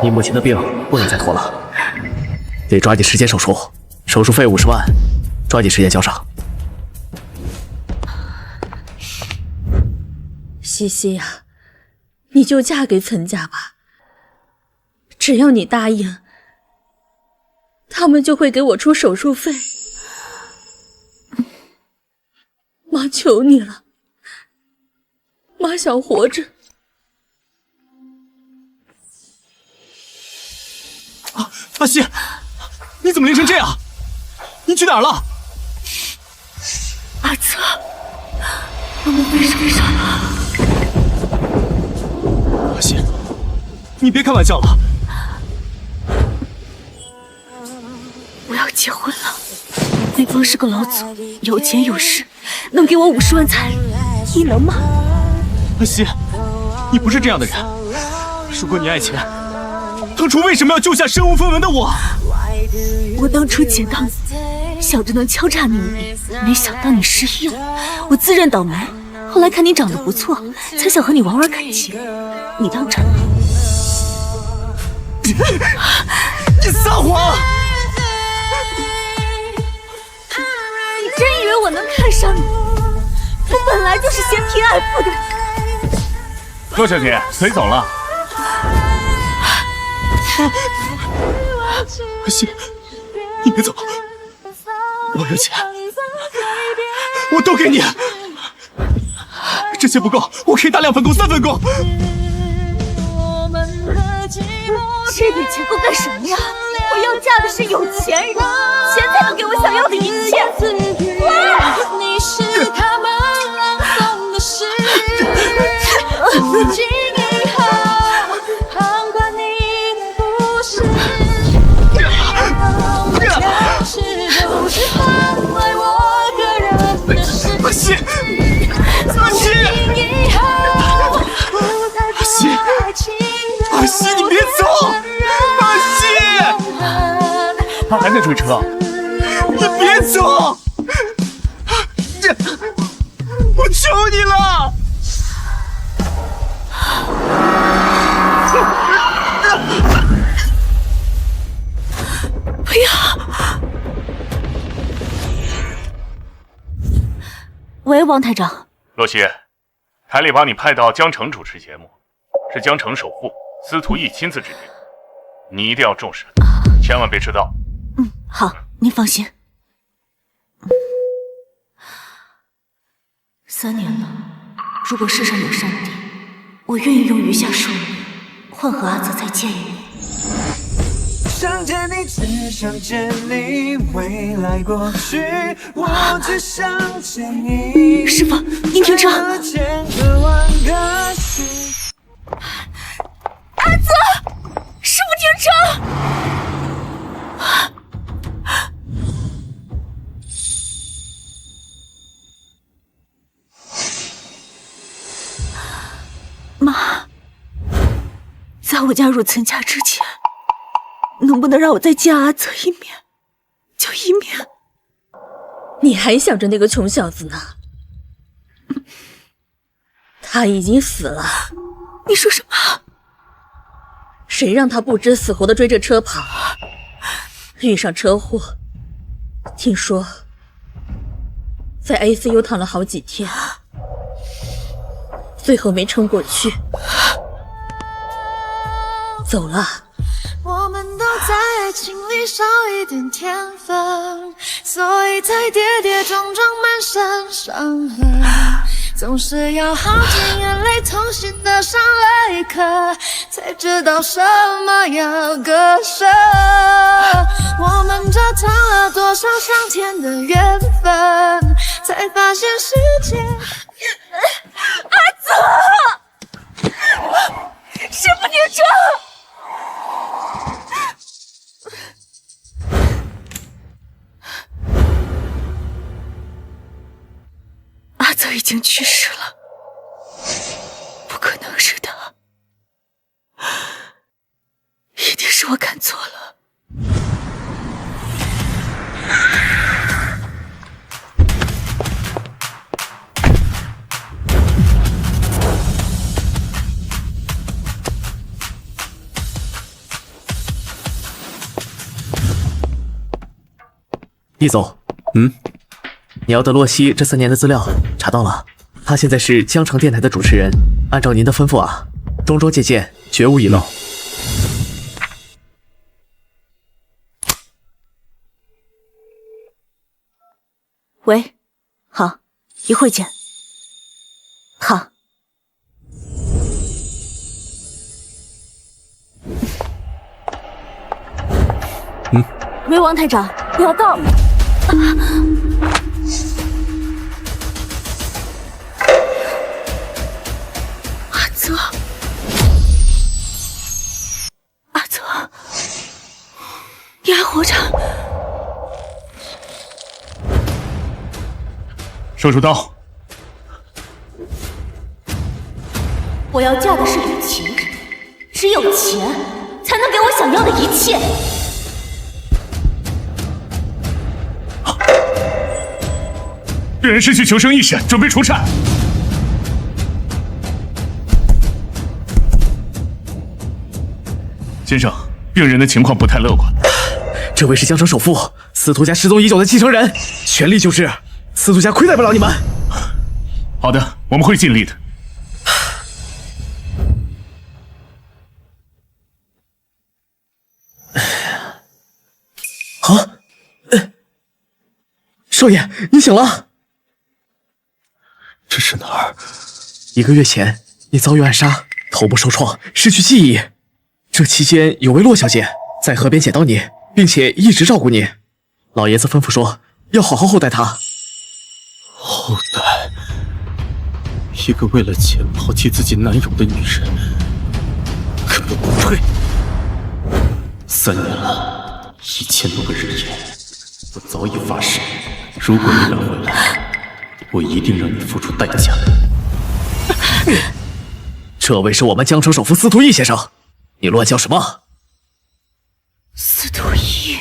你母亲的病不能再拖了，得抓紧时间手术，手术费50万，抓紧时间交上。西西呀，你就嫁给岑家吧，只要你答应，他们就会给我出手术费。妈求你了，妈想活着。阿西，你怎么淋成这样？你去哪儿了？阿泽，我们被伤上了。阿西，你别开玩笑了。我要结婚了，对方是个老祖，有钱有势，能给我50万彩礼，你能吗？阿西，你不是这样的人。如果你爱钱，当初为什么要救下身无分文的我？我当初捡到你，想着能敲诈你一笔，没想到你失忆了，我自认倒霉。后来看你长得不错，才想和你玩玩感情，你当真了？你撒谎！你真以为我能看上你？我本来就是嫌贫爱富的人。陆小姐，可以走了。阿西，你别走，我有钱，我都给你。这些不够，我可以打2份工、3份工。这点钱够干什么呀？我要嫁的是有钱人，钱才能给我想要的一切。你是他们朗诵的诗，从今以后，旁观你的故事，都是换回我个人的事。阿西，阿西，阿西，阿西，你别走！阿西，他还在追车，你别走！我求你了！不要！喂，王台长。洛西，台里把你派到江城主持节目，是江城首富司徒义亲自指定，你一定要重视，千万别迟到。好，您放心。3年了，如果世上有上帝，我愿意用余下数年换和阿泽再见一面。想见你，只想见你，未来过去，我只想见你。师傅，您停车。阿泽，师傅停车。妈，在我嫁入岑家之前，能不能让我再见阿泽一面？就一面。你还想着那个穷小子呢？他已经死了。你说什么？谁让他不知死活的追着车跑，遇上车祸，听说在 ICU 躺了好几天，最后没撑过去，走了。我们都在爱情里少一点天分，所以才跌跌撞撞满身伤痕，总是要耗尽眼泪痛心的上了一课，才知道什么要割舍。我们折腾了多少上天的缘分，才发现世界阿泽，师傅停车！阿泽已经去世了，不可能是他，一定是我看错了。厉总，你要的洛西这3年的资料查到了，他现在是江城电台的主持人，按照您的吩咐啊，中州借鉴，绝无遗漏。喂，好，一会见。好。喂，王台长，我要到。阿泽，阿泽，你还活着？收出刀。我要嫁的是有钱人，只有钱才能给我想要的一切。病人失去求生意识，准备除颤。先生，病人的情况不太乐观。这位是江城首富，司徒家失踪已久的继承人，全力救治，司徒家亏待不了你们。好的，我们会尽力的。啊，少爷，你醒了。这是哪儿？1个月前，你遭遇暗杀，头部受创，失去记忆。这期间，有位洛小姐在河边捡到你，并且一直照顾你。老爷子吩咐说，要好好厚待她。后代，一个为了钱抛弃自己男友的女人，根本不配。3年了，1000多个日夜，我早已发誓，如果你敢回来，我一定让你付出代价。这位是我们江城首富司徒义先生，你乱叫什么？司徒义，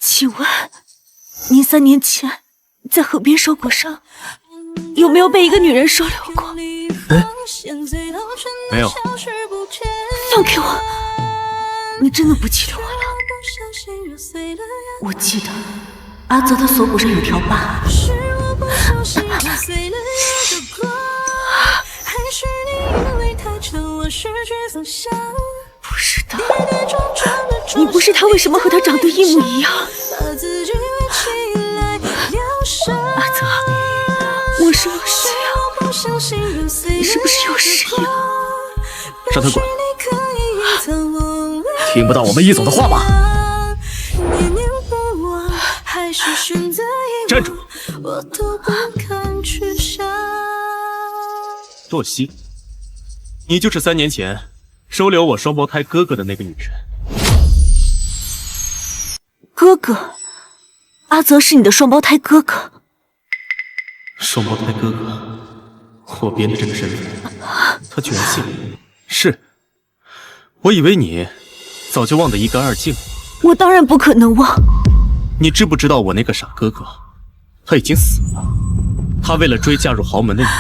请问您3年前在河边受过伤，有没有被一个女人收留过？没有。放开我！你真的不记得我了？我记得阿泽的锁骨上有条疤。不是的，你不是他，为什么和他长得一模一样？阿泽，我是有事呀，你是不是有事呀？让他滚！听不到我们易总的话吗？站住！洛西，你就是3年前收留我双胞胎哥哥的那个女人。哥哥，阿泽是你的双胞胎哥哥。双胞胎哥哥，我编的这个身份，他居然信了。是，我以为你早就忘得一干二净。我当然不可能忘。你知不知道我那个傻哥哥，他已经死了。他为了追嫁入豪门的女人，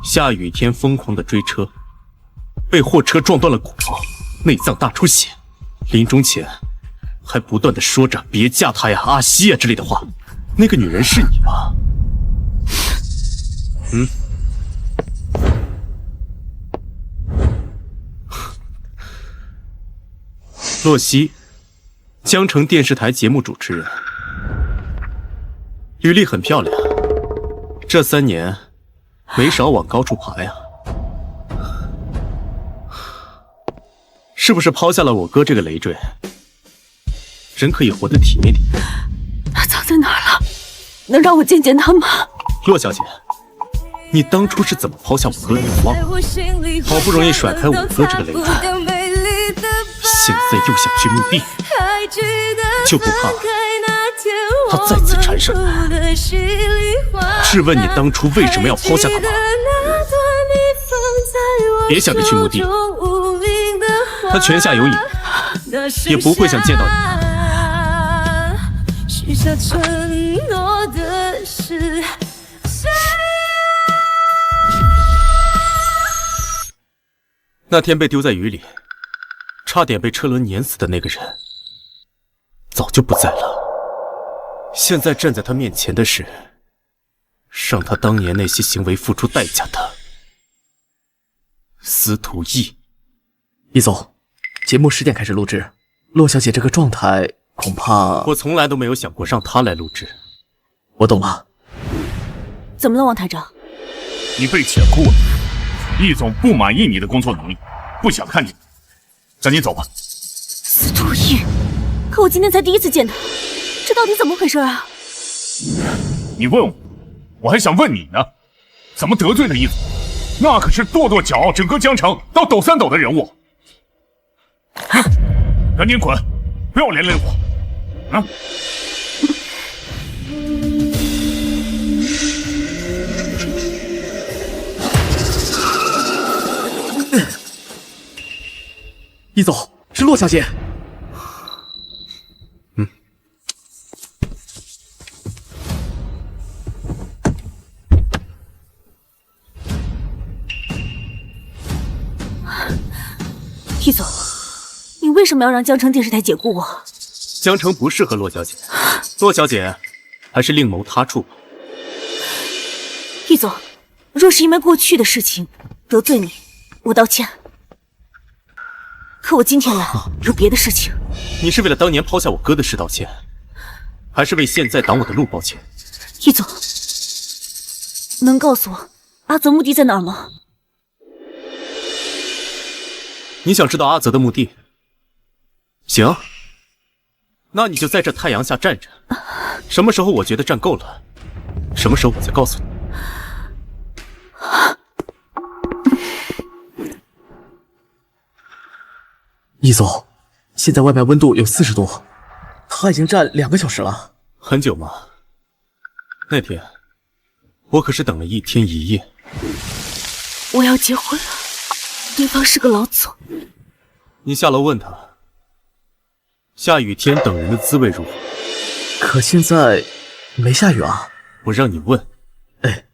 下雨天疯狂的追车，被货车撞断了骨头，内脏大出血，临终前还不断的说着别嫁他呀、阿西呀之类的话。那个女人是你吗？洛西，江城电视台节目主持人，履历很漂亮，这3年没少往高处爬呀。是不是抛下了我哥这个累赘，人可以活得体面点？他藏在哪儿了？能让我见见他吗？洛小姐，你当初是怎么抛下我哥的？忘了？好不容易甩开我哥这个累赘，现在又想去墓地，就不怕他再次缠上来？质问你当初为什么要抛下他吧？别想着去墓地，他泉下有隐，也不会想见到你。那天被丢在雨里，差点被车轮碾死的那个人，早就不在了。现在站在他面前的是，让他当年那些行为付出代价的司徒逸。易总，节目10点开始录制，洛小姐这个状态恐怕……我从来都没有想过让她来录制。我懂了。怎么了，王台长？你被解雇了，易总不满意你的工作能力，不想看你，赶紧走吧。司徒逸，可我今天才第一次见他，这到底怎么回事啊？你问我，我还想问你呢，怎么得罪了易总？那可是跺脚傲整个江城到抖3抖的人物。赶紧滚，不要连累我。啊！易总，是洛小姐。易总，你为什么要让江城电视台解雇我？江城不适合洛小姐，洛小姐还是另谋他处吧。易总，若是因为过去的事情得罪你，我道歉。可我今天来有别的事情。你是为了当年抛下我哥的事道歉，还是为现在挡我的路抱歉？易总，能告诉我阿泽墓地在哪儿吗？你想知道阿泽的墓地？行，那你就在这太阳下站着，什么时候我觉得站够了，什么时候我再告诉你。易总，现在外面温度有40度，他已经站2个小时了。很久吗？那天我可是等了1天1夜。我要结婚了，对方是个老总。你下楼问他，下雨天等人的滋味如何？可现在没下雨啊。我让你问。哎，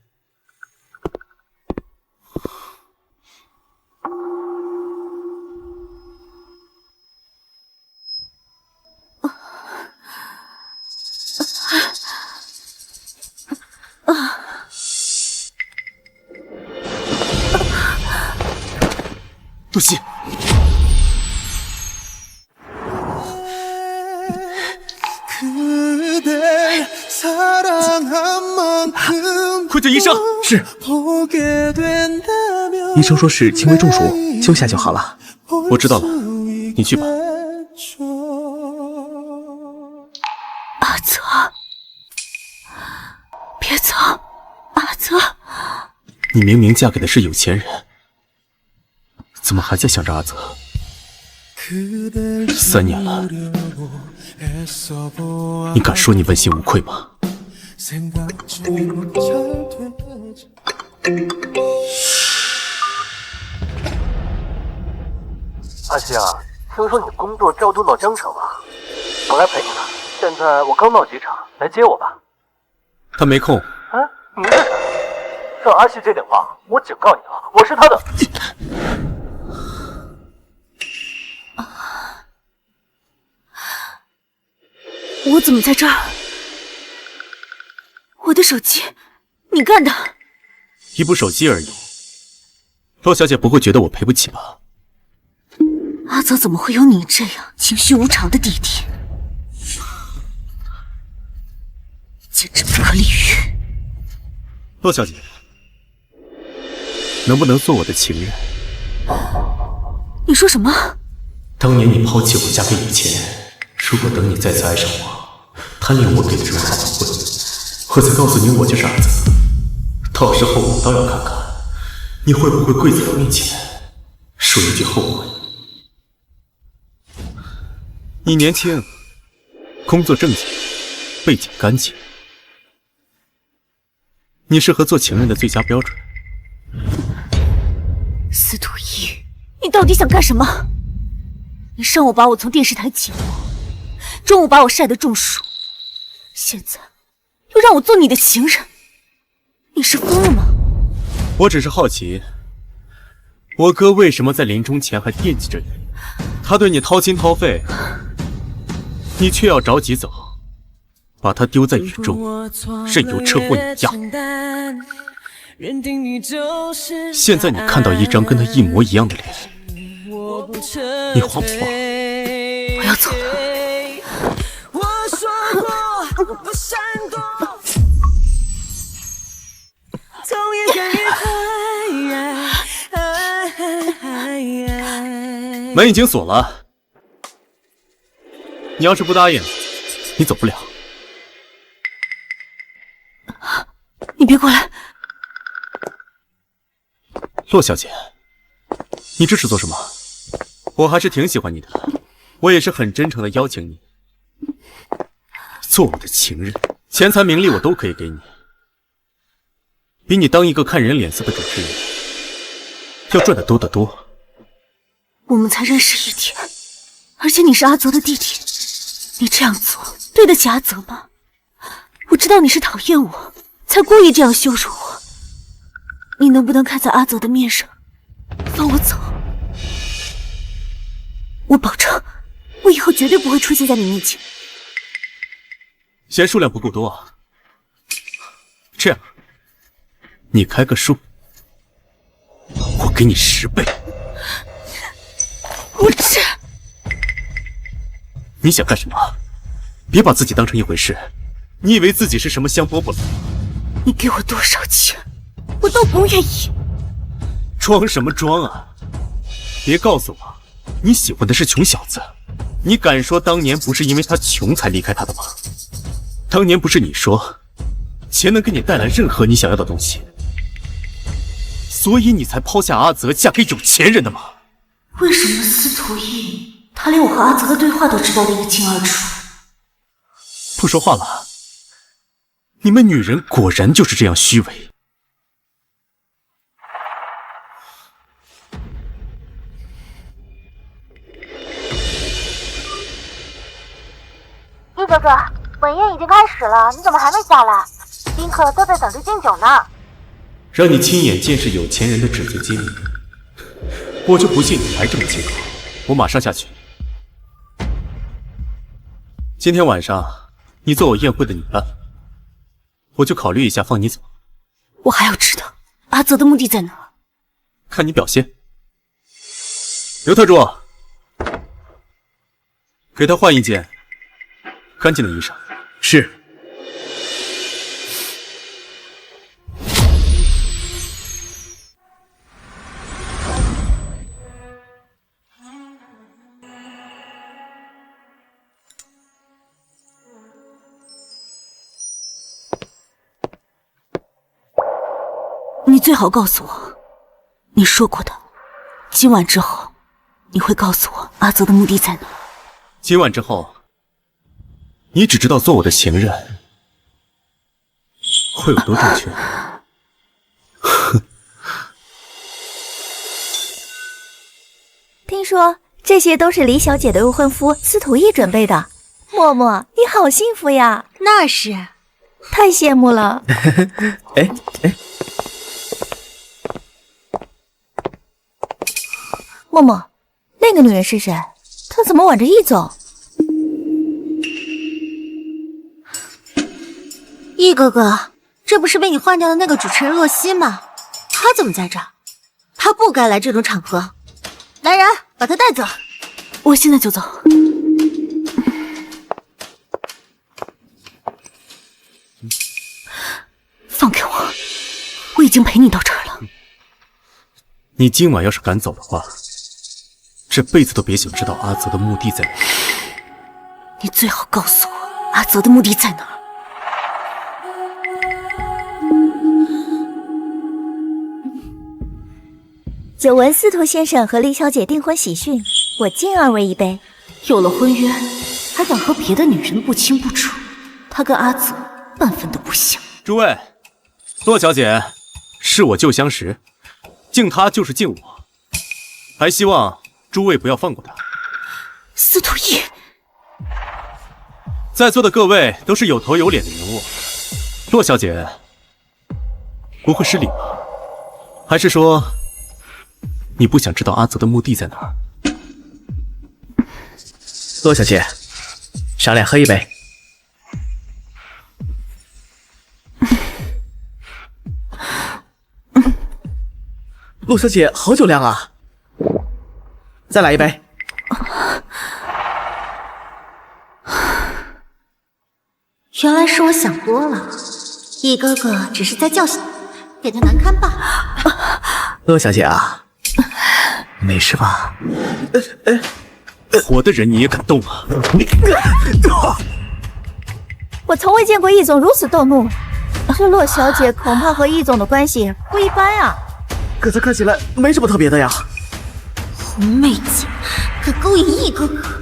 杜西，快叫医生！是。医生说是轻微中暑，休下就好了。我知道了，你去吧。阿泽，别走，阿泽。你明明嫁给的是有钱人，怎么还在想着阿泽？3年了，你敢说你问心无愧吗？阿星啊，听说你工作调动到江城了，我来陪你了。现在我刚到机场，来接我吧。他没空。你是谁？让阿西接电话，我警告你了，我是他的。我怎么在这儿？我的手机，你干的？一部手机而已，洛小姐不会觉得我赔不起吧？阿泽怎么会有你这样情绪无常的弟弟？简直不可理喻！洛小姐，能不能做我的情人？你说什么？当年你抛弃我嫁给有钱人，如果等你再次爱上我，贪恋我给的荣华富贵，我再告诉你我就是儿子，到时候我倒要看看你会不会跪在我面前说一句后悔。你年轻，工作正经，背景干净，你适合做情人的最佳标准。司徒一，你到底想干什么？你上午把我从电视台解雇，中午把我晒得中暑，现在又让我做你的情人，你是疯了吗？我只是好奇，我哥为什么在临终前还惦记着你？他对你掏心掏肺，你却要着急走，把他丢在雨中，任由车祸碾压。现在你看到一张跟他一模一样的脸，你慌不慌？我要走了。门已经锁了，你要是不答应，你走不了。你别过来！洛小姐，你这是做什么？我还是挺喜欢你的，我也是很真诚的邀请你做我的情人，钱财名利我都可以给你，比你当一个看人脸色的主持人要赚得多得多。我们才认识1天，而且你是阿泽的弟弟，你这样做对得起阿泽吗？我知道你是讨厌我，才故意这样羞辱我。你能不能看在阿泽的面上，放我走？我保证，我以后绝对不会出现在你面前。嫌数量不够多啊？这样，你开个数，我给你10倍。不是，你想干什么？别把自己当成一回事。你以为自己是什么香饽饽了？你给我多少钱，我都不愿意。装什么装啊？别告诉我，你喜欢的是穷小子。你敢说当年不是因为他穷才离开他的吗？当年不是你说，钱能给你带来任何你想要的东西，所以你才抛下阿泽嫁给有钱人的吗？为什么司徒逸他连我和阿泽的对话都知道得一清二楚？不说话了。你们女人果然就是这样虚伪。易哥哥，晚宴已经开始了，你怎么还没下来？宾客都在等着敬酒呢。让你亲眼见识有钱人的纸醉金迷，我就不信你还这么借口。我马上下去。今天晚上你做我宴会的女伴，我就考虑一下放你走。我还要知道阿泽的目的在哪。看你表现。刘特助，给他换一件干净的衣裳。是。你最好告诉我，你说过的，今晚之后，你会告诉我阿泽的目的在哪。今晚之后，你只知道做我的情人会有多正确。听说这些都是李小姐的未婚夫司徒逸准备的，默默，你好幸福呀！那是，太羡慕了。哎，默默，那个女人是谁？她怎么挽着逸走？逸哥哥，这不是被你换掉的那个主持人洛曦吗？她怎么在这儿？她不该来这种场合。来人，把她带走。我现在就走。放开我！我已经陪你到这儿了。你今晚要是敢走的话，这辈子都别想知道阿泽的目的在哪。你最好告诉我阿泽的目的在哪儿。久闻司徒先生和李小姐订婚喜讯，我敬二位一杯。有了婚约，还敢和别的女人不清不楚，他跟阿泽半分都不像。诸位，洛小姐是我旧相识，敬她就是敬我，还希望诸位不要放过她。司徒逸，在座的各位都是有头有脸的人物，洛小姐不会失礼吗？还是说你不想知道阿泽的目的在哪儿？洛小姐，赏脸喝一杯。洛小姐，好酒量啊！再来一杯。原来是我想多了，易哥哥只是在叫醒，给他难堪罢了。洛小姐啊，没事吧？活的人你也敢动啊？我从未见过易总如此动怒，这洛小姐恐怕和易总的关系不一般啊。可看起来没什么特别的呀。红妹姐可勾引易哥哥。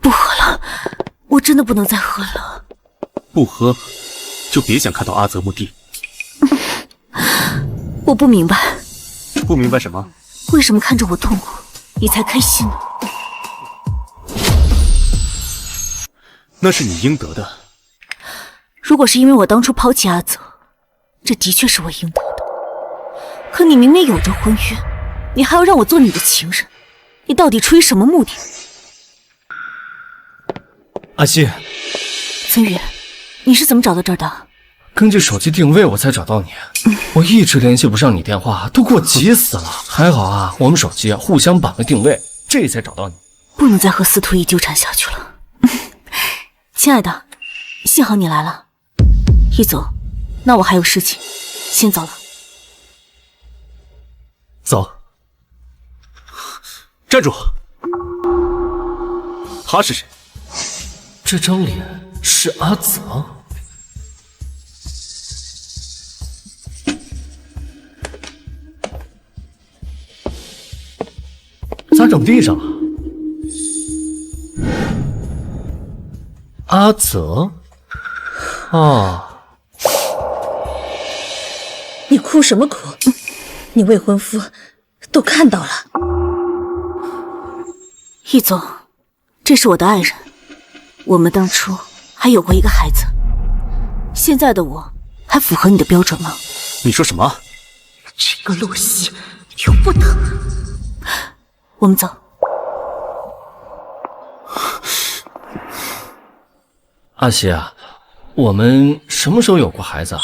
不喝了，我真的不能再喝了。不喝，就别想看到阿泽墓地。我不明白，不明白什么？为什么看着我痛苦，你才开心呢？那是你应得的。如果是因为我当初抛弃阿泽，这的确是我应得的。可你明明有着婚约，你还要让我做你的情人，你到底出于什么目的？阿西，岑宇，你是怎么找到这儿的？根据手机定位我才找到你。我一直联系不上你电话，都给我急死了。还好啊，我们手机互相绑了定位，这才找到你。不能再和司徒一纠缠下去了。亲爱的，幸好你来了。易总，那我还有事情，先走了。走。站住！他是谁？这张脸是阿泽。咋整地上了？阿泽？哦，你哭什么哭？你未婚夫都看到了。易总，这是我的爱人，我们当初还有过一个孩子。现在的我还符合你的标准吗？你说什么？这个洛西由不得。我们走。阿西啊，我们什么时候有过孩子啊？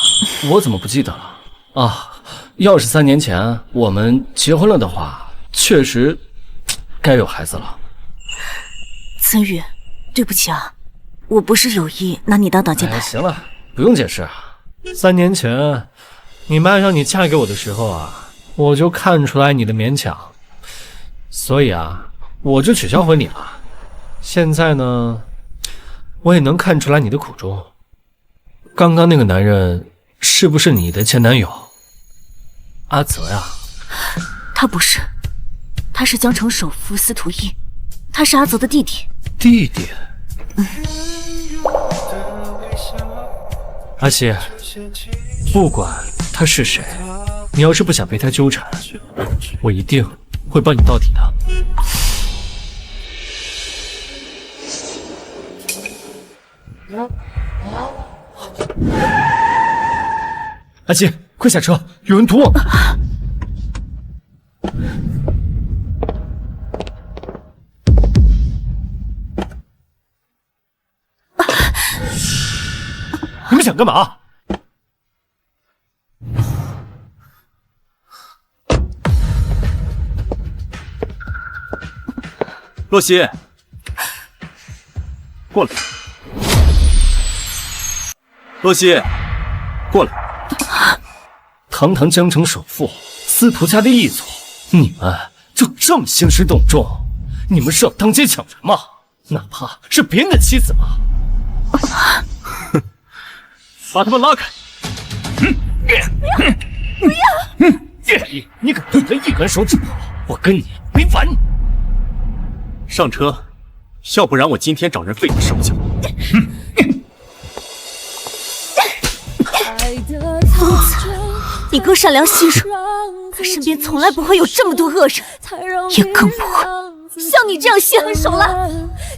我怎么不记得了啊？要是3年前我们结婚了的话，确实该有孩子了。岑宇，对不起啊，我不是有意拿你当挡箭牌。行了，不用解释。3年前你妈让你嫁给我的时候啊，我就看出来你的勉强，所以啊，我就取消婚礼了。现在呢，我也能看出来你的苦衷。刚刚那个男人是不是你的前男友阿泽呀？他不是，他是江城首富司徒义，他是阿泽的弟弟。弟弟？阿西，不管他是谁，你要是不想被他纠缠，我一定会帮你到底的。阿西，快下车，有人堵我们！你们想干嘛？洛西，过来。洛西，过来。堂堂江城首富，司徒家的义总，你们就这么兴师动众？你们是要当街抢人吗？哪怕是别人的妻子吗？哼，把他们拉开！不要！你敢对人一根手指头，我跟你没完！上车，要不然我今天找人废你手脚。疯子，你哥善良细软，可身边从来不会有这么多恶人，也更不会像你这样心狠手辣。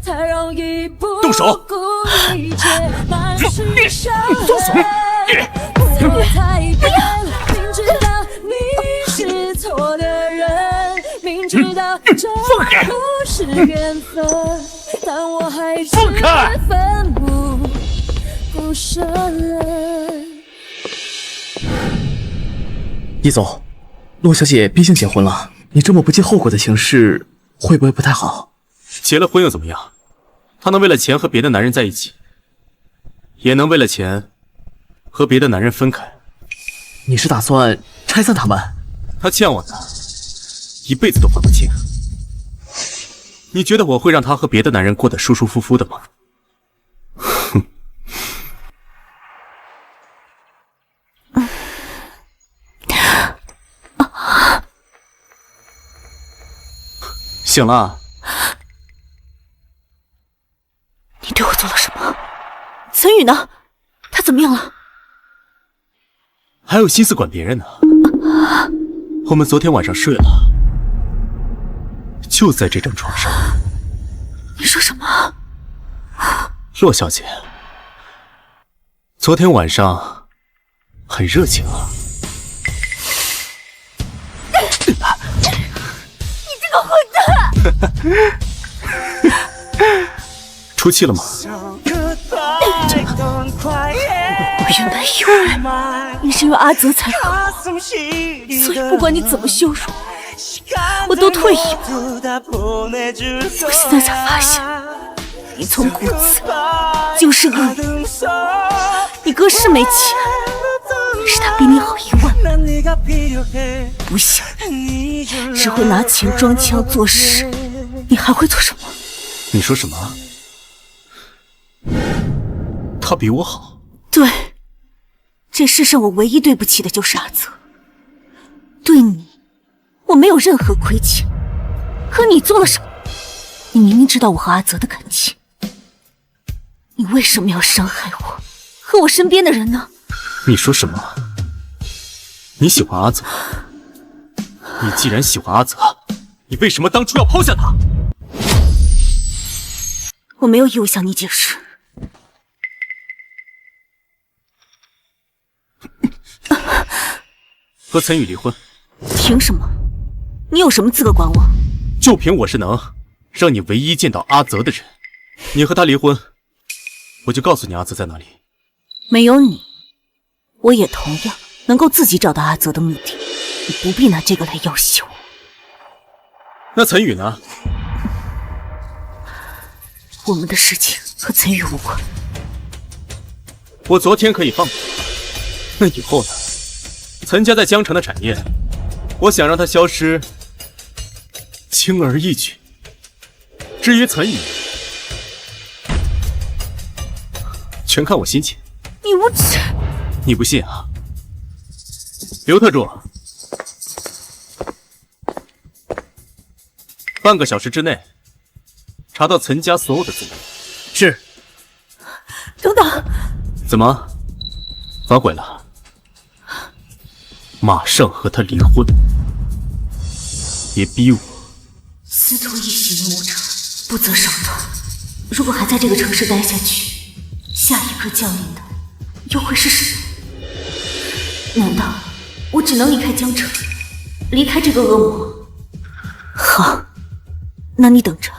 动手！松手！放开！易总，洛小姐毕竟结婚了，你这么不计后果的行事，会不会不太好？结了婚又怎么样？她能为了钱和别的男人在一起，也能为了钱和别的男人分开。你是打算拆散他们？她欠我的，一辈子都还不清。你觉得我会让她和别的男人过得舒舒服服的吗？哼！醒了？你对我做了什么？岑宇呢？他怎么样了？还有心思管别人呢？我们昨天晚上睡了，就在这张床上。你说什么？洛小姐，昨天晚上很热情啊。你这个混蛋！出气了吗？我原本以为你是因为阿泽才和我，所以不管你怎么羞辱我都退一步。我现在才发现，你从骨子就是恶人。你哥是没钱，但是他比你好10000倍。不行，只会拿钱装腔作势，你还会做什么？你说什么？他比我好？对，这世上我唯一对不起的就是阿泽。对你，我没有任何亏欠。可你做了什么？你明明知道我和阿泽的感情，你为什么要伤害我和我身边的人呢？你说什么？你喜欢阿泽？你既然喜欢阿泽，你为什么当初要抛下他？我没有义务向你解释。和岑宇离婚？凭什么？你有什么资格管我？就凭我是能让你唯一见到阿泽的人。你和他离婚，我就告诉你阿泽在哪里。没有你，我也同样能够自己找到阿泽的目的。你不必拿这个来要挟我。那岑宇呢？我们的事情和岑宇无关。我昨天可以放过他，那以后呢？岑家在江城的产业，我想让它消失，轻而易举。至于岑宇，全看我心情。你无耻！你不信啊？刘特助，半个小时之内查到岑家所有的资料。是。等等。怎么？反悔了？马上和他离婚，别逼我。司徒一行无常，不择手段。如果还在这个城市待下去，下一个降临的又会是谁？难道我只能离开江城，离开这个恶魔？好，那你等着。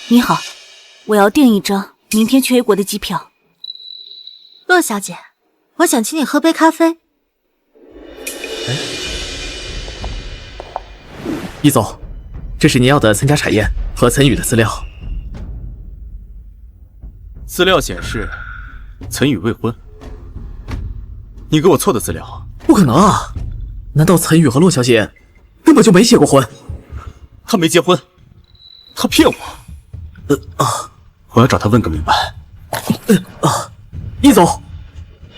你好，我要订一张明天去 A 国的机票。洛小姐，我想请你喝杯咖啡。易总，这是您要的岑家产业和岑宇的资料。资料显示，岑宇未婚。你给我错的资料？不可能啊！难道岑宇和洛小姐根本就没结过婚？他没结婚，他骗我。我要找他问个明白。易总，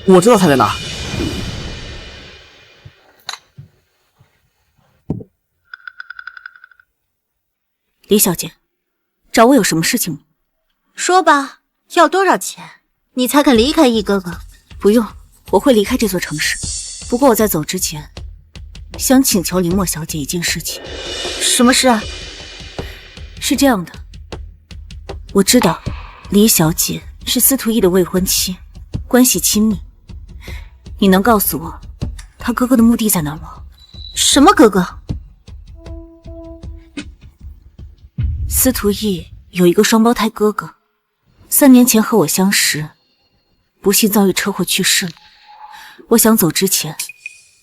我知道他在哪。李小姐，找我有什么事情吗？说吧，要多少钱，你才肯离开易哥哥？不用，我会离开这座城市，不过我在走之前，想请求林墨小姐一件事情。什么事啊？是这样的，我知道李小姐是司徒毅的未婚妻，关系亲密。你能告诉我他哥哥的墓地在哪儿吗？什么哥哥？司徒毅有一个双胞胎哥哥，3年前和我相识，不幸遭遇车祸去世了。我想走之前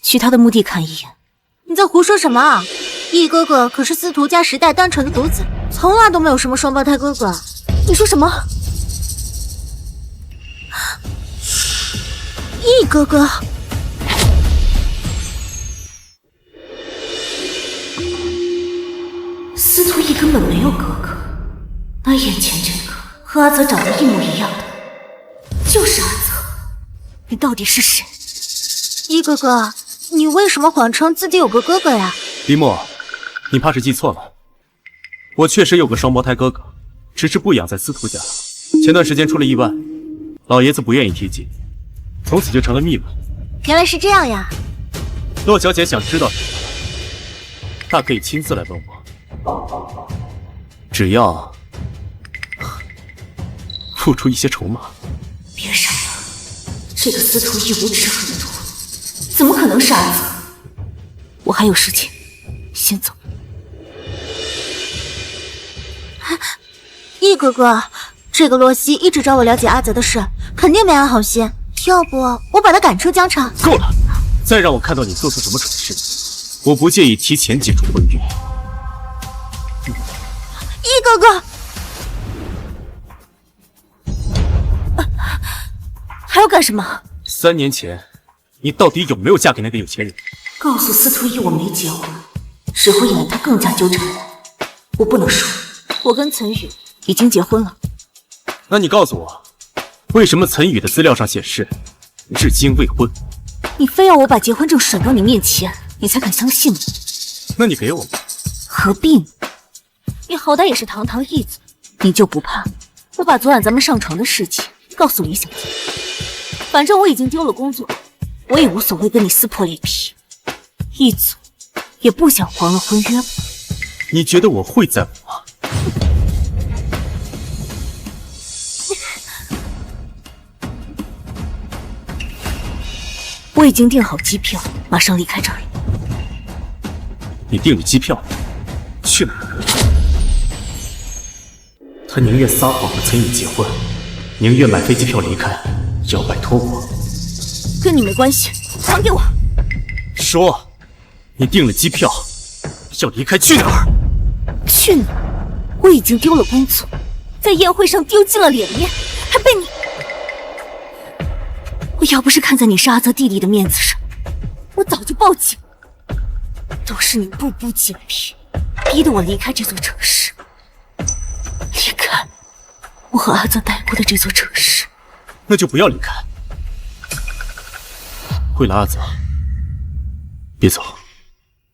去他的墓地看一眼。你在胡说什么啊？义哥哥可是司徒家10代单传的独子，从来都没有什么双胞胎哥哥。你说什么？义哥哥？司徒毅根本没有哥哥，那眼前这个和阿泽长得一模一样的，就是阿泽。你到底是谁？义哥哥，你为什么谎称自己有个哥哥呀？林墨，你怕是记错了，我确实有个双胞胎哥哥，只是不养在司徒家。前段时间出了意外，老爷子不愿意提及，从此就成了秘闻。原来是这样呀。洛小姐想知道什么，大可以亲自来问我。只要付出一些筹码。别傻了，这个司徒毅无耻狠毒，怎么可能是阿泽？我还有事情，先走。义哥哥，这个洛西一直找我了解阿泽的事，肯定没安好心。要不我把他赶出疆场？够了！再让我看到你做出什么蠢事，我不介意提前解除婚约。义哥哥，还要干什么？3年前，你到底有没有嫁给那个有钱人？告诉司徒毅我没结婚，只会引来他更加纠缠我。我不能说，我跟岑宇已经结婚了。那你告诉我，为什么岑宇的资料上显示至今未婚？你非要我把结婚证甩到你面前，你才敢相信吗？那你给我吧。何必呢？你好歹也是堂堂义子，你就不怕我把昨晚咱们上床的事情告诉李小姐？反正我已经丢了工作，我也无所谓跟你撕破脸皮。义祖也不想黄了婚约吧？你觉得我会在乎吗？我已经订好机票，马上离开这里。你订了机票，去哪儿？他宁愿撒谎和岑宇结婚，宁愿买飞机票离开，也要摆脱我。跟你没关系，还给我！说，你订了机票，要离开去哪儿？去哪儿？我已经丢了工作，在宴会上丢尽了脸面，还被你……我要不是看在你是阿泽弟弟的面子上，我早就报警。都是你步步紧逼，逼得我离开这座城市，离开我和阿泽待过的这座城市。那就不要离开。为了阿泽，别走。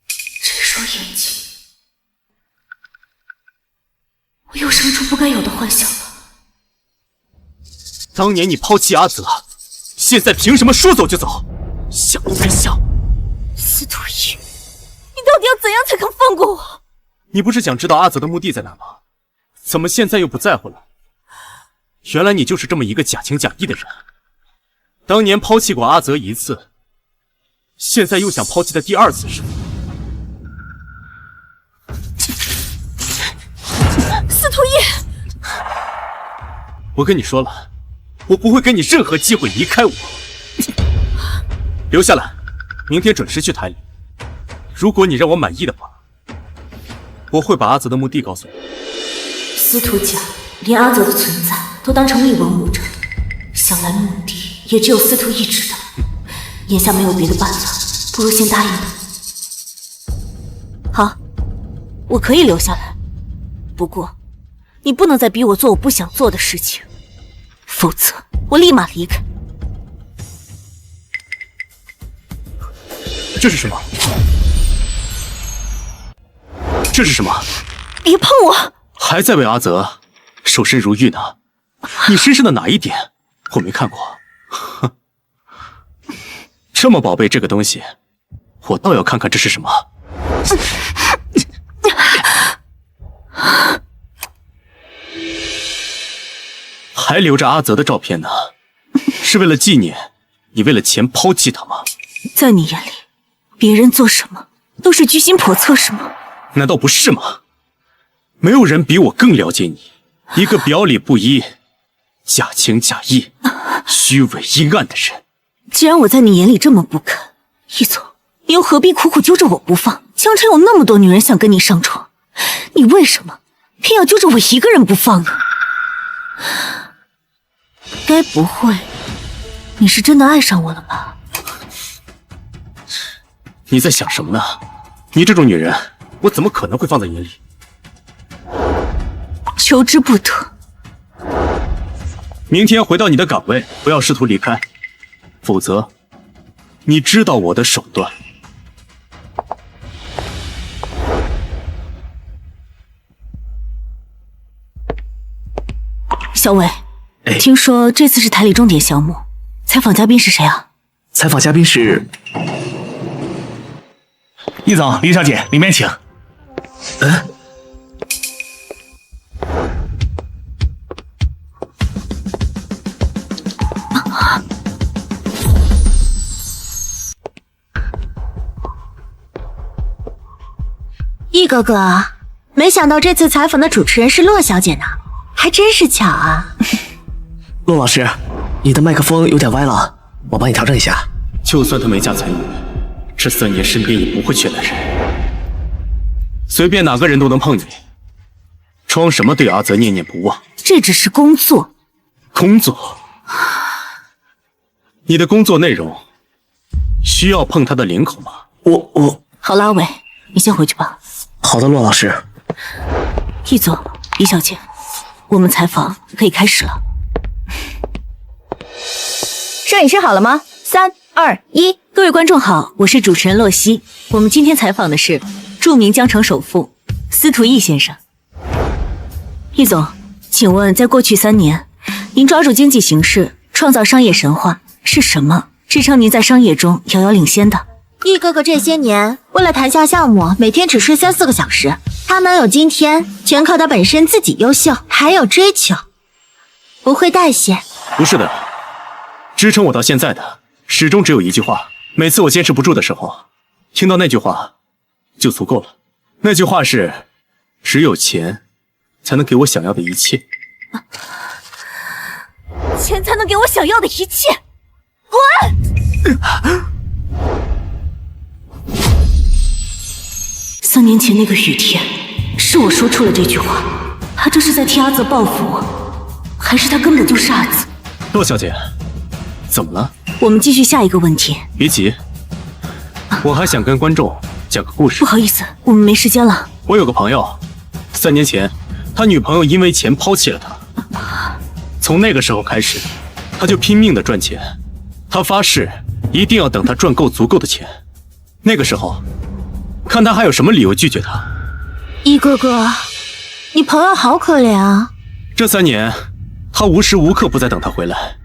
这双眼睛，我又生出不该有的幻想了。当年你抛弃阿泽，现在凭什么说走就走？想都别想！司徒毅，你到底要怎样才肯放过我？你不是想知道阿泽的墓地在哪吗？怎么现在又不在乎了？原来你就是这么一个假情假意的人。当年抛弃过阿泽1次，现在又想抛弃他第2次是吗？司徒毅，我跟你说了，我不会给你任何机会离开我。留下来，明天准时去台里。如果你让我满意的话，我会把阿泽的墓地告诉你。司徒家连阿泽的存在都当成一文无着，想来墓地也只有司徒毅知道。眼下没有别的办法，不如先答应他。好，我可以留下来，不过你不能再逼我做我不想做的事情，否则我立马离开。这是什么？这是什么？别碰我！还在为阿泽守身如玉呢？你身上的哪一点我没看过？哼，这么宝贝这个东西，我倒要看看这是什么。还留着阿泽的照片呢，是为了纪念你为了钱抛弃他吗？在你眼里，别人做什么都是居心叵测，是吗？难道不是吗？没有人比我更了解你，一个表里不一、假情假意、虚伪阴暗的人。既然我在你眼里这么不堪，易总，你又何必苦苦揪着我不放？江城有那么多女人想跟你上床，你为什么偏要揪着我一个人不放呢？该不会你是真的爱上我了吧？你在想什么呢？你这种女人，我怎么可能会放在眼里？求之不得。明天回到你的岗位，不要试图离开，否则，你知道我的手段。小伟，听说这次是台里重点项目，采访嘉宾是谁啊？采访嘉宾是易总、李小姐，里面请。易哥哥，没想到这次采访的主持人是洛小姐呢，还真是巧啊。骆老师，你的麦克风有点歪了，我帮你调整一下。就算他没嫁才女，这3年身边也不会缺男人，随便哪个人都能碰你，装什么对阿泽念念不忘？这只是工作。工作？你的工作内容需要碰他的领口吗？我好了，阿伟，你先回去吧。好的，骆老师。易总，李小姐，我们采访可以开始了。摄影师好了吗？3、2、1，各位观众好，我是主持人洛曦。我们今天采访的是著名江城首富司徒逸先生。易总，请问在过去3年，您抓住经济形势，创造商业神话，是什么支撑您在商业中遥遥领先的？易哥哥这些年为了谈下项目，每天只睡3、4个小时。他能有今天，全靠他本身自己优秀，还有追求，不会代谢。不是的，支撑我到现在的始终只有一句话。每次我坚持不住的时候，听到那句话就足够了。那句话是：只有钱才能给我想要的一切。钱才能给我想要的一切。滚！3年前那个雨天，是我说出了这句话。他这是在替阿泽报复我，还是他根本就是阿泽？洛小姐，怎么了？我们继续下一个问题。别急，我还想跟观众讲个故事。不好意思，我们没时间了。我有个朋友，3年前，他女朋友因为钱抛弃了他。从那个时候开始，他就拼命的赚钱。他发誓一定要等他赚够足够的钱。那个时候，看他还有什么理由拒绝他。易哥哥，你朋友好可怜啊。这3年，他无时无刻不在等他回来。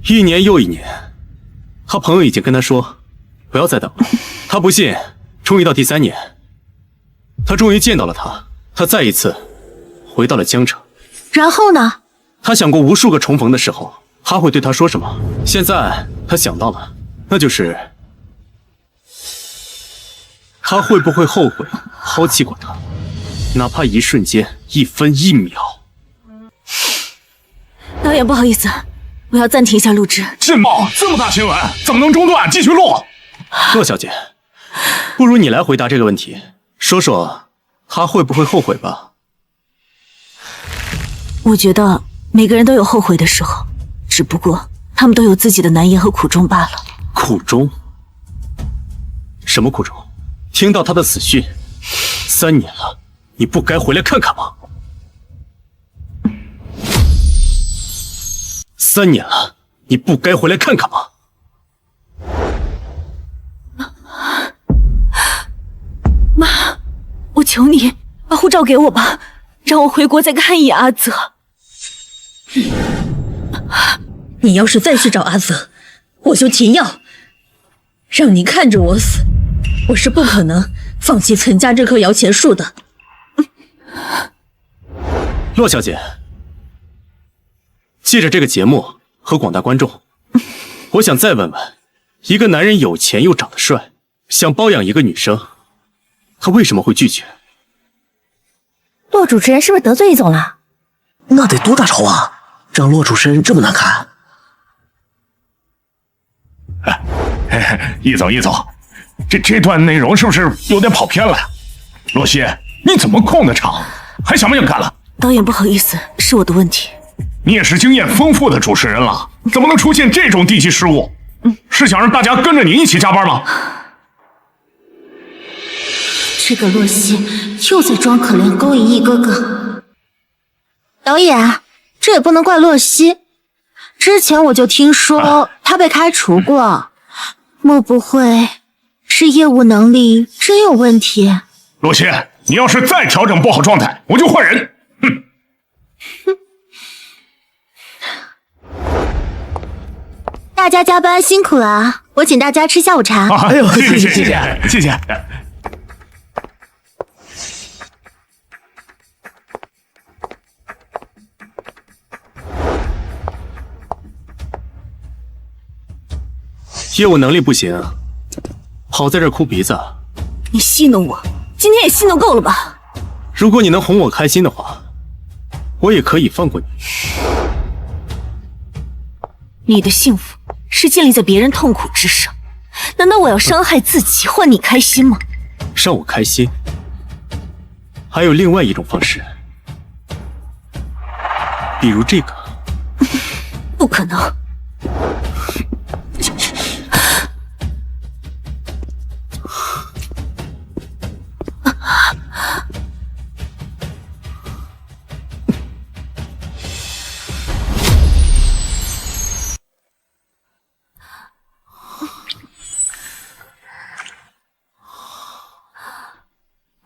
1年又1年，他朋友已经跟他说不要再等了。他不信，终于到第3年，他终于见到了他。他再一次回到了江城。然后呢？他想过无数个重逢的时候，他会对他说什么。现在他想到了，那就是他会不会后悔抛弃过他，哪怕一瞬间、1分1秒。导演，不好意思，我要暂停一下录制。震爆！这么大新闻，怎么能中断？继续录。洛小姐，不如你来回答这个问题，说说他会不会后悔吧？我觉得每个人都有后悔的时候，只不过他们都有自己的难言和苦衷罢了。苦衷？什么苦衷？听到他的死讯，3年了，你不该回来看看吗？3年了，你不该回来看看吗？妈，我求你把护照给我吧，让我回国再看一眼阿泽。你要是再去找阿泽，我就停药。让你看着我死，我是不可能放弃岑家这棵摇钱树的。洛小姐，借着这个节目和广大观众，我想再问问，一个男人有钱又长得帅，想包养一个女生，他为什么会拒绝？骆主持人是不是得罪易总了？那得多大仇啊，让骆主持人这么难看。易总，这段内容是不是有点跑偏了？洛西，你怎么空的场，还想不想干了？导演不好意思，是我的问题。你也是经验丰富的主持人了，怎么能出现这种低级失误？是想让大家跟着你一起加班吗？这个洛西又在装可怜勾引易哥哥。导演，这也不能怪洛西，之前我就听说他被开除过，莫不会是业务能力真有问题？洛西，你要是再调整不好状态，我就换人。大家加班辛苦了，我请大家吃下午茶。哎呦，谢谢。业务能力不行，好在这哭鼻子。你戏弄我，今天也戏弄够了吧？如果你能哄我开心的话，我也可以放过你。你的幸福是建立在别人痛苦之上，难道我要伤害自己换你开心吗？让我开心，还有另外一种方式，比如这个。不可能。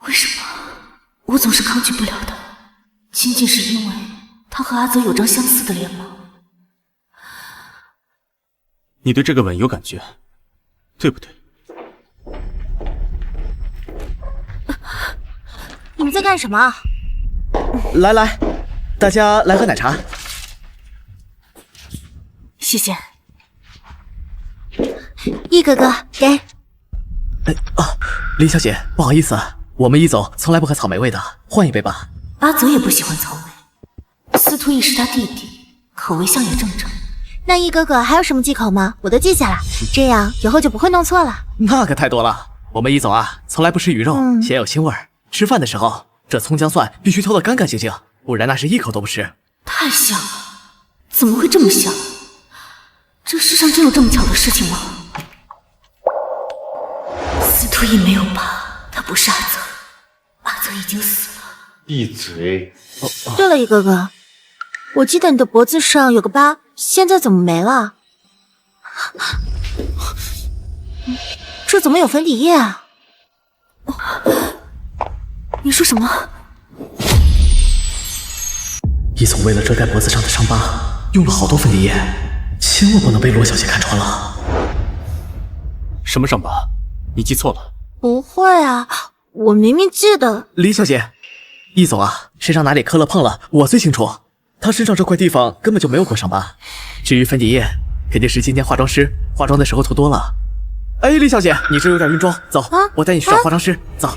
为什么我总是抗拒不了他？仅仅是因为他和阿泽有张相似的脸吗？你对这个吻有感觉，对不对？你们在干什么？来，大家来喝奶茶。谢谢。易哥哥，给。林小姐，不好意思，我们易总从来不喝草莓味的，换一杯吧。阿泽也不喜欢草莓，司徒逸是他弟弟，口味像也正常。那易哥哥还有什么忌口吗？我都记下了，这样以后就不会弄错了。那可太多了，我们易总啊，从来不吃鱼肉，鲜有腥味儿。吃饭的时候，这葱姜蒜必须挑得干干净净，不然那是一口都不吃。太像了，怎么会这么像？这世上真有这么巧的事情吗？司徒逸没有疤，他不是阿泽，阿泽已经死了。闭嘴！对了，易哥哥，我记得你的脖子上有个疤，现在怎么没了？这怎么有粉底液啊？你说什么？易总为了遮盖脖子上的伤疤，用了好多粉底液，千万不能被罗小姐看穿了。什么伤疤？你记错了。不会啊，我明明记得。林小姐，易总啊，身上哪里磕了碰了，我最清楚。他身上这块地方根本就没有过伤疤。至于粉底液，肯定是今天化妆师化妆的时候涂多了。哎，林小姐，你这有点晕妆，走，我带你去找化妆师，走。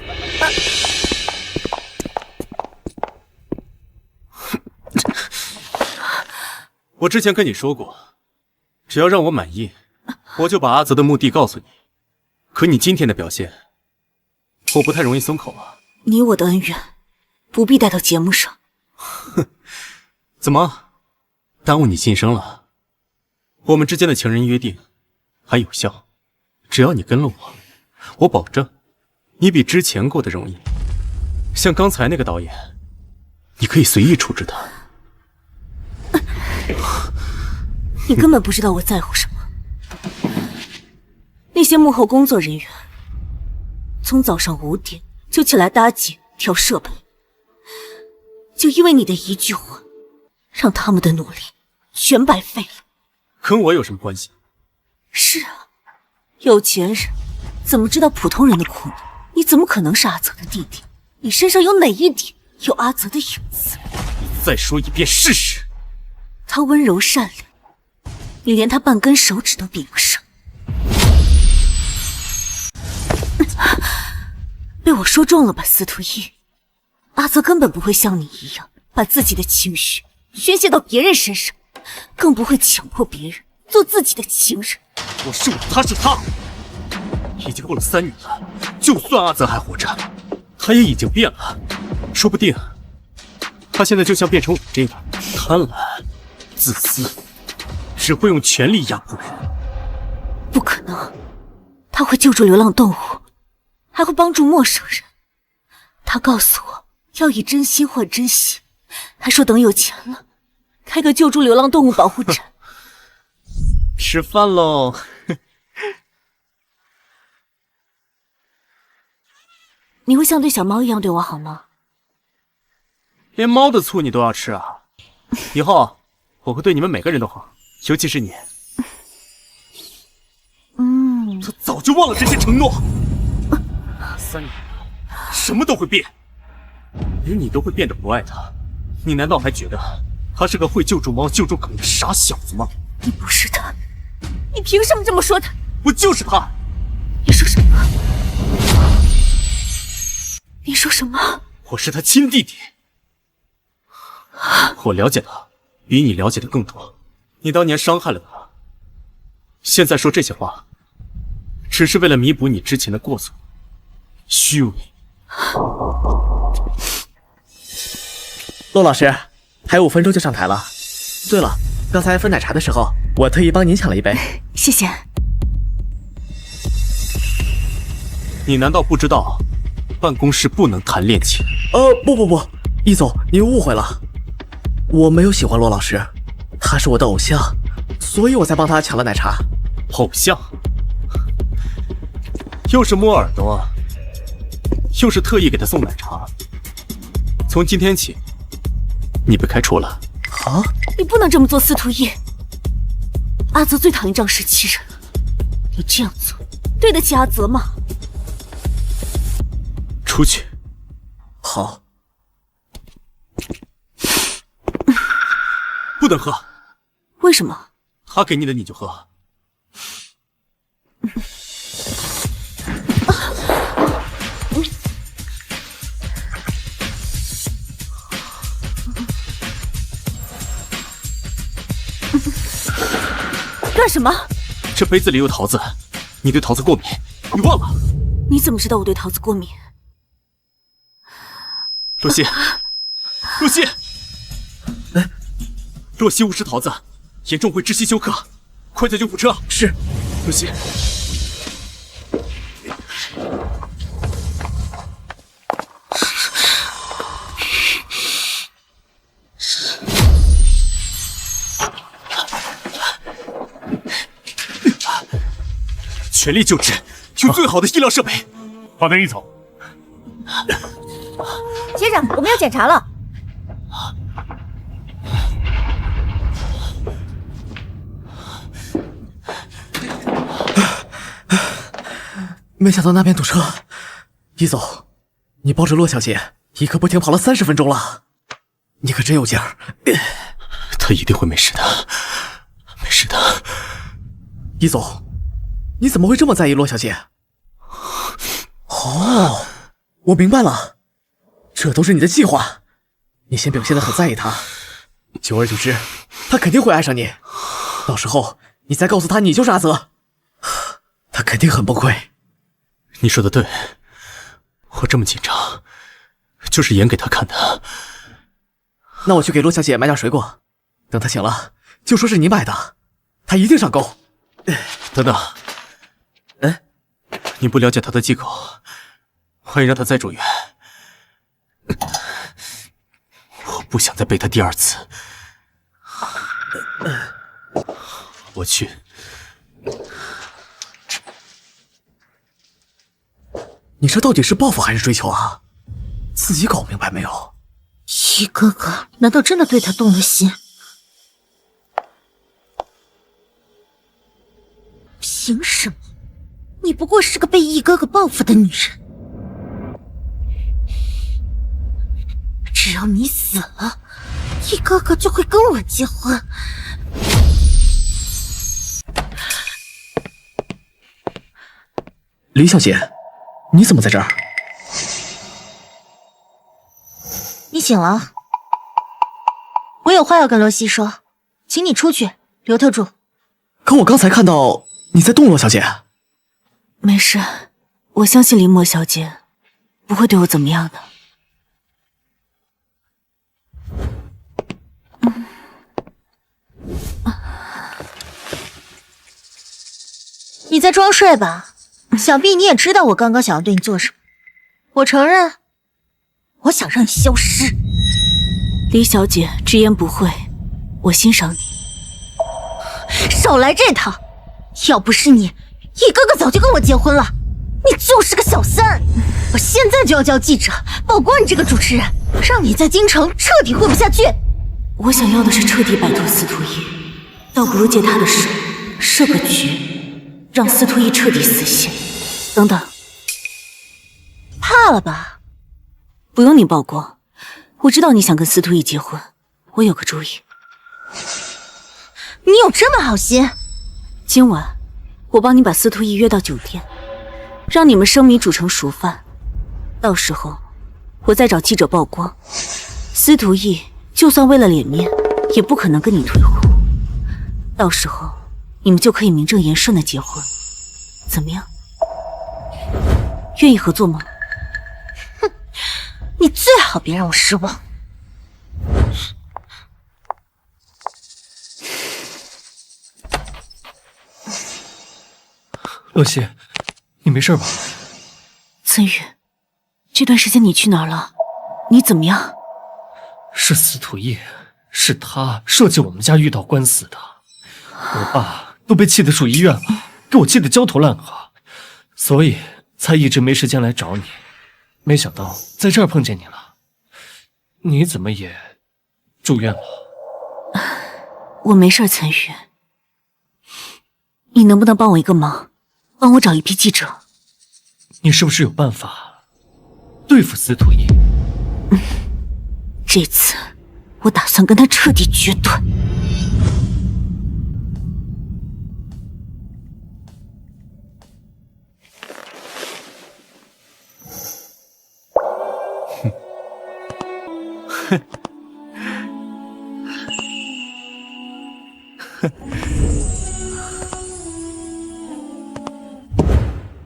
我之前跟你说过，只要让我满意，我就把阿泽的目的告诉你。可你今天的表现，我不太容易松口啊。你我的恩怨，不必带到节目上。哼，怎么，耽误你晋升了？我们之间的情人约定还有效，只要你跟了我，我保证，你比之前过得容易。像刚才那个导演，你可以随意处置他。你根本不知道我在乎什么。那些幕后工作人员，从早上5点就起来搭景调设备，就因为你的一句话，让他们的努力全白费了。跟我有什么关系？是啊，有钱人怎么知道普通人的苦呢？你怎么可能是阿泽的弟弟？你身上有哪一点有阿泽的影子？你再说一遍试试。他温柔善良，你连他半根手指都比不上。被我说中了吧，司徒逸。阿泽根本不会像你一样把自己的情绪宣泄到别人身上，更不会强迫别人做自己的情人。我是我，他是他。已经过了3年了，就算阿泽还活着，他也已经变了。说不定他现在就像变成我这样贪婪、自私，只会用权力压迫人。不可能，他会救助流浪动物，还会帮助陌生人。他告诉我要以真心换真心，还说等有钱了开个救助流浪动物保护站。吃饭喽！你会像对小猫一样对我好吗？连猫的醋你都要吃啊！以后我会对你们每个人都好，尤其是你。他早就忘了这些承诺。3年了，什么都会变，连你都会变得不爱他。你难道还觉得他是个会救助猫、救助狗的傻小子吗？你不是他，你凭什么这么说他？我就是他。你说什么？你说什么？我是他亲弟弟。我了解他，比你了解的更多。你当年伤害了他，现在说这些话，只是为了弥补你之前的过错。虚伪。骆老师，还有5分钟就上台了。对了，刚才分奶茶的时候，我特意帮您抢了一杯。谢谢。你难道不知道办公室不能谈恋情？不，易总，您误会了。我没有喜欢骆老师，他是我的偶像，所以我才帮他抢了奶茶。偶像？又是摸耳朵，又是特意给他送奶茶。从今天起，你被开除了。啊！你不能这么做，司徒逸。阿泽最讨厌仗势欺人了，你这样做对得起阿泽吗？出去。好。不能喝。为什么？他给你的你就喝。干什么？这杯子里有桃子，你对桃子过敏，你忘了？你怎么知道我对桃子过敏？若曦，若曦，若曦误食桃子，严重会窒息休克，快叫救护车！是，若曦。全力救治，用最好的医疗设备。好的，易总。接着，我们要检查了。没想到那边堵车。易总，你抱着骆小姐一刻不停跑了30分钟了，你可真有劲儿。她一定会没事的，没事的。易总，你怎么会这么在意骆小姐？哦，我明白了，这都是你的计划。你先表现得很在意她，久而久之，她肯定会爱上你。到时候你再告诉她你就是阿泽，她肯定很崩溃。你说的对，我这么紧张，就是演给她看的。那我去给骆小姐买点水果，等她醒了，就说是你买的，她一定上钩。等等，你不了解她的忌口，万一让她再住院，我不想再背她第2次。我去。你这到底是报复还是追求啊？自己搞明白没有？一哥哥难道真的对他动了心？凭什么？你不过是个被易哥哥报复的女人。只要你死了，易哥哥就会跟我结婚。李小姐，你怎么在这儿？你醒了，我有话要跟洛西说，请你出去留他住。可我刚才看到你在动洛小姐。没事，我相信林墨小姐不会对我怎么样的。你在装睡吧？想必你也知道我刚刚想要对你做什么。我承认，我想让你消失。李小姐直言不讳，我欣赏你。少来这套！要不是你，易哥哥早就跟我结婚了。你就是个小三！我现在就要叫记者曝光你这个主持人，让你在京城彻底混不下去。我想要的是彻底摆脱司徒逸，倒不如借他的手设个局，让司徒逸彻底死心。等等，怕了吧？不用你曝光，我知道你想跟司徒逸结婚。我有个主意。你有这么好心？今晚我帮你把司徒逸约到酒店，让你们生米煮成熟饭。到时候我再找记者曝光，司徒逸就算为了脸面，也不可能跟你退婚。到时候你们就可以名正言顺的结婚，怎么样？愿意合作吗？哼，你最好别让我失望。洛西，你没事吧？岑宇，这段时间你去哪儿了？你怎么样？是司徒逸，是他设计我们家遇到官司的。我爸都被气得住医院了，给我气得焦头烂额，所以才一直没时间来找你。没想到在这儿碰见你了。你怎么也住院了？我没事，岑宇。你能不能帮我一个忙？帮我找一批记者。你是不是有办法对付司徒逸？这次我打算跟他彻底决断。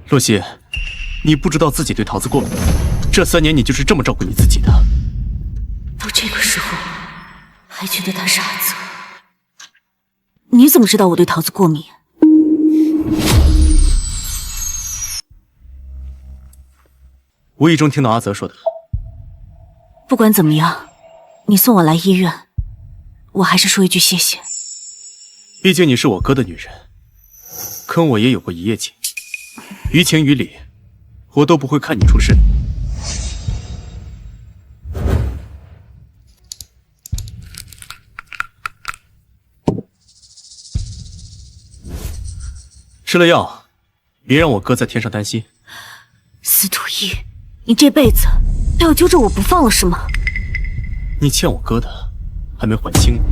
洛西，你不知道自己对桃子过敏，这3年你就是这么照顾你自己的。到这个时候还觉得他是阿泽？你怎么知道我对桃子过敏？无意中听到阿泽说的。不管怎么样，你送我来医院，我还是说一句谢谢。毕竟你是我哥的女人，跟我也有过一夜情，于情于理，我都不会看你出事。吃了药，别让我哥在天上担心。司徒逸，你这辈子都要揪着我不放了是吗？你欠我哥的还没还清呢。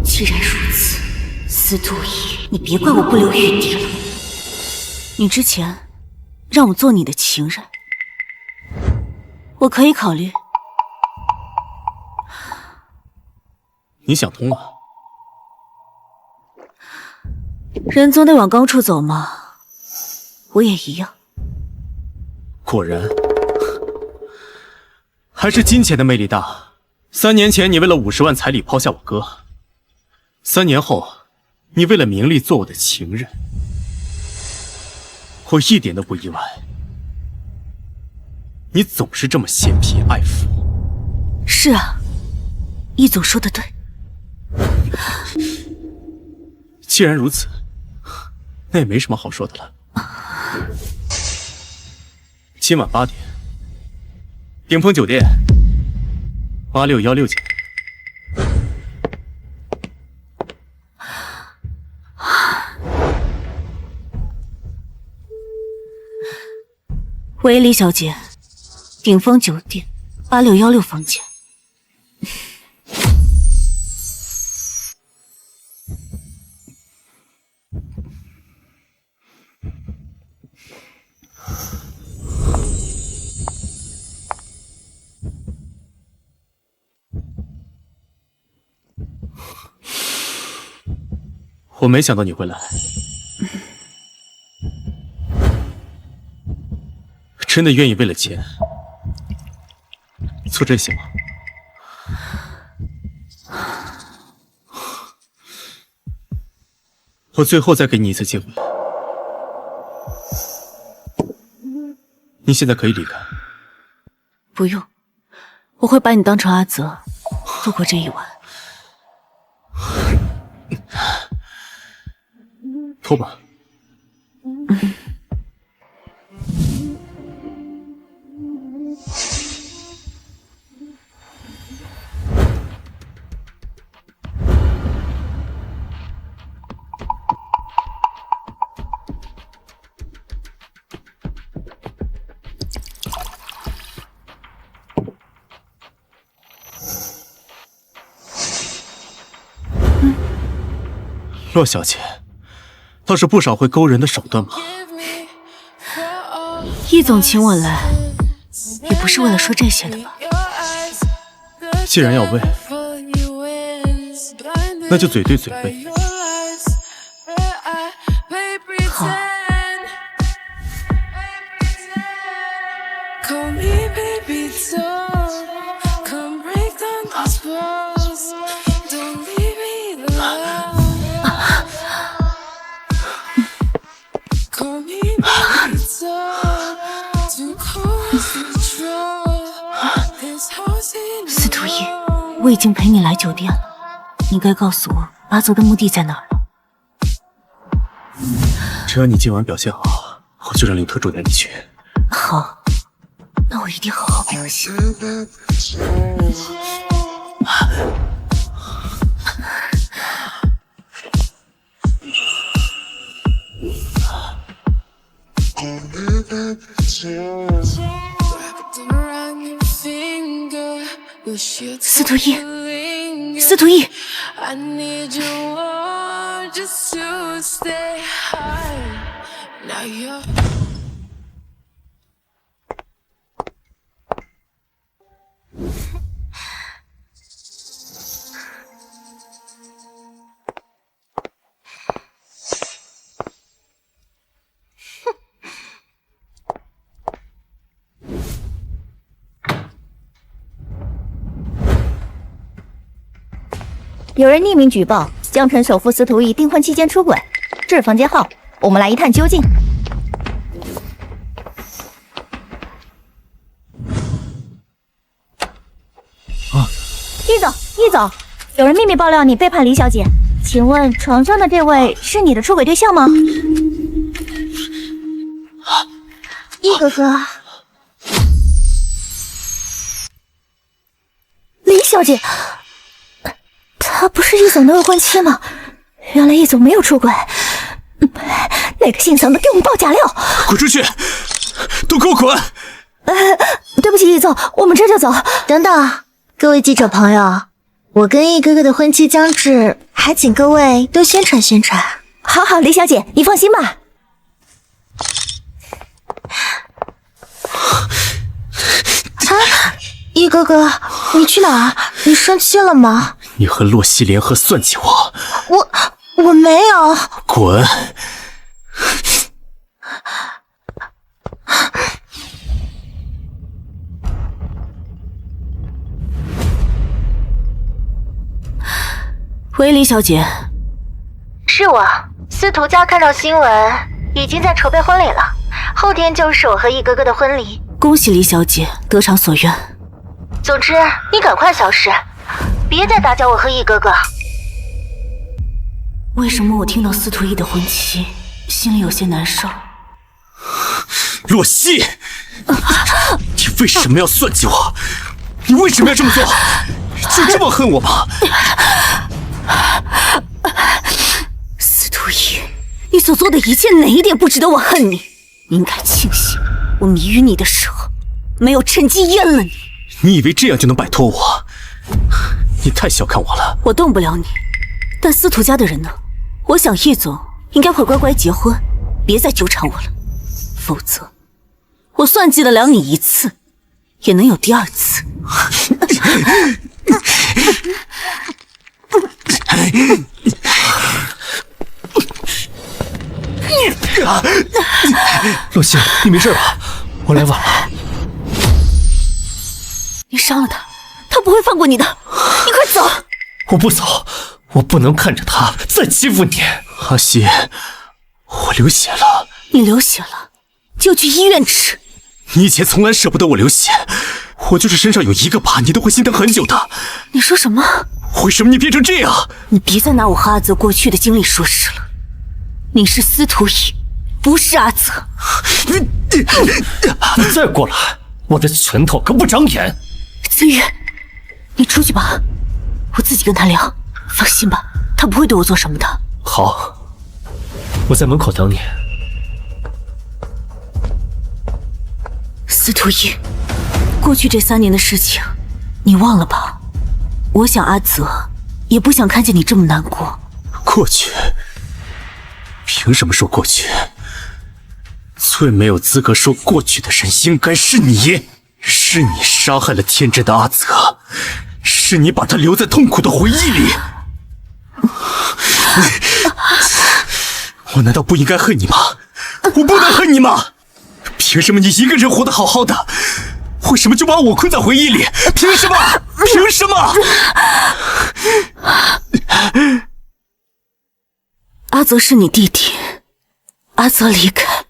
既然如此，司徒逸，你别怪我不留余地了。你之前让我做你的情人，我可以考虑。你想通了？人总得往高处走嘛，我也一样。果然，还是金钱的魅力大。3年前你为了50万彩礼抛下我哥，3年后你为了名利做我的情人，我一点都不意外。你总是这么嫌贫爱富。是啊，易总说的对。既然如此，那也没什么好说的了。今晚8点，顶峰酒店8616间。喂，李小姐，顶峰酒店8616房间。我没想到你会来，真的愿意为了钱做这些吗？我最后再给你一次机会，你现在可以离开。不用，我会把你当成阿泽，度过这一晚。脱吧。洛小姐，倒是不少会勾人的手段嘛。易总请我来，也不是为了说这些的吧？既然要问，那就嘴对嘴呗。好。司徒一，我已经陪你来酒店了，你该告诉我阿泽的墓地在哪儿了。只要你今晚表现好，我就让林特助带你去。好，那我一定好好表现。司徒一，司徒一，有人匿名举报江城首富司徒一订婚期间出轨，这是房间号，我们来一探究竟。易总，有人秘密爆料你背叛李小姐，请问床上的这位是你的出轨对象吗？易哥哥，李小姐。她不是易总的未婚妻吗？原来易总没有出轨。那个姓曾的，给我们爆假料！滚出去！都给我滚！对不起，易总，我们这就走。等等，各位记者朋友，我跟易哥哥的婚期将至，还请各位多宣传宣传。好好，李小姐，你放心吧。易哥哥，你去哪儿？你生气了吗？你和洛西联合算计我？我没有。滚！喂，李小姐。是我，司徒家看到新闻，已经在筹备婚礼了，后天就是我和易哥哥的婚礼。恭喜李小姐得偿所愿。总之，你赶快消失，别再打搅我和易哥哥。为什么我听到司徒一的婚期，心里有些难受？洛西，你为什么要算计我？你为什么要这么做？就这么恨我吗？司徒一，你所做的一切哪一点不值得我恨你？你应该庆幸，我迷于你的时候，没有趁机阉了你。你以为这样就能摆脱我？你太小看我了。我动不了你，但司徒家的人呢？我想叶总应该会乖乖结婚，别再纠缠我了。否则，我算计得了你一次，也能有第二次。洛曦，你没事吧？我来晚了。你伤了他，他不会放过你的。你快走！我不走，我不能看着他再欺负你。阿西，我流血了。你流血了，就去医院吃。你以前从来舍不得我流血，我就是身上有一个疤，你都会心疼很久的。你说什么？为什么你变成这样？你别再拿我和阿泽过去的经历说事了。你是司徒逸，不是阿泽。你再过来，我的拳头可不长眼。子宇，你出去吧，我自己跟他聊。放心吧，他不会对我做什么的。好，我在门口等你。司徒逸，过去这3年的事情，你忘了吧？我想阿泽也不想看见你这么难过。过去？凭什么说过去？最没有资格说过去的人应该是你，是你杀害了天真的阿泽，是你把他留在痛苦的回忆里。我难道不应该恨你吗？我不能恨你吗？凭什么你一个人活得好好的，为什么就把我困在回忆里？凭什么？凭什么？阿泽是你弟弟，阿泽离开，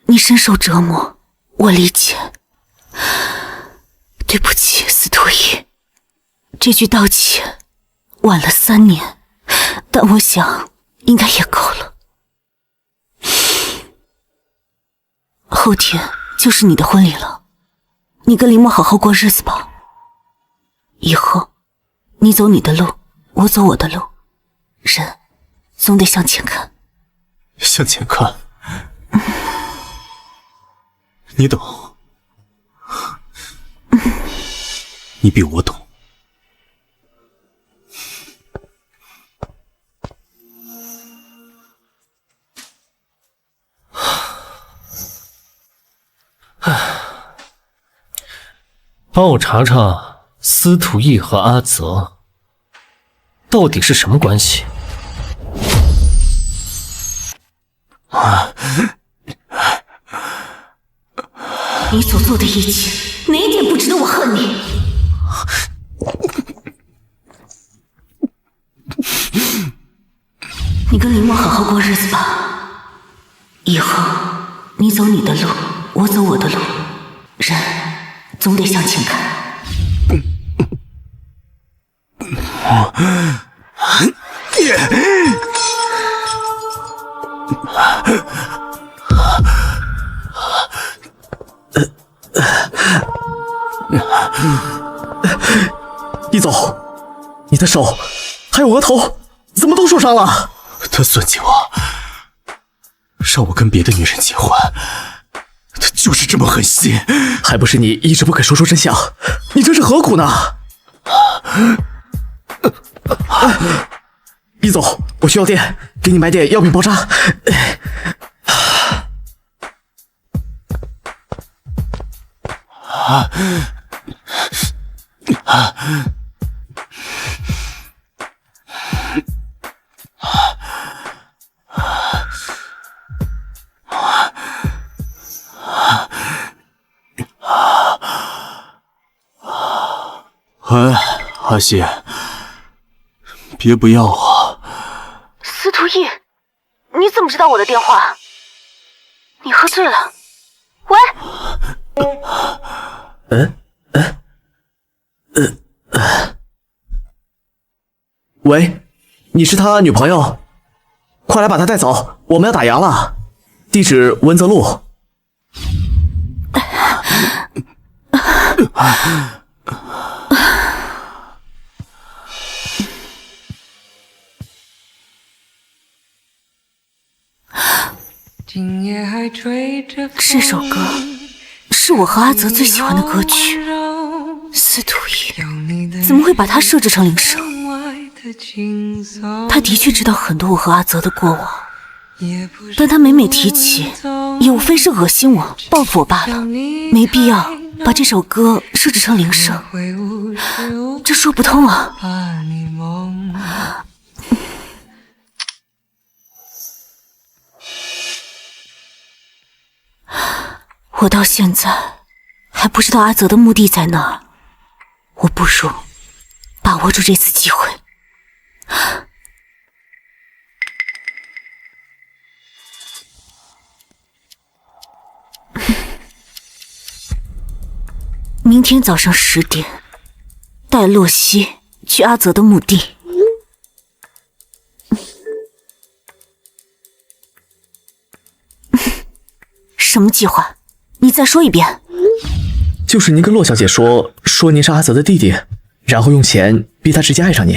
你深受折磨，我理解。对不起，司徒逸，这句道歉晚了3年，但我想应该也够了。后天就是你的婚礼了，你跟林墨好好过日子吧。以后你走你的路，我走我的路，人总得向前看。向前看，你懂，你比我懂。帮我查查司徒逸和阿泽到底是什么关系？你所做的一切，哪一点不值得我恨你？你跟林墨好好过日子吧。以后你走你的路，我走我的路，人总得向前看。易总，你的手还有额头怎么都受伤了？他算计我，让我跟别的女人结婚，他就是这么狠心，还不是你一直不肯说出真相？你这是何苦呢？易总，我去药店给你买点药品包扎。阿西，别不要我。司徒逸，你怎么知道我的电话？你喝醉了。喂。喂，你是他女朋友？快来把她带走，我们要打烊了。地址文泽路。这首歌是我和阿泽最喜欢的歌曲。司徒逸怎么会把它设置成铃声？他的确知道很多我和阿泽的过往，但他每每提起，也无非是恶心我、报复我罢了，没必要把这首歌设置成铃声，这说不通啊。我到现在还不知道阿泽的目的在哪儿，我不如把握住这次机会。明天早上10点，带洛熙去阿泽的墓地。什么计划？你再说一遍。就是您跟洛小姐说您是阿泽的弟弟，然后用钱逼他直接爱上你，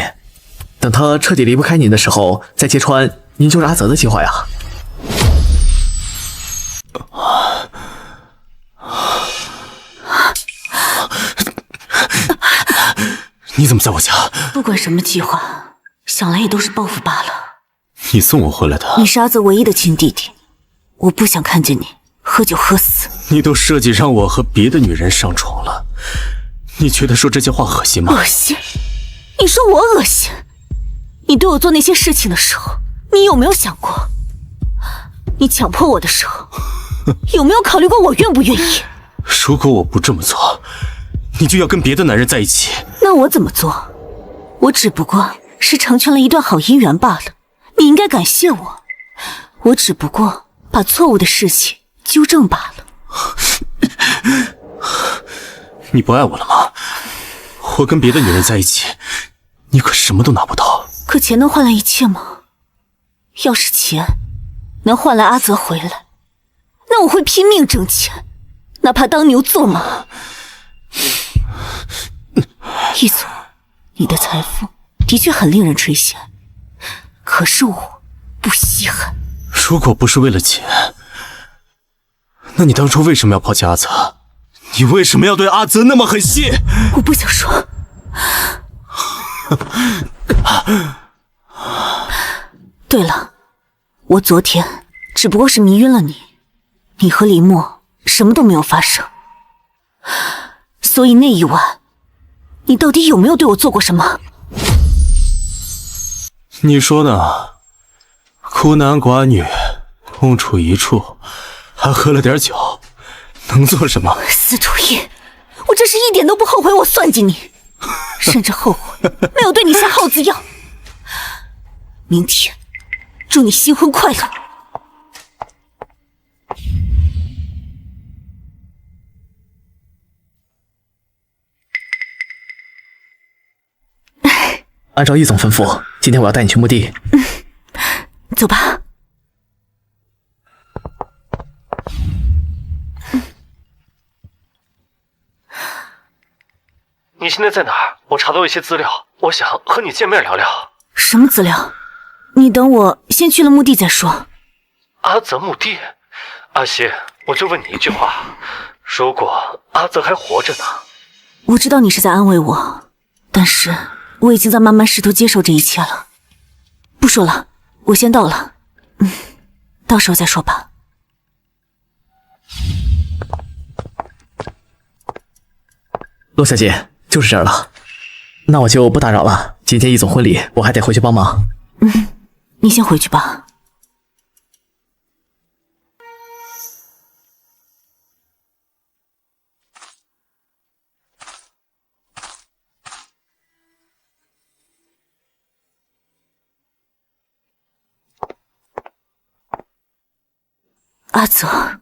等他彻底离不开您的时候再揭穿您就是阿泽的计划呀。你怎么在我家？不管什么计划，想来也都是报复罢了。你送我回来的。你是阿泽唯一的亲弟弟，我不想看见你喝酒喝死。你都设计让我和别的女人上床了，你觉得说这些话恶心吗？恶心？你说我恶心？你对我做那些事情的时候，你有没有想过？你强迫我的时候，有没有考虑过我愿不愿意？如果我不这么做，你就要跟别的男人在一起。那我怎么做？我只不过是成全了一段好姻缘罢了，你应该感谢我。我只不过把错误的事情纠正罢了。你不爱我了吗？我跟别的女人在一起，你可什么都拿不到。可钱能换来一切吗？要是钱能换来阿泽回来，那我会拼命挣钱，哪怕当牛做马。一总，你的财富的确很令人垂涎，可是我不稀罕。如果不是为了钱，那你当初为什么要抛弃阿泽？你为什么要对阿泽那么狠心？我不想说。对了，我昨天只不过是迷晕了你，你和李默什么都没有发生，所以那一晚你到底有没有对我做过什么？你说呢？孤男寡女共处一处，还喝了点酒，能做什么？司徒逸，我真是一点都不后悔我算计你，甚至后悔没有对你下耗子药。明天祝你新婚快乐。按照易总吩咐，今天我要带你去墓地。走吧。你现在在哪儿？我查到一些资料，我想和你见面聊聊。什么资料？你等我先去了墓地再说。阿泽墓地？阿西，我就问你一句话，如果阿泽还活着呢？我知道你是在安慰我，但是我已经在慢慢试图接受这一切了。不说了，我先到了。到时候再说吧。洛小姐，就是这儿了。那我就不打扰了，今天易总婚礼我还得回去帮忙。你先回去吧。阿泽，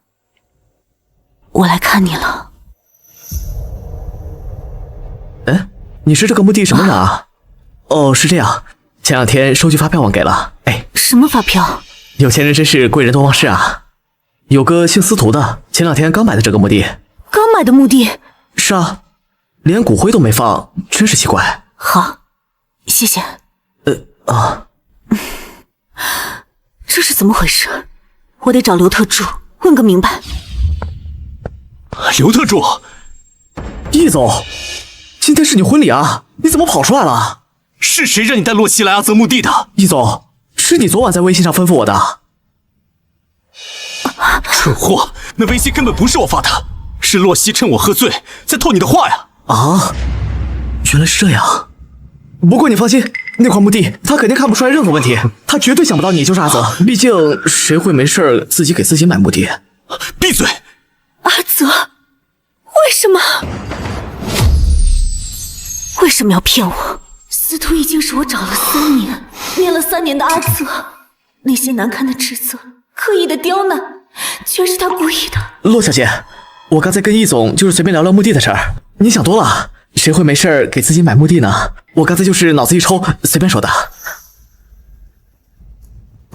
我来看你了。你是这个墓地什么人啊？哦，是这样，前2天收据发票忘给了。什么发票？有钱人真是贵人多忘事啊。有个姓司徒的，前2天刚买的这个墓地。刚买的墓地？是啊，连骨灰都没放，真是奇怪。好，谢谢。这是怎么回事？我得找刘特助问个明白。刘特助，易总，今天是你婚礼啊，你怎么跑出来了？是谁让你带洛西来阿泽墓地的？易总，是你昨晚在微信上吩咐我的。蠢货，那微信根本不是我发的，是洛西趁我喝醉在套你的话呀！啊，原来是这样。不过你放心，那块墓地他肯定看不出来任何问题，他绝对想不到你就是阿泽，毕竟谁会没事自己给自己买墓地？闭嘴！阿泽，为什么？为什么要骗我？司徒已经是我找了3年，念了3年的阿泽，那些难堪的指责，刻意的刁难，全是他故意的。洛小姐，我刚才跟易总就是随便聊聊墓地的事儿，你想多了，谁会没事给自己买墓地呢？我刚才就是脑子一抽，随便说的。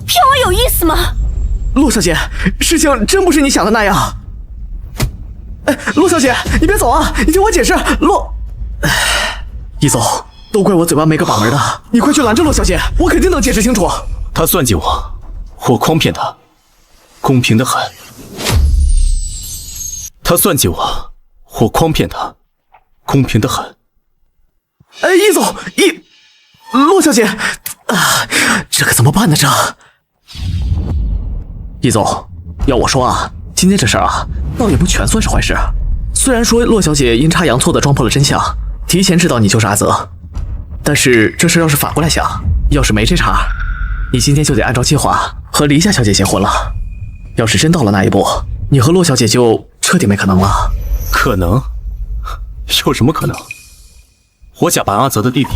骗我有意思吗？洛小姐，事情真不是你想的那样。哎，洛小姐，你别走啊！你听我解释。易总，都怪我嘴巴没个把门的，你快去拦着洛小姐，我肯定能解释清楚。他算计我，我诓骗他，公平的很。他算计我，我诓骗他，公平的很。哎，易总，洛小姐，啊，这可怎么办呢？这，易总，要我说啊，今天这事儿啊，倒也不全算是坏事。虽然说洛小姐阴差阳错的撞破了真相，提前知道你就是阿泽，但是这事要是反过来想，要是没这茬，你今天就得按照计划和黎夏小姐结婚了。要是真到了那一步，你和洛小姐就彻底没可能了。可能？有什么可能？我假扮阿泽的弟弟，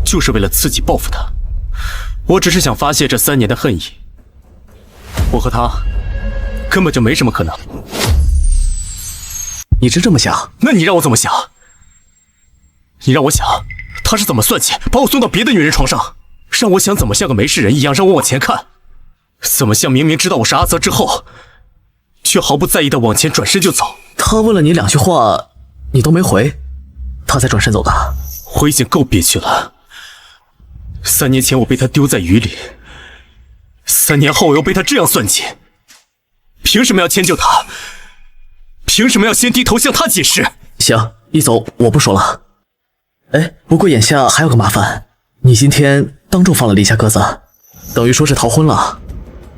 就是为了刺激报复他。我只是想发泄这3年的恨意。我和他根本就没什么可能。你真这么想？那你让我怎么想？你让我想，他是怎么算计，把我送到别的女人床上，让我想怎么像个没事人一样让我往前看，怎么像明明知道我是阿泽之后，却毫不在意的往前转身就走。他问了你2句话，你都没回，他才转身走的。我已经够憋屈了。3年前我被他丢在雨里，3年后我又被他这样算计，凭什么要迁就他？凭什么要先低头向他解释？行，易总，我不说了。哎，不过眼下还有个麻烦，你今天当众放了黎家鸽子，等于说是逃婚了。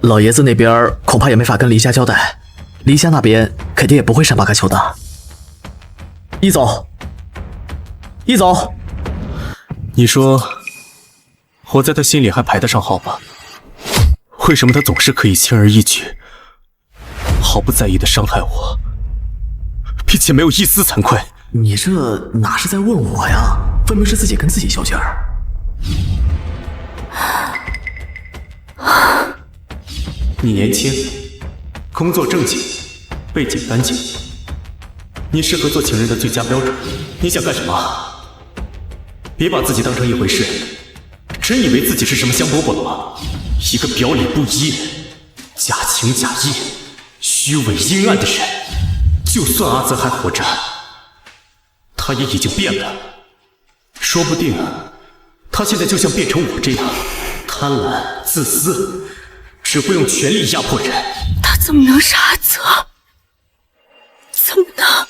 老爷子那边恐怕也没法跟黎家交代，黎家那边肯定也不会善罢甘休的。易总，易总，你说我在他心里还排得上号吗？为什么他总是可以轻而易举，毫不在意的伤害我，并且没有一丝惭愧？你这哪是在问我呀？分明是自己跟自己较劲儿。你年轻，工作正经，背景干净，你适合做情人的最佳标准。你想干什么？别把自己当成一回事，真以为自己是什么香饽饽了吗？一个表里不一、假情假意、虚伪阴暗的人。就算阿泽还活着，他也已经变了。说不定他现在就像变成我这样，贪婪、自私，只会用权力压迫人。他怎么能是阿泽？怎么能？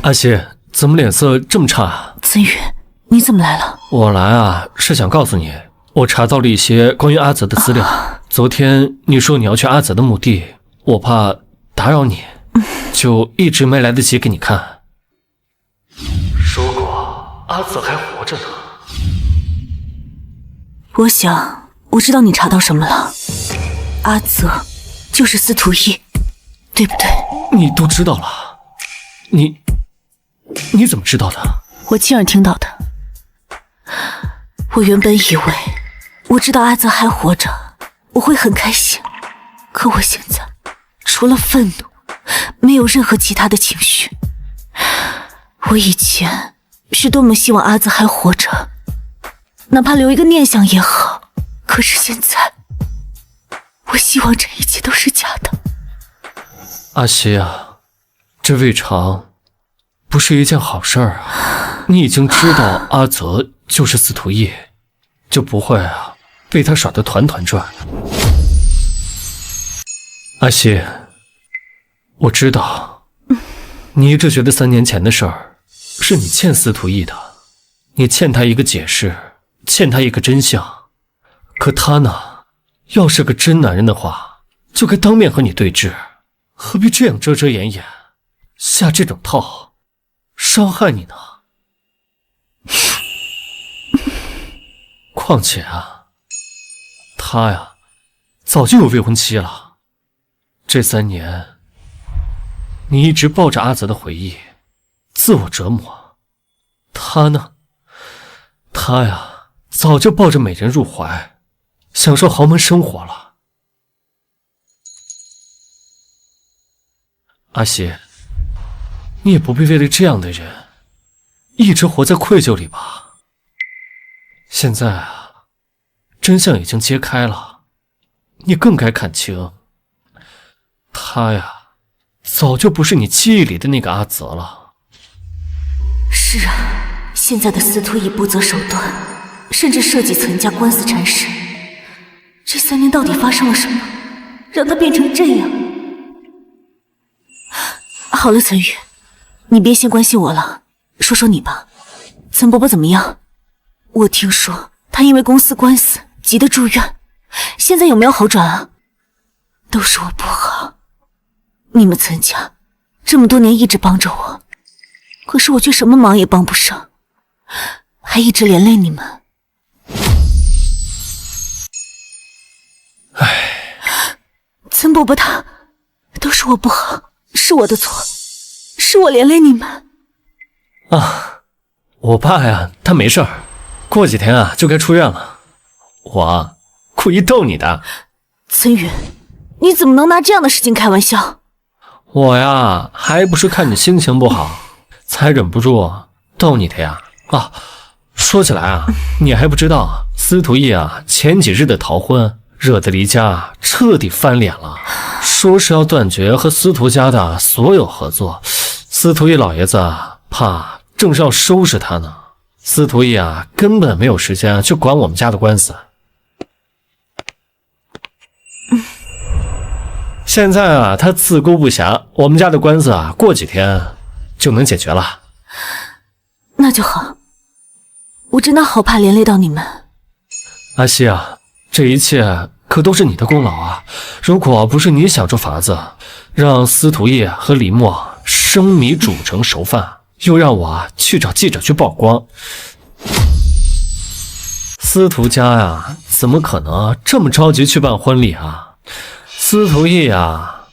阿西，怎么脸色这么差？子宇，你怎么来了？我来啊，是想告诉你，我查到了一些关于阿泽的资料。昨天你说你要去阿泽的墓地，我怕打扰你，就一直没来得及给你看。说过阿泽还活着呢。我想我知道你查到什么了，阿泽就是司徒一，对不对？你都知道了？你怎么知道的？我亲耳听到的。我原本以为我知道阿泽还活着，我会很开心，可我现在除了愤怒，没有任何其他的情绪。我以前是多么希望阿泽还活着，哪怕留一个念想也好，可是现在我希望这一切都是假的。阿西啊，这未尝不是一件好事儿啊！你已经知道阿泽就是司徒一，就不会被他耍得团团转。阿西，我知道，你一直觉得3年前的事儿是你欠司徒逸的，你欠他一个解释，欠他一个真相。可他呢，要是个真男人的话，就该当面和你对峙，何必这样遮遮掩掩，下这种套，伤害你呢？况且啊，他呀，早就有未婚妻了。这3年，你一直抱着阿泽的回忆，自我折磨。他呢？他呀，早就抱着美人入怀，享受豪门生活了。阿西，你也不必为了这样的人，一直活在愧疚里吧。现在啊，真相已经揭开了，你更该看清，他呀，早就不是你记忆里的那个阿泽了。是啊，现在的司徒逸不择手段，甚至设计岑家官司缠身。这3年到底发生了什么，让他变成这样？好了，岑宇，你别先关心我了，说说你吧。岑伯伯怎么样？我听说他因为公司官司急得住院，现在有没有好转啊？都是我不好，你们岑家这么多年一直帮着我，可是我却什么忙也帮不上，还一直连累你们。唉，岑伯伯他都是我不好，是我的错，是我连累你们。啊，我爸呀，他没事儿，过几天啊就该出院了。我故意逗你的。岑宇，你怎么能拿这样的事情开玩笑？我呀，还不是看你心情不好，才忍不住逗你的呀。啊，说起来啊，你还不知道，司徒逸啊，前几日的逃婚，惹得黎家彻底翻脸了，说是要断绝和司徒家的所有合作。司徒逸老爷子怕正是要收拾他呢。司徒逸啊，根本没有时间去管我们家的官司。现在啊，他自顾不暇，我们家的官司啊，过几天就能解决了。那就好，我真的好怕连累到你们。阿西啊，这一切可都是你的功劳啊！如果不是你想出法子，让司徒逸和李默生米煮成熟饭，又让我去找记者去曝光，司徒家呀，怎么可能这么着急去办婚礼啊？司徒逸呀，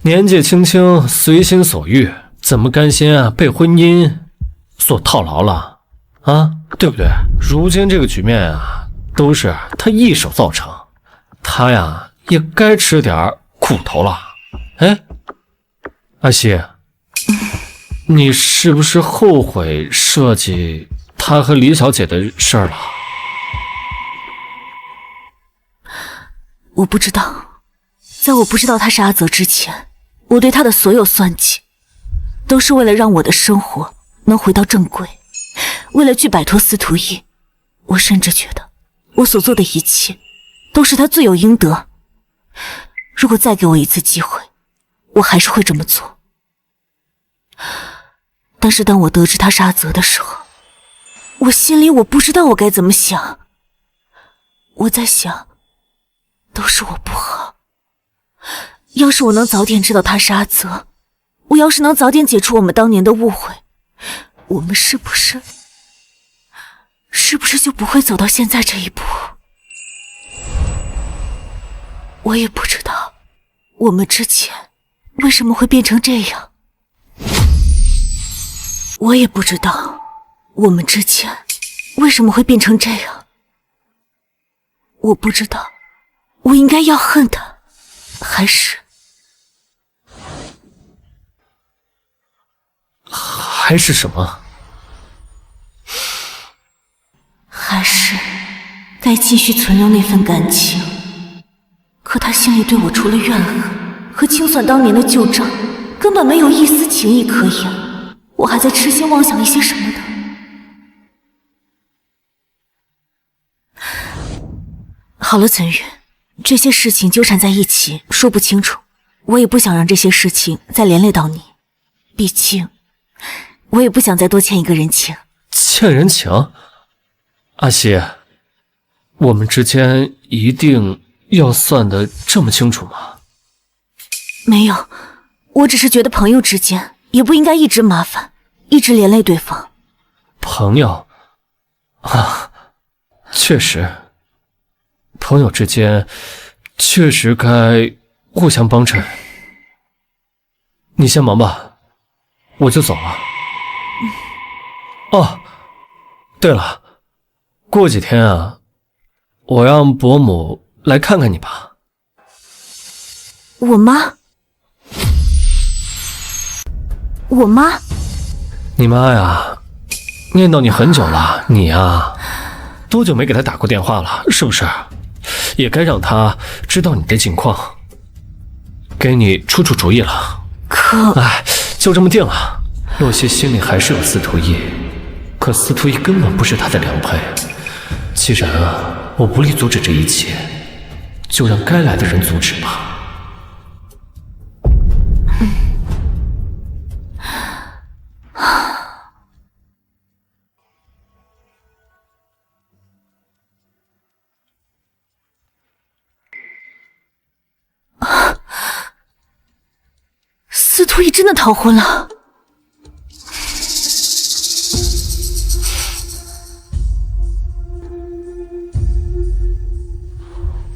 年纪轻轻，随心所欲，怎么甘心啊被婚姻所套牢了啊？对不对？如今这个局面啊，都是他一手造成，他呀也该吃点苦头了。哎，阿西，你是不是后悔设计他和李小姐的事儿了？我不知道，在我不知道他是阿泽之前，我对他的所有算计，都是为了让我的生活能回到正轨，为了去摆脱司徒逸。我甚至觉得，我所做的一切，都是他罪有应得。如果再给我一次机会，我还是会这么做。但是当我得知他是阿泽的时候，我心里我不知道我该怎么想。我在想，都是我不好。要是我能早点知道他是阿泽，我要是能早点解除我们当年的误会，我们是不是就不会走到现在这一步？我也不知道我们之前为什么会变成这样，我也不知道我们之前为什么会变成这样。我不知道我应该要恨他，还是什么？还是该继续存留那份感情。可他心里对我除了怨恨和清算当年的旧账，根本没有一丝情谊可言。我还在痴心妄想一些什么呢？好了，岑宇，这些事情纠缠在一起说不清楚，我也不想让这些事情再连累到你，毕竟我也不想再多欠一个人情。欠人情？阿西，我们之间一定要算得这么清楚吗？没有，我只是觉得朋友之间也不应该一直麻烦，一直连累对方。朋友啊，确实，朋友之间确实该互相帮衬。你先忙吧，我就走了。哦，对了，过几天啊，我让伯母来看看你吧。我妈？我妈？你妈呀，念叨你很久了，你呀，多久没给她打过电话了？是不是？也该让她知道你的近况，给你出主意了。哎，就这么定了。洛希心里还是有司徒逸，可司徒逸根本不是她的良配。既然啊，我无力阻止这一切，就让该来的人阻止吧。司徒逸真的逃婚了。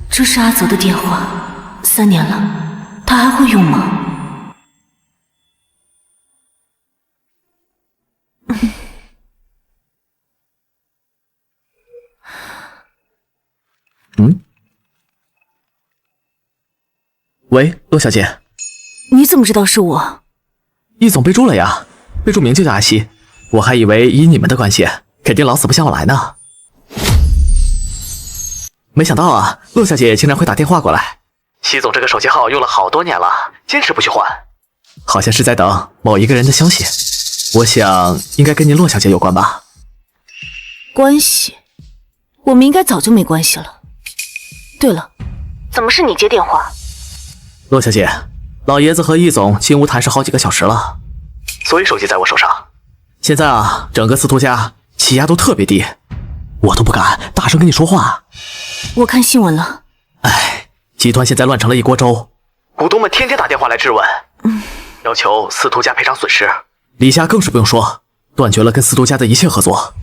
这是阿泽的电话，3年了，他还会用吗？喂，陆小姐。你怎么知道是我？易总备注了呀，备注名就叫阿西，我还以为以你们的关系，肯定老死不相往来呢。没想到啊，陆小姐竟然会打电话过来。西总这个手机号用了好多年了，坚持不去换，好像是在等某一个人的消息。我想应该跟您洛小姐有关吧？关系？我们应该早就没关系了。对了，怎么是你接电话？洛小姐，老爷子和易总进屋谈事好几个小时了，所以手机在我手上。现在啊，整个司徒家气压都特别低，我都不敢大声跟你说话。我看新闻了。哎，集团现在乱成了一锅粥，股东们天天打电话来质问，要求司徒家赔偿损失。李夏更是不用说，断绝了跟司徒家的一切合作。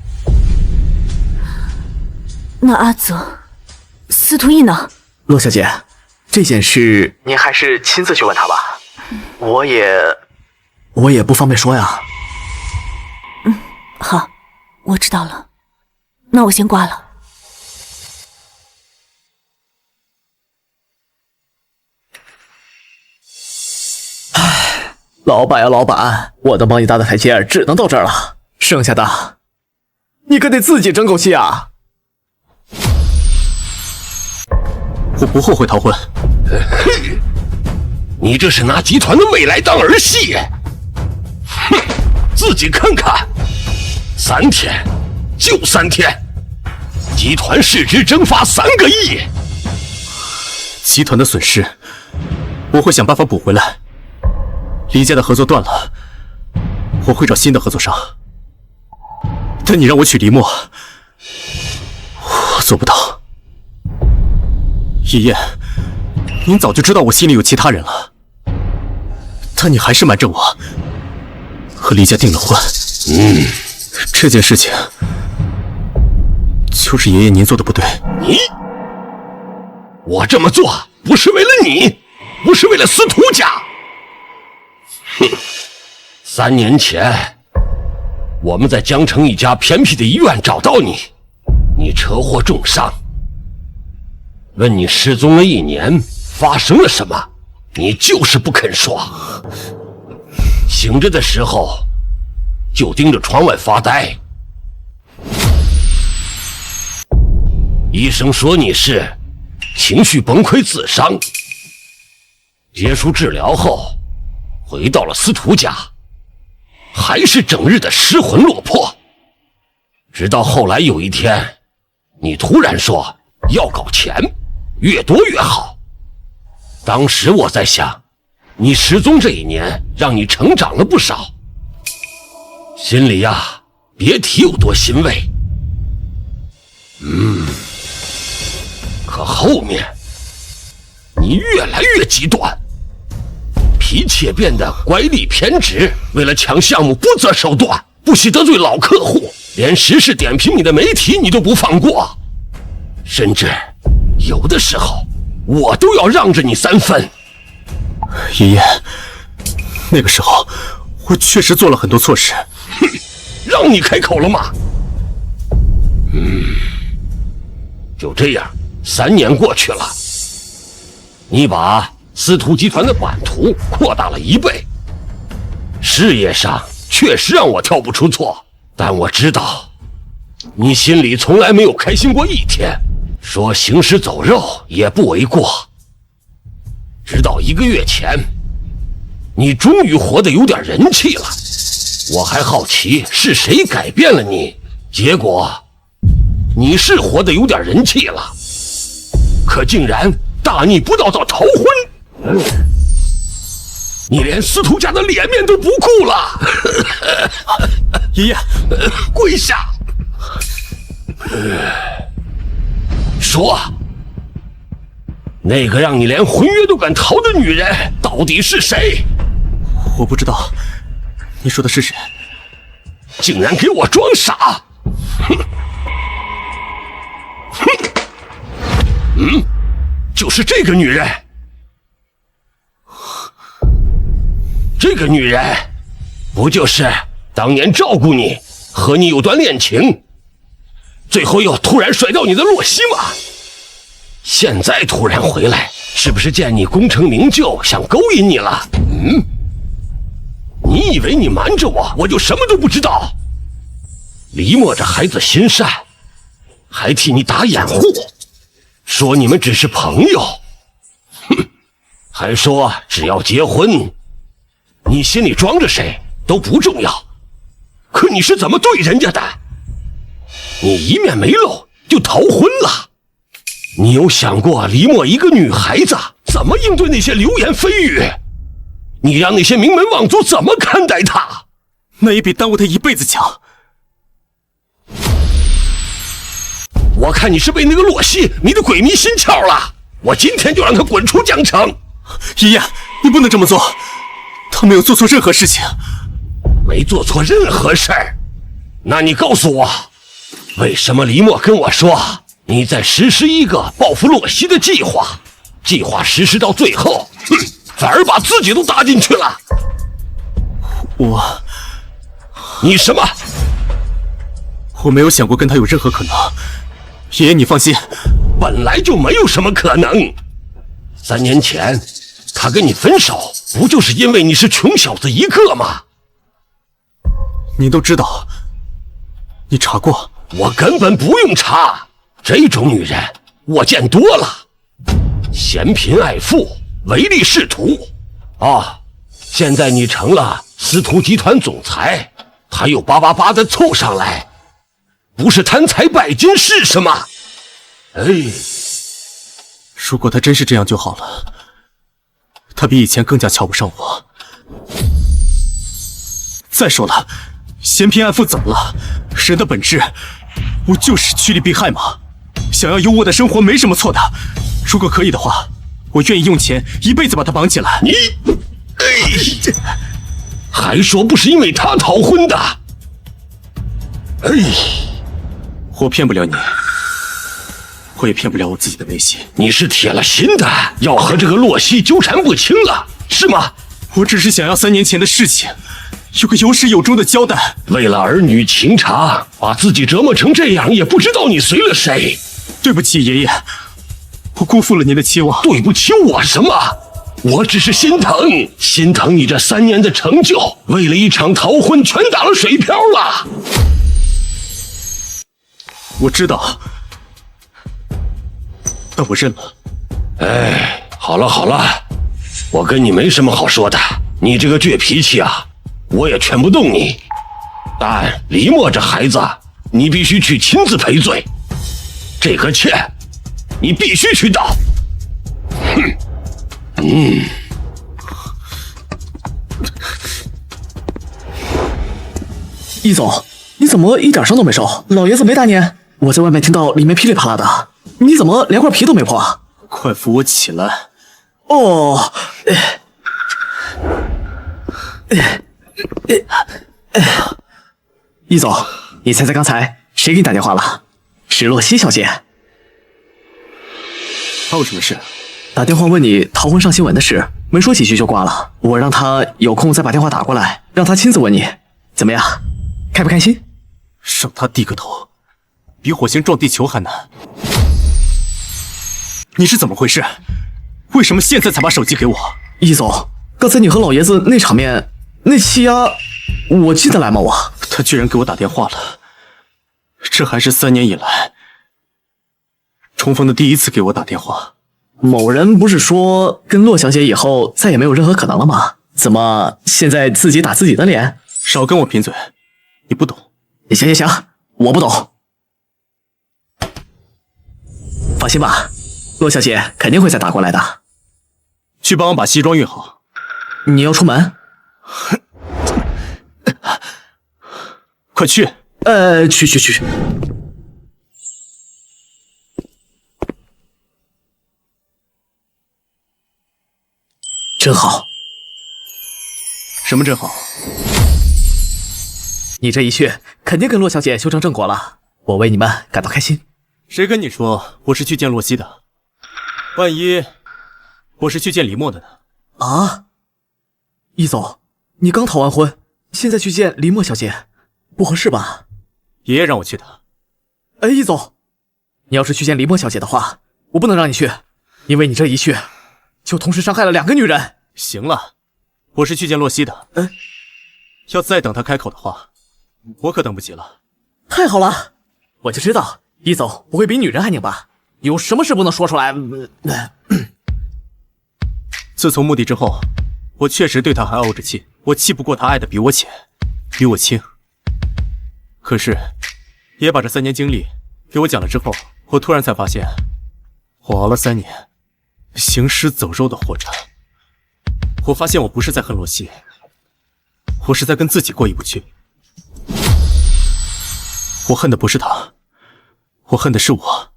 那阿泽、司徒逸呢？洛小姐，这件事您还是亲自去问他吧，我也不方便说呀。好，我知道了，那我先挂了。唉，老板呀老板，我能帮你搭的台阶只能到这儿了，剩下的你可得自己争口气啊。我不后悔逃婚。你这是拿集团的美来当儿戏？哼，自己看看，3天，就3天，集团市值蒸发3个亿。集团的损失，我会想办法补回来。李家的合作断了，我会找新的合作商。但你让我娶黎墨，我做不到。一燕，您早就知道我心里有其他人了，但你还是瞒着我，和黎家订了婚。这件事情就是爷爷您做的不对。我这么做不是为了你，不是为了司徒家。哼，3年前我们在江城一家偏僻的医院找到你，你车祸重伤。问你失踪了1年，发生了什么？你就是不肯说。醒着的时候就盯着窗外发呆。医生说你是情绪崩溃自伤。结束治疗后，回到了司徒家，还是整日的失魂落魄。直到后来有一天，你突然说要搞钱，越多越好。当时我在想，你失踪这1年，让你成长了不少，心里呀，别提有多欣慰。可后面你越来越极端，脾气也变得乖戾偏执，为了抢项目不择手段，不惜得罪老客户，连时事点评你的媒体你都不放过，甚至有的时候我都要让着你3分。爷爷，那个时候我确实做了很多错事。哼，让你开口了吗？就这样，3年过去了，你把司徒集团的版图扩大了1倍，事业上确实让我挑不出错，但我知道你心里从来没有开心过1天，说行尸走肉也不为过。直到1个月前，你终于活得有点人气了，我还好奇是谁改变了你，结果你是活得有点人气了，可竟然大逆不道到逃婚，你连司徒家的脸面都不顾了。爷爷，跪下，说，那个让你连婚约都敢逃的女人到底是谁？我不知道，你说的是谁？竟然给我装傻！就是这个女人。这个女人，不就是当年照顾你，和你有段恋情，最后又突然甩掉你的洛西吗？现在突然回来，是不是见你功成名就，想勾引你了？你以为你瞒着我，我就什么都不知道？李默这孩子心善，还替你打掩护，说你们只是朋友，还说只要结婚，你心里装着谁都不重要。可你是怎么对人家的？你一面没露就逃婚了。你有想过李默一个女孩子怎么应对那些流言蜚语？你让那些名门望族怎么看待她？那也比耽误她一辈子强。我看你是被那个洛西迷得鬼迷心窍了，我今天就让他滚出江城。爷爷，你不能这么做，他没有做错任何事情。没做错任何事儿？那你告诉我，为什么李默跟我说你在实施一个报复洛西的计划？计划实施到最后，反而把自己都搭进去了。你什么？我没有想过跟他有任何可能。爷爷，你放心，本来就没有什么可能。3年前他跟你分手，不就是因为你是穷小子一个吗？您都知道，你查过？我根本不用查，这种女人我见多了，嫌贫爱富，唯利是图。现在你成了司徒集团总裁，他又888的凑上来，不是贪财拜金是什么？如果他真是这样就好了，他比以前更加瞧不上我。再说了，嫌贫爱富怎么了？人的本质不就是趋利避害吗？想要优渥的生活没什么错的。如果可以的话，我愿意用钱一辈子把他绑起来。你，还说不是因为他逃婚的？我骗不了你，我也骗不了我自己的内心。你是铁了心的要和这个洛西纠缠不清了，是吗？我只是想要3年前的事情有个有始有终的交代。为了儿女情长，把自己折磨成这样，也不知道你随了谁。对不起，爷爷，我辜负了您的期望。对不起我什么？我只是心疼你这3年的成就，为了一场逃婚全打了水漂了。我知道，但我认了。好了，我跟你没什么好说的。你这个倔脾气啊，我也劝不动你。但李默这孩子，你必须去亲自赔罪。这个欠，你必须去道。易总，你怎么一点伤都没受？老爷子没打你？我在外面听到里面噼里啪啦的，你怎么连块皮都没破？快扶我起来！哦，易总，你猜猜刚才谁给你打电话了？是洛曦小姐。她有什么事？打电话问你逃婚上新闻的事，没说几句就挂了。我让她有空再把电话打过来，让她亲自问你，怎么样？开不开心？让她低个头，比火星撞地球还难。你是怎么回事？为什么现在才把手机给我？易总，刚才你和老爷子那场面，那气压，我记得来吗？他居然给我打电话了，这还是3年以来重逢的第一次给我打电话。某人不是说跟洛小姐以后再也没有任何可能了吗？怎么现在自己打自己的脸？少跟我贫嘴，你不懂。行，我不懂。放心吧，洛小姐肯定会再打过来的。去帮我把西装熨好。你要出门？快去！去。真好。什么真好？你这一去，肯定跟洛小姐修成正果了。我为你们感到开心。谁跟你说我是去见洛曦的？万一我是去见李默的呢？啊，易总，你刚逃完婚，现在去见李默小姐，不合适吧？爷爷让我去的。易总，你要是去见李默小姐的话，我不能让你去，因为你这一去，就同时伤害了2个女人。行了，我是去见洛曦的。要再等她开口的话，我可等不及了。太好了，我就知道易总不会比女人还拧巴，有什么事不能说出来？自从墓地之后，我确实对她还怄着气，我气不过她爱的比我浅，比我轻。可是，爷把这3年经历给我讲了之后，我突然才发现，我熬了3年，行尸走肉的活着。我发现我不是在恨洛曦，我是在跟自己过意不去。我恨的不是他，我恨的是我，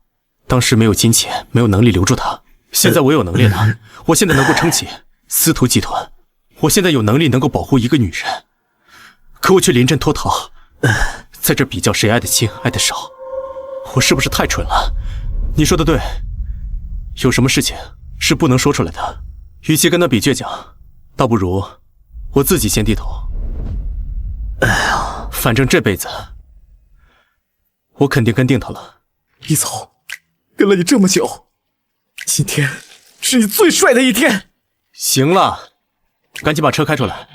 当时没有金钱，没有能力留住他。现在我有能力了，我现在能够撑起司徒集团，我现在有能力能够保护一个女人，可我却临阵脱逃，在这比较谁爱的轻，爱的少，我是不是太蠢了？你说的对，有什么事情是不能说出来的，与其跟他比倔强，倒不如我自己先低头。反正这辈子我肯定跟定他了。易总，跟了你这么久，今天是你最帅的一天。行了，赶紧把车开出来，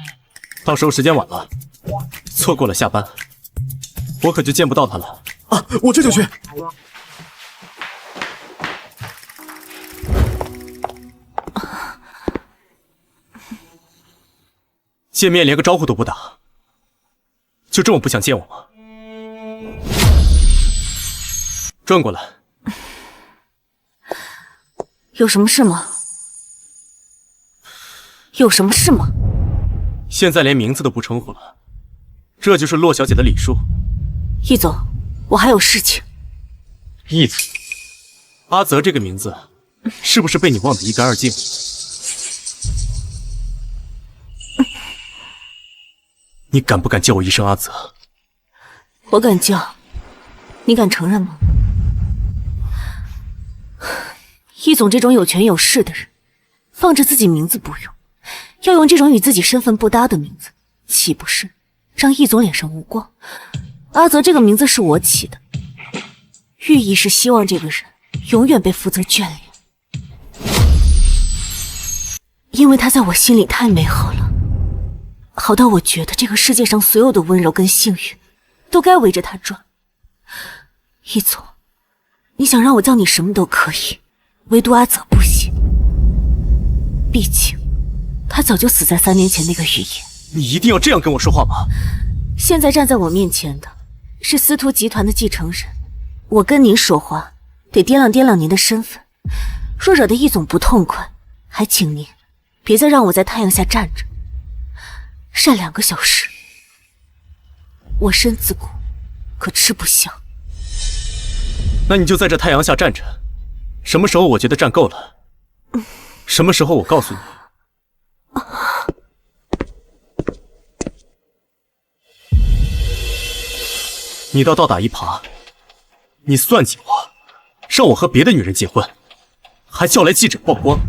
到时候时间晚了，错过了下班，我可就见不到他了。我这就去。见面连个招呼都不打，就这么不想见我吗？转过来。有什么事吗？有什么事吗？现在连名字都不称呼了，这就是洛小姐的礼数。易总，我还有事情。易总，阿泽这个名字是不是被你忘得一干二净？你敢不敢叫我一声阿泽？我敢叫，你敢承认吗？易总这种有权有势的人，放着自己名字不用，要用这种与自己身份不搭的名字，岂不是让易总脸上无光？阿泽这个名字是我起的，寓意是希望这个人永远被福泽眷恋，因为他在我心里太美好了，好到我觉得这个世界上所有的温柔跟幸运都该围着他转。易总，你想让我叫你什么都可以，唯独阿泽不行。毕竟他早就死在3年前那个雨夜。你一定要这样跟我说话吗？现在站在我面前的是司徒集团的继承人，我跟您说话得掂量掂量您的身份，若惹得易总不痛快，还请您别再让我在太阳下站着晒2个小时。我身子骨，可吃不消。那你就在这太阳下站着，什么时候我觉得站够了，什么时候我告诉你。你倒倒打一耙，你算计我，让我和别的女人结婚，还叫来记者曝光，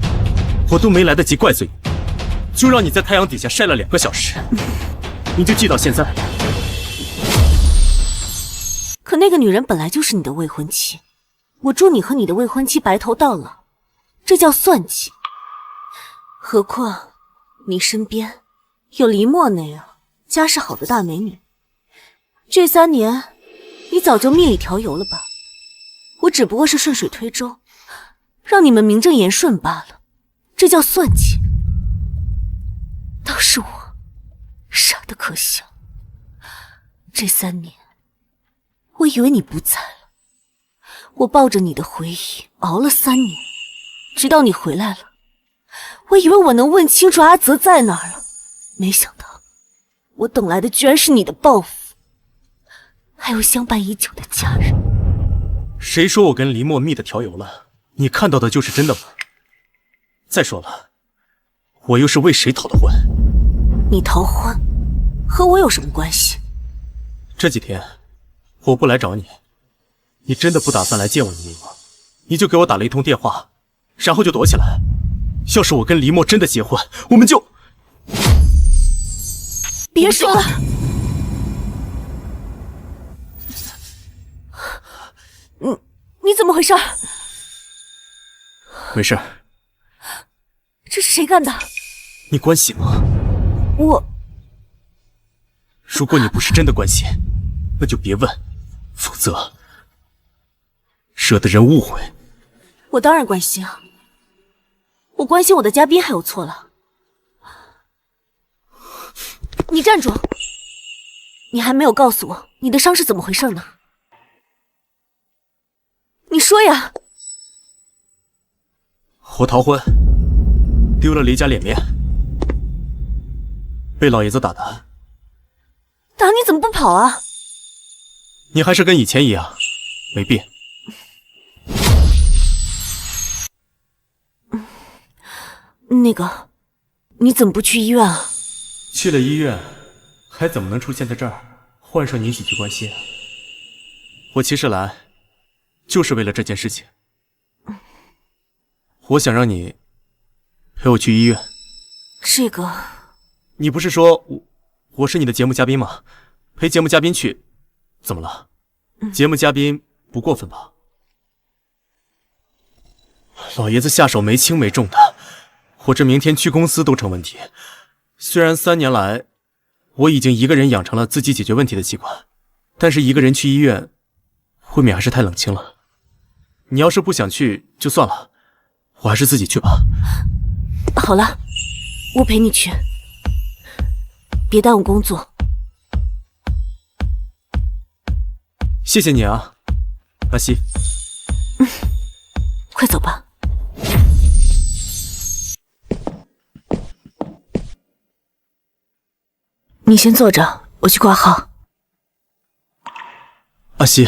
我都没来得及怪罪你，就让你在太阳底下晒了2个小时，你就记到现在。可那个女人本来就是你的未婚妻，我祝你和你的未婚妻白头到老，这叫算计。何况你身边有黎墨那样家世好的大美女，这3年你早就蜜里调油了吧？我只不过是顺水推舟，让你们名正言顺罢了，这叫算计。倒是我傻得可笑，这3年我以为你不在了，我抱着你的回忆熬了3年，直到你回来了，我以为我能问清楚阿泽在哪儿了，没想到我等来的居然是你的报复，还有相伴已久的家人。谁说我跟黎墨蜜的调油了？你看到的就是真的吗？再说了，我又是为谁逃的婚？你逃婚和我有什么关系？这几天我不来找你，你真的不打算来见我一面吗？你就给我打了一通电话，然后就躲起来。要是我跟黎墨真的结婚，我们就……别说了。你怎么回事？没事。这是谁干的？你关心吗？如果你不是真的关心，那就别问，否则惹得人误会。我当然关心啊，我关心我的嘉宾还有错了？你站住！你还没有告诉我你的伤是怎么回事呢？你说呀！我逃婚，丢了黎家脸面，被老爷子打的。打你怎么不跑啊？你还是跟以前一样，没变。那个，你怎么不去医院啊？去了医院，还怎么能出现在这儿，换上你几句关心？我其实来，就是为了这件事情。我想让你陪我去医院。这个，你不是说我是你的节目嘉宾吗？陪节目嘉宾去，怎么了？节目嘉宾不过分吧？老爷子下手没轻没重的，我这明天去公司都成问题。虽然3年来我已经一个人养成了自己解决问题的习惯，但是一个人去医院未免还是太冷清了。你要是不想去就算了，我还是自己去吧。好了，我陪你去，别耽误工作。谢谢你啊，阿西。快走吧。你先坐着，我去挂号。阿西，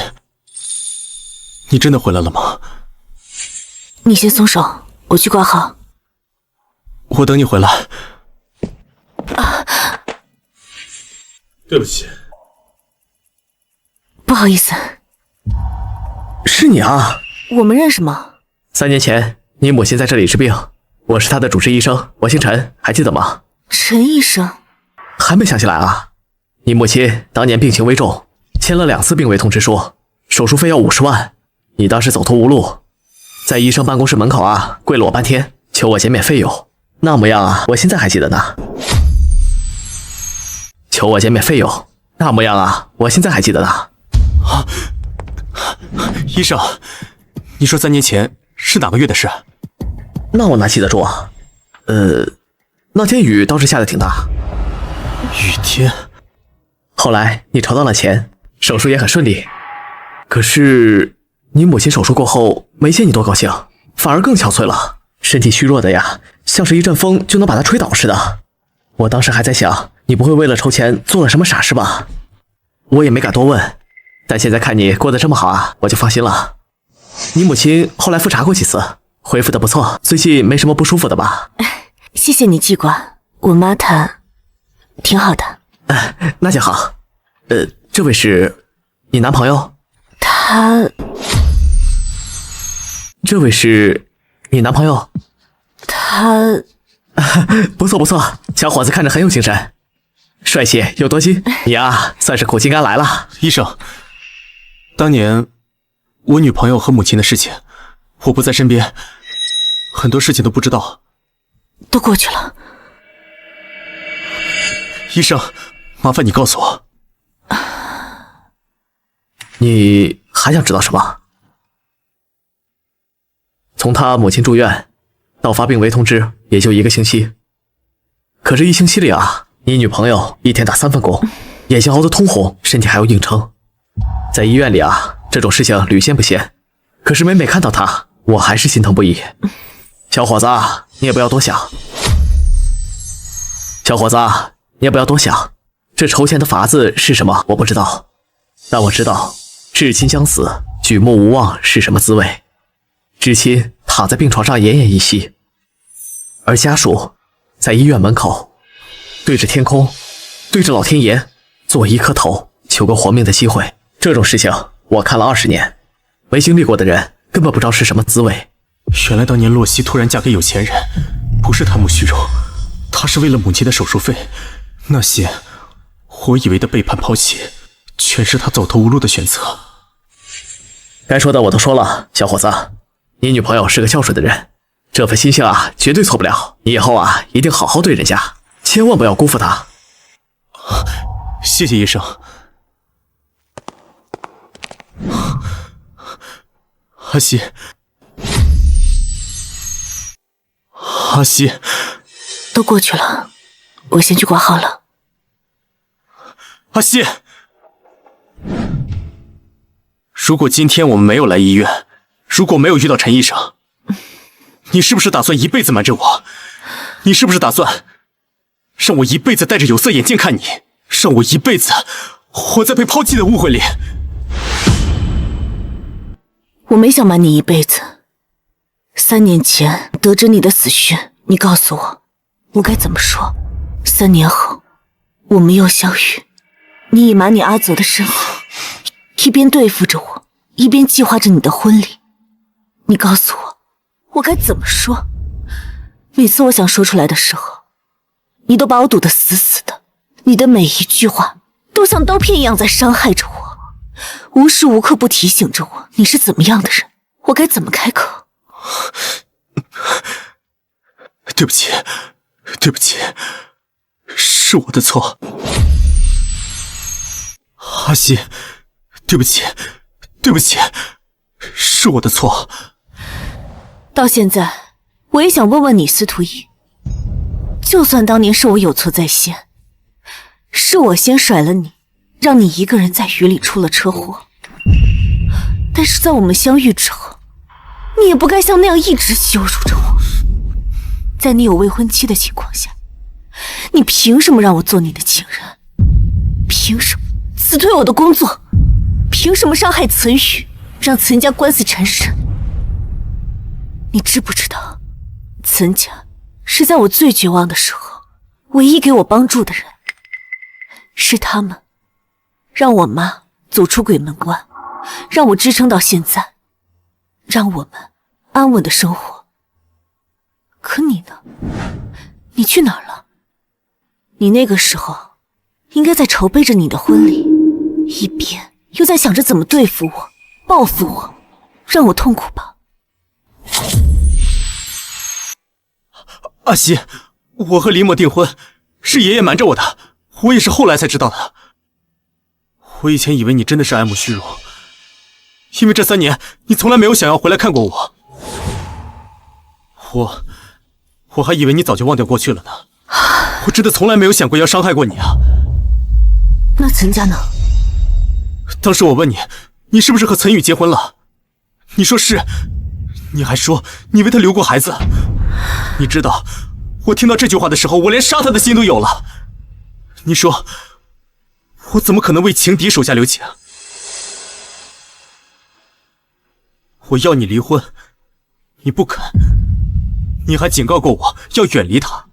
你真的回来了吗？你先松手，我去挂号。我等你回来。对不起。不好意思。是你啊？我们认识吗？3年前你母亲在这里治病，我是她的主治医生，我姓陈，还记得吗？陈医生。还没想起来啊？你母亲当年病情危重，签了2次病危通知书，手术费要50万。你当时走投无路，在医生办公室门口啊跪了我半天，求我减免费用。那模样啊，我现在还记得呢。求我减免费用，那模样啊，我现在还记得呢。医生，你说3年前是哪个月的事？那我哪记得住啊？那天雨倒是下得挺大。雨天。后来你筹到了钱，手术也很顺利。可是你母亲手术过后没见你多高兴，反而更憔悴了，身体虚弱的呀，像是一阵风就能把她吹倒似的。我当时还在想，你不会为了筹钱做了什么傻事吧？我也没敢多问，但现在看你过得这么好啊，我就放心了。你母亲后来复查过几次，恢复的不错，最近没什么不舒服的吧？谢谢你记挂，我妈她挺好的。那就好。这位是你男朋友？这位是你男朋友？不错不错，小伙子看着很有精神，帅气又多金，你啊算是苦尽甘来了。医生，当年我女朋友和母亲的事情，我不在身边，很多事情都不知道。都过去了。医生，麻烦你告诉我，你还想知道什么？从他母亲住院到发病危通知，也就1个星期。可这1星期里啊，你女朋友一天打3份工，眼睛熬得通红，身体还要硬撑。在医院里啊，这种事情屡见不鲜。可是每每看到她，我还是心疼不已。小伙子啊，你也不要多想。小伙子啊，你也不要多想。这筹钱的法子是什么，我不知道，但我知道至亲将死，举目无望是什么滋味。至亲躺在病床上奄奄一息，而家属在医院门口对着天空，对着老天爷做一颗头，求个活命的机会。这种事情我看了20年，没经历过的人根本不知道是什么滋味。原来当年洛曦突然嫁给有钱人，不是贪慕虚荣，她是为了母亲的手术费。那些我以为的背叛抛弃，全是她走投无路的选择。该说的我都说了，小伙子，你女朋友是个孝顺的人，这份心性啊绝对错不了。你以后啊一定好好对人家，千万不要辜负她。谢谢医生。阿西，阿西，都过去了，我先去挂号了。阿西，如果今天我们没有来医院，如果没有遇到陈医生，你是不是打算一辈子瞒着我？你是不是打算让我一辈子戴着有色眼镜看你，让我一辈子活在被抛弃的误会里？我没想瞒你一辈子。3年前得知你的死讯，你告诉我，我该怎么说？3年后，我们又相遇，你隐瞒你阿泽的身份，一边对付着我，一边计划着你的婚礼。你告诉我，我该怎么说？每次我想说出来的时候，你都把我堵得死死的，你的每一句话都像刀片一样在伤害着我，无时无刻不提醒着我你是怎么样的人，我该怎么开口？对不起，对不起，是我的错。阿西，对不起，对不起，是我的错。到现在，我也想问问你，司徒逸，就算当年是我有错在先，是我先甩了你，让你一个人在雨里出了车祸，但是在我们相遇之后，你也不该像那样一直羞辱着我。在你有未婚妻的情况下，你凭什么让我做你的情人？凭什么辞退我的工作？凭什么伤害岑宇，让岑家官司缠身？你知不知道，岑家是在我最绝望的时候唯一给我帮助的人，是他们让我妈走出鬼门关，让我支撑到现在，让我们安稳的生活。可你呢？你去哪儿了？你那个时候应该在筹备着你的婚礼，一边又在想着怎么对付我、报复我，让我痛苦吧。阿西，我和李某订婚是爷爷瞒着我的，我也是后来才知道的。我以前以为你真的是爱慕虚荣，因为这3年你从来没有想要回来看过我。我还以为你早就忘掉过去了呢，我真的从来没有想过要伤害过你啊。那岑家呢？当时我问你，你是不是和岑宇结婚了？你说是，你还说你为他留过孩子。你知道，我听到这句话的时候，我连杀他的心都有了。你说，我怎么可能为情敌手下留情？我要你离婚，你不肯，你还警告过我要远离他，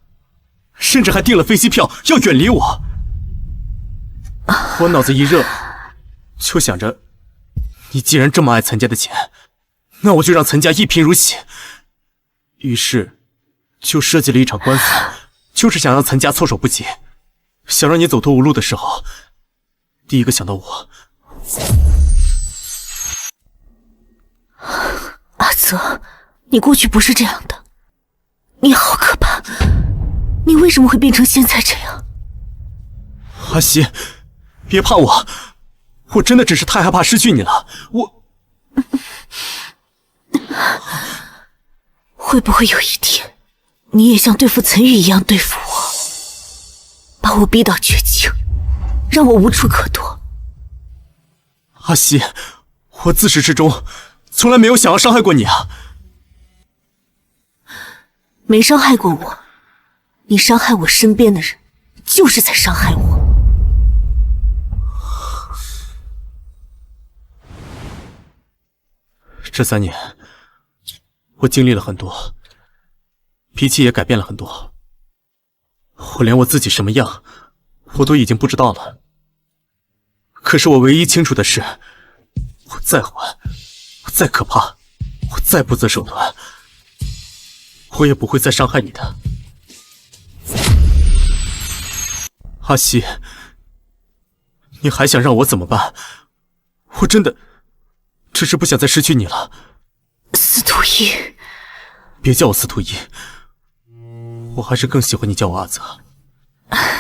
甚至还订了飞机票要远离我。我脑子一热，就想着，你既然这么爱岑家的钱，那我就让岑家一贫如洗。于是，就设计了一场官司，就是想让岑家措手不及，想让你走投无路的时候，第一个想到我。阿泽，你过去不是这样的，你好可怕，你为什么会变成现在这样？阿西，别怕我，我真的只是太害怕失去你了。会不会有一天，你也像对付岑玉一样对付我，把我逼到绝境，让我无处可躲？阿西，我自始至终从来没有想要伤害过你啊。没伤害过我，你伤害我身边的人，就是在伤害我。这3年，我经历了很多，脾气也改变了很多。我连我自己什么样，我都已经不知道了。可是我唯一清楚的是，我再坏，我再可怕，我再不择手段，我也不会再伤害你的。阿西，你还想让我怎么办？我真的只是不想再失去你了。司徒一，别叫我司徒一，我还是更喜欢你叫我阿泽，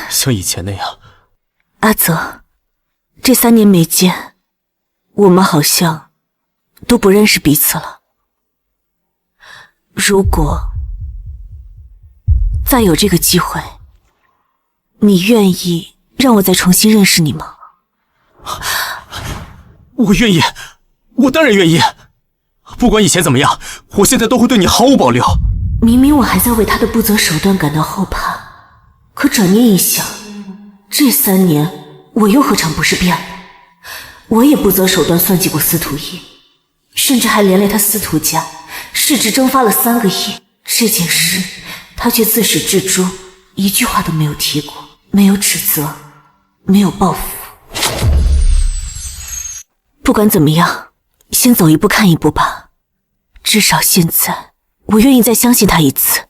像以前那样。阿泽，这3年没见，我们好像都不认识彼此了。如果再有这个机会，你愿意让我再重新认识你吗？我愿意，我当然愿意。不管以前怎么样，我现在都会对你毫无保留。明明我还在为他的不择手段感到后怕，可转念一想，这3年我又何尝不是变了？我也不择手段算计过司徒一，甚至还连累他司徒家市值蒸发了3个亿。这件事他却自始至终一句话都没有提过，没有指责，没有报复。不管怎么样，先走一步看一步吧。至少现在我愿意再相信他一次，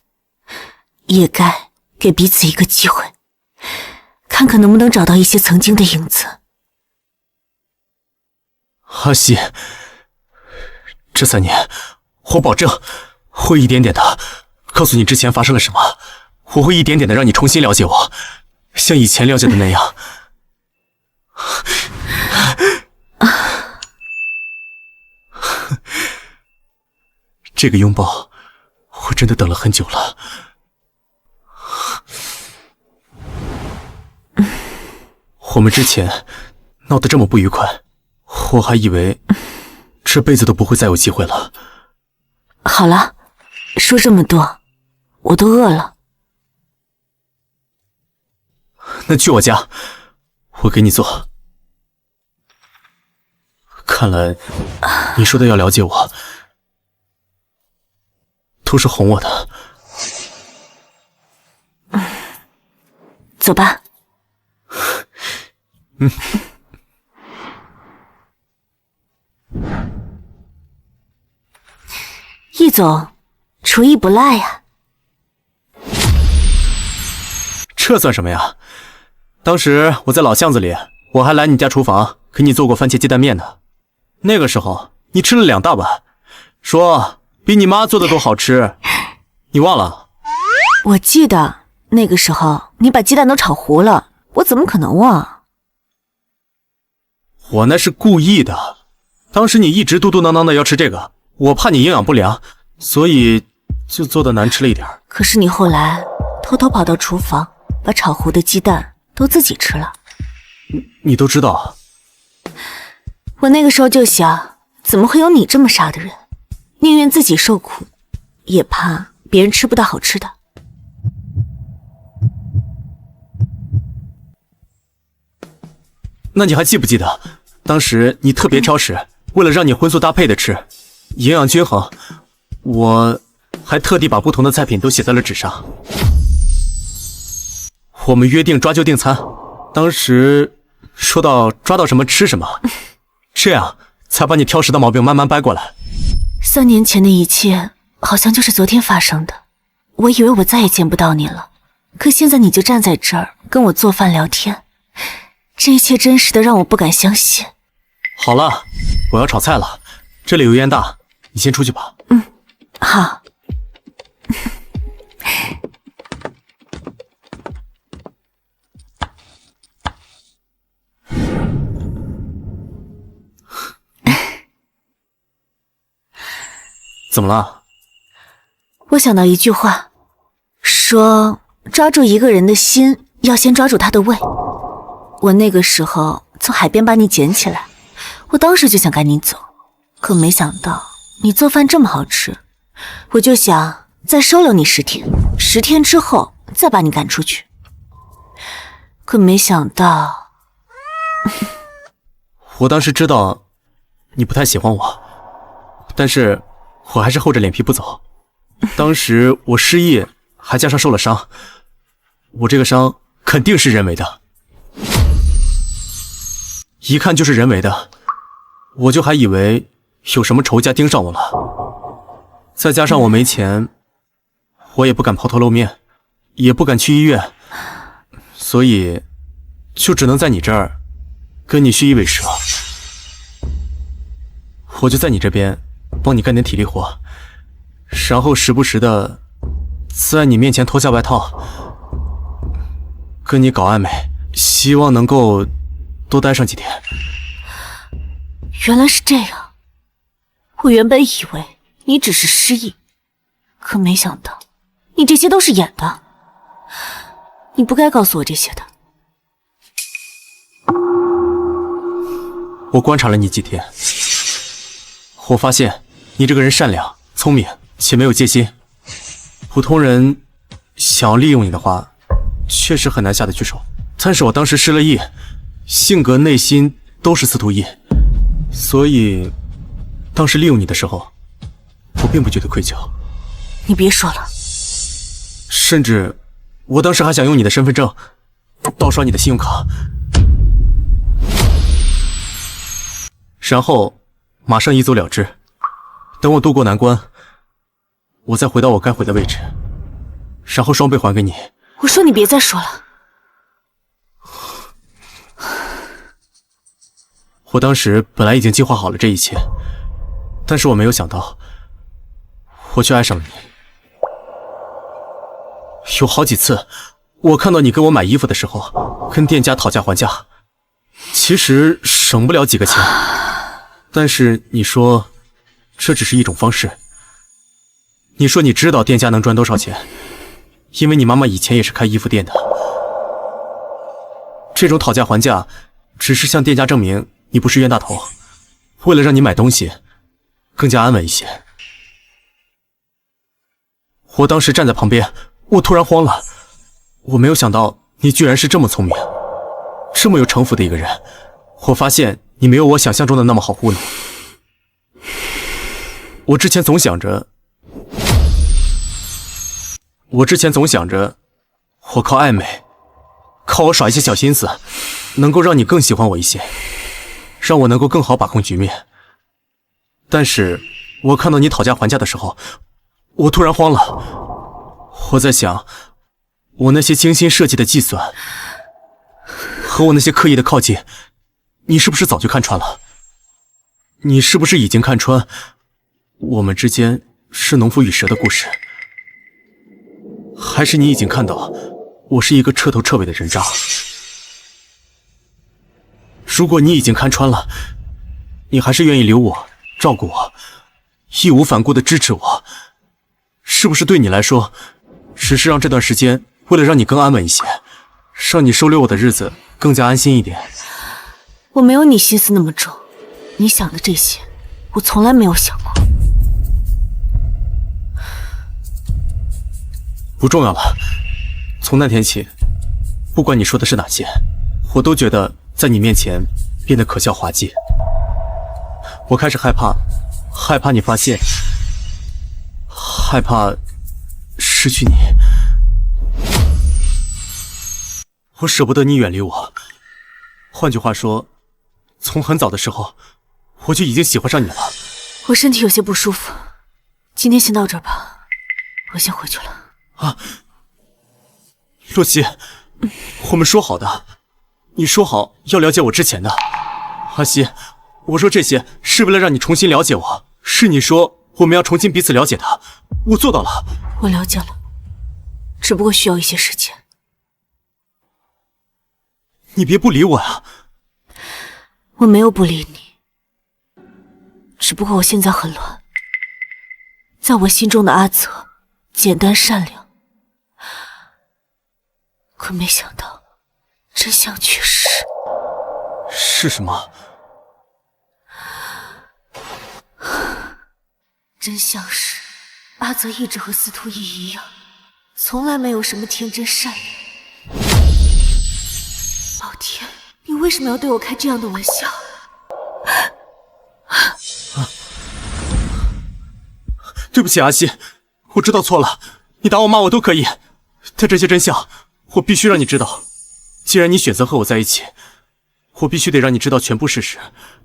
也该给彼此一个机会，看看能不能找到一些曾经的影子。阿西，这3年我保证会一点点的告诉你之前发生了什么，我会一点点的让你重新了解我，像以前了解的那样。这个拥抱，我真的等了很久了。我们之前闹得这么不愉快，我还以为这辈子都不会再有机会了。好了，说这么多，我都饿了。那去我家，我给你做。看来你说的要了解我，都是哄我的。走吧。易总，厨艺不赖呀。这算什么呀？当时我在老巷子里，我还来你家厨房给你做过番茄鸡蛋面呢。那个时候你吃了2大碗，说比你妈做的都好吃，你忘了？我记得那个时候你把鸡蛋都炒糊了，我怎么可能忘？我那是故意的。当时你一直嘟嘟囔囔的要吃这个，我怕你营养不良，所以就做的难吃了一点。可是你后来偷偷跑到厨房，把炒糊的鸡蛋都自己吃了。你都知道。我那个时候就想，怎么会有你这么傻的人，宁愿自己受苦，也怕别人吃不到好吃的。那你还记不记得，当时你特别挑食，为了让你荤素搭配的吃，营养均衡，我还特地把不同的菜品都写在了纸上。我们约定抓阄订餐，当时说到抓到什么吃什么，这样才把你挑食的毛病慢慢掰过来。3年前的一切好像就是昨天发生的，我以为我再也见不到你了，可现在你就站在这儿跟我做饭聊天，这一切真实的让我不敢相信。好了，我要炒菜了，这里油烟大，你先出去吧。好。怎么了？我想到一句话，说抓住一个人的心，要先抓住他的胃。我那个时候从海边把你捡起来，我当时就想赶你走，可没想到你做饭这么好吃，我就想再收留你10天，10天之后再把你赶出去。可没想到，我当时知道你不太喜欢我，但是我还是厚着脸皮不走。当时我失忆，还加上受了伤，我这个伤肯定是人为的，一看就是人为的，我就还以为有什么仇家盯上我了。再加上我没钱，我也不敢抛头露面，也不敢去医院，所以就只能在你这儿跟你虚以委蛇。我就在你这边帮你干点体力活，然后时不时的在你面前脱下外套，跟你搞暧昧，希望能够多待上几天。原来是这样，我原本以为你只是失忆，可没想到你这些都是演的。你不该告诉我这些的。我观察了你几天，我发现你这个人善良、聪明且没有戒心。普通人想要利用你的话，确实很难下得去手。但是我当时失了忆，性格、内心都是司徒毅，所以当时利用你的时候，我并不觉得愧疚。你别说了，甚至我当时还想用你的身份证盗刷你的信用卡，然后马上一走了之。等我渡过难关，我再回到我该回的位置，然后双倍还给你。我说你别再说了。我当时本来已经计划好了这一切，但是我没有想到，我却爱上了你。有好几次，我看到你跟我买衣服的时候，跟店家讨价还价，其实省不了几个钱，但是你说这只是一种方式。你说你知道店家能赚多少钱，因为你妈妈以前也是开衣服店的。这种讨价还价，只是向店家证明你不是冤大头，为了让你买东西更加安稳一些。我当时站在旁边，我突然慌了，我没有想到你居然是这么聪明，这么有城府的一个人。我发现你没有我想象中的那么好糊弄。我之前总想着，我靠暧昧，靠我耍一些小心思，能够让你更喜欢我一些，让我能够更好把控局面。但是我看到你讨价还价的时候，我突然慌了。我在想，我那些精心设计的计算，和我那些刻意的靠近，你是不是早就看穿了？你是不是已经看穿我们之间是农夫与蛇的故事？还是你已经看到我是一个彻头彻尾的人渣？如果你已经看穿了，你还是愿意留我、照顾我，义无反顾地支持我，是不是对你来说，只是让这段时间为了让你更安稳一些，让你收留我的日子更加安心一点？我没有你心思那么重，你想的这些，我从来没有想过。不重要了，从那天起，不管你说的是哪些，我都觉得在你面前变得可笑滑稽。我开始害怕你发现，害怕失去你。我舍不得你远离我。换句话说，从很早的时候，我就已经喜欢上你了。我身体有些不舒服，今天先到这儿吧，我先回去了。啊，洛曦，我们说好的，你说好要了解我之前的。阿曦，我说这些是为了让你重新了解我，是你说我们要重新彼此了解的，我做到了。我了解了，只不过需要一些时间。你别不理我呀！我没有不理你，只不过我现在很乱。在我心中的阿泽，简单善良，可没想到真相却是……是什么？真相是，阿泽一直和司徒逸一样，从来没有什么天真善良。老天，你为什么要对我开这样的玩笑？对不起，阿曦，我知道错了，你打我骂我都可以，但这些真相我必须让你知道。既然你选择和我在一起，我必须得让你知道全部事实，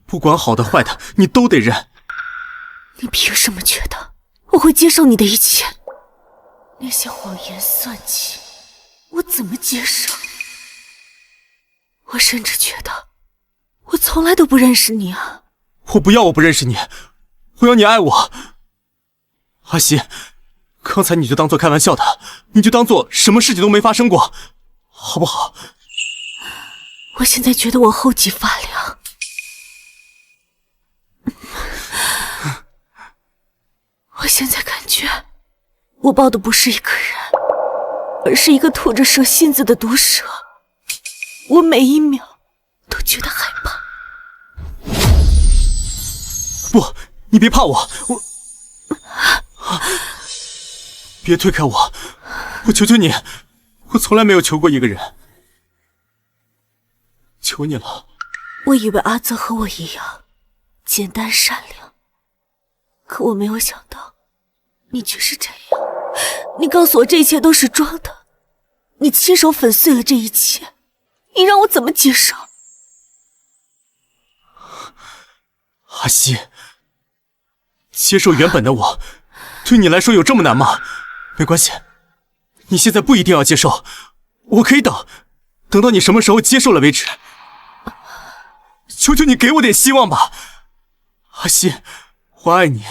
不管好的坏的，你都得认。你凭什么觉得我会接受你的一切？那些谎言算计，我怎么接受？我甚至觉得我从来都不认识你啊！我不要我不认识你，我要你爱我。阿曦，刚才你就当做开玩笑的，你就当做什么事情都没发生过，好不好？我现在觉得我后脊发凉。我现在感觉我抱的不是一个人，而是一个吐着蛇信子的毒蛇。我每一秒都觉得害怕。不，你别怕我，别推开我，我求求你，我从来没有求过一个人，求你了。我以为阿泽和我一样简单善良，可我没有想到你却是这样。你告诉我这一切都是装的，你亲手粉碎了这一切，你让我怎么接受？阿曦，接受原本的我，对你来说有这么难吗？没关系，你现在不一定要接受，我可以等到你什么时候接受了为止。求求你给我点希望吧，阿曦，我爱你，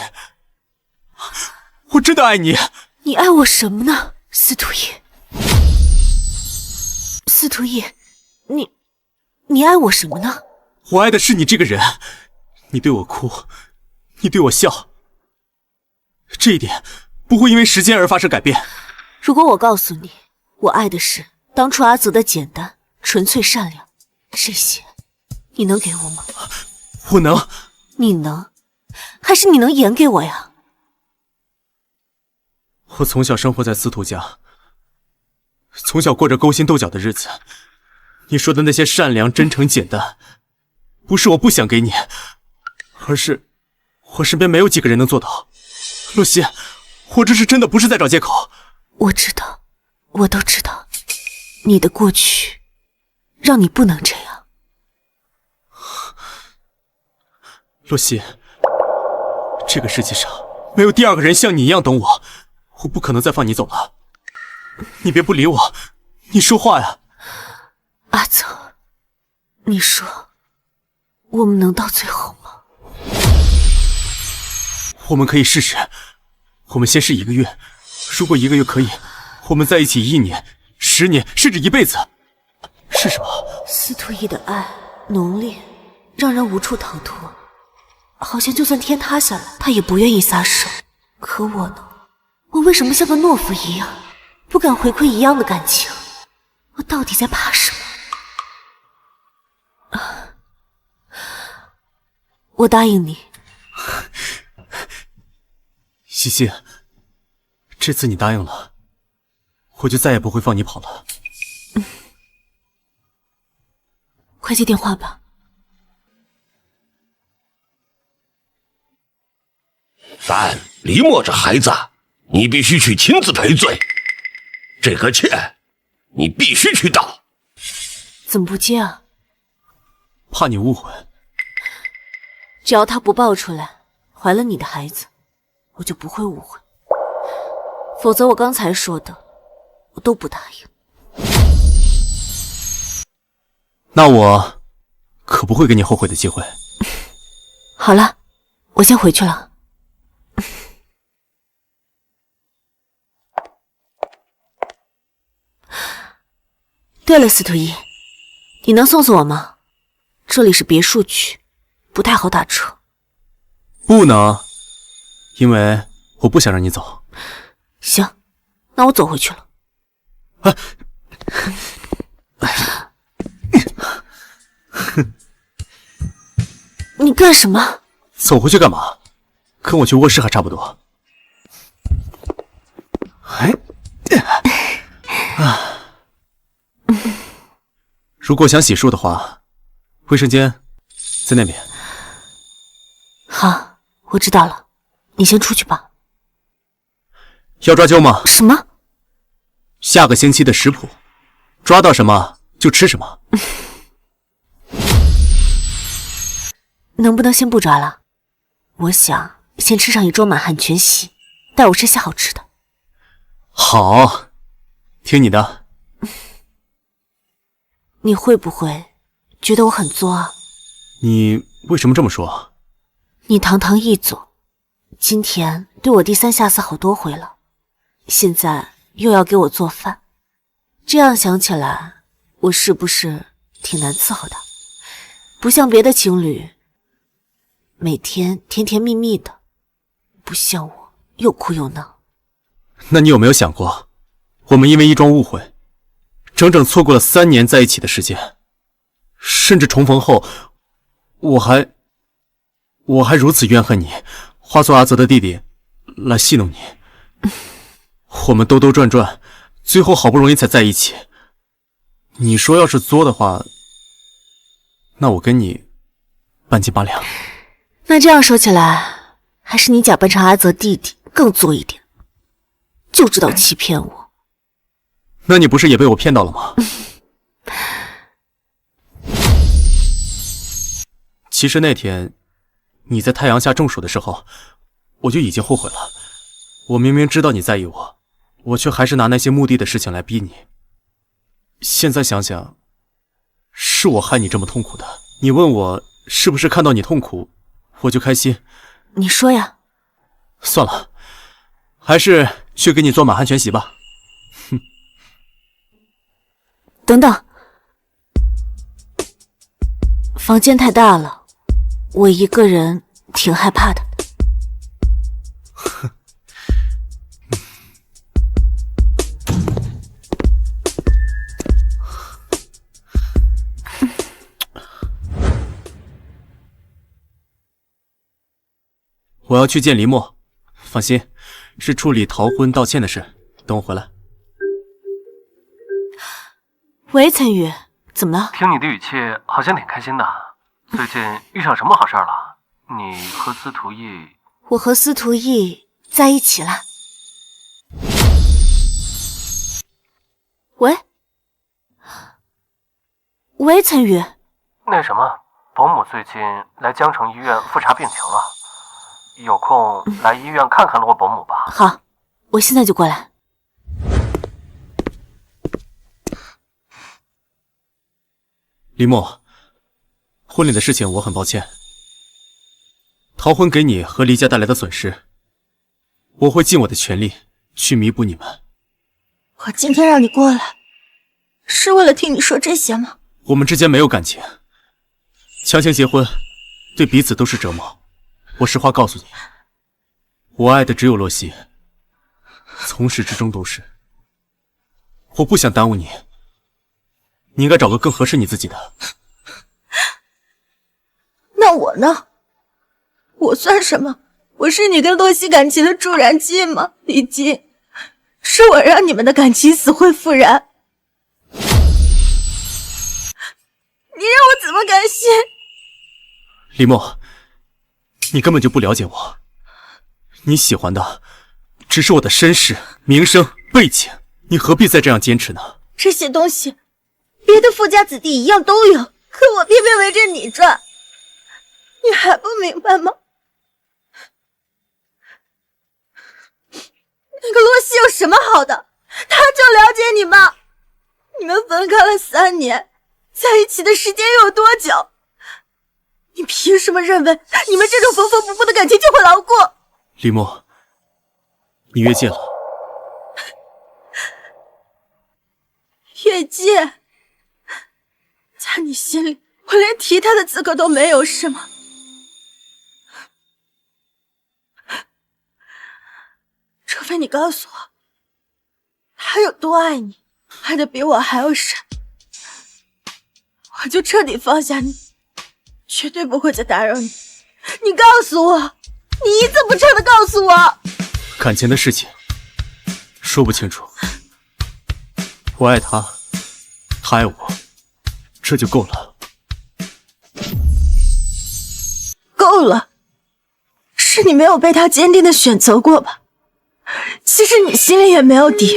我真的爱你。你爱我什么呢，司徒逸？司徒逸，你爱我什么呢？我爱的是你这个人，你对我哭，你对我笑，这一点不会因为时间而发生改变。如果我告诉你，我爱的是当初阿泽的简单、纯粹、善良，这些你能给我吗？我能。你能？还是你能演给我呀？我从小生活在司徒家，从小过着勾心斗角的日子。你说的那些善良、真诚、简单，不是我不想给你，而是我身边没有几个人能做到。洛曦，我这是真的，不是在找借口。我知道，我都知道，你的过去让你不能这样。洛曦，这个世界上没有第二个人像你一样懂我，我不可能再放你走了。你别不理我，你说话呀。阿泽，你说我们能到最后吗？我们可以试试，我们先试1个月，如果1个月可以，我们在一起1年、10年，甚至一辈子。是什么？司徒逸的爱浓烈，让人无处逃脱，好像就算天塌下来，他也不愿意撒手。可我呢？我为什么像个懦夫一样，不敢回馈一样的感情？我到底在怕什么？我答应你。西西，这次你答应了，我就再也不会放你跑了。快接电话吧。三，李默这孩子，你必须去亲自赔罪。这个歉，你必须去道。怎么不接啊？怕你误会。只要他不爆出来怀了你的孩子，我就不会误会。否则我刚才说的，我都不答应。那我可不会给你后悔的机会。好了，我先回去了。对了，司徒一，你能送送我吗？这里是别墅区，不太好打车。不能，因为我不想让你走。行，那我走回去了。你干什么？走回去干嘛？跟我去卧室还差不多。如果想洗漱的话，卫生间在那边。好，我知道了，你先出去吧。要抓阄吗？什么？下个星期的食谱，抓到什么就吃什么。能不能先不抓了？我想先吃上一桌满汉全席，带我吃些好吃的。好，听你的。你会不会觉得我很作啊？你为什么这么说？你堂堂一总，今天对我低三下四好多回了，现在又要给我做饭，这样想起来，我是不是挺难伺候的？不像别的情侣，每天甜甜蜜蜜的，不像我又哭又闹。那你有没有想过，我们因为一桩误会，整整错过了3年在一起的时间，甚至重逢后，我还如此怨恨你，化作阿泽的弟弟来戏弄你。我们兜兜转转，最后好不容易才在一起。你说要是作的话，那我跟你半斤八两。那这样说起来，还是你假扮成阿泽弟弟更作一点，就知道欺骗我。那你不是也被我骗到了吗？其实那天你在太阳下中暑的时候，我就已经后悔了。我明明知道你在意我，我却还是拿那些目的的事情来逼你。现在想想，是我害你这么痛苦的。你问我是不是看到你痛苦我就开心？你说呀。算了，还是去给你做满汉全席吧。等等，房间太大了，我一个人挺害怕的。我要去见黎墨，放心，是处理逃婚道歉的事，等我回来。喂，岑宇，怎么了？听你的语气好像挺开心的，最近遇上什么好事了？你和司徒逸……我和司徒逸在一起了。喂，岑宇。那什么，伯母最近来江城医院复查病情了，有空来医院看看罗伯母吧。好，我现在就过来。黎墨，婚礼的事情我很抱歉，逃婚给你和黎家带来的损失，我会尽我的全力去弥补你们。我今天让你过来，是为了听你说这些吗？我们之间没有感情，强行结婚对彼此都是折磨。我实话告诉你，我爱的只有洛曦，从始至终都是。我不想耽误你，你应该找个更合适你自己的。那我呢？我算什么？我是你跟洛曦感情的助燃剂吗？李晶，是我让你们的感情死灰复燃。你让我怎么甘心？李默，你根本就不了解我，你喜欢的只是我的身世、名声、背景，你何必再这样坚持呢？这些东西，别的富家子弟一样都有，可我偏偏围着你转，你还不明白吗？那个洛西有什么好的？他就了解你吗？你们分开了3年，在一起的时间又有多久？你凭什么认为你们这种缝缝补补的感情就会牢固？李默，你越界了。越界？在你心里，我连提他的资格都没有，是吗？除非你告诉我，他有多爱你，爱的比我还要深，我就彻底放下你，绝对不会再打扰你。你告诉我，你一字不差的告诉我，感情的事情说不清楚，我爱他，他爱我，这就够了。够了，是你没有被他坚定的选择过吧？其实你心里也没有底，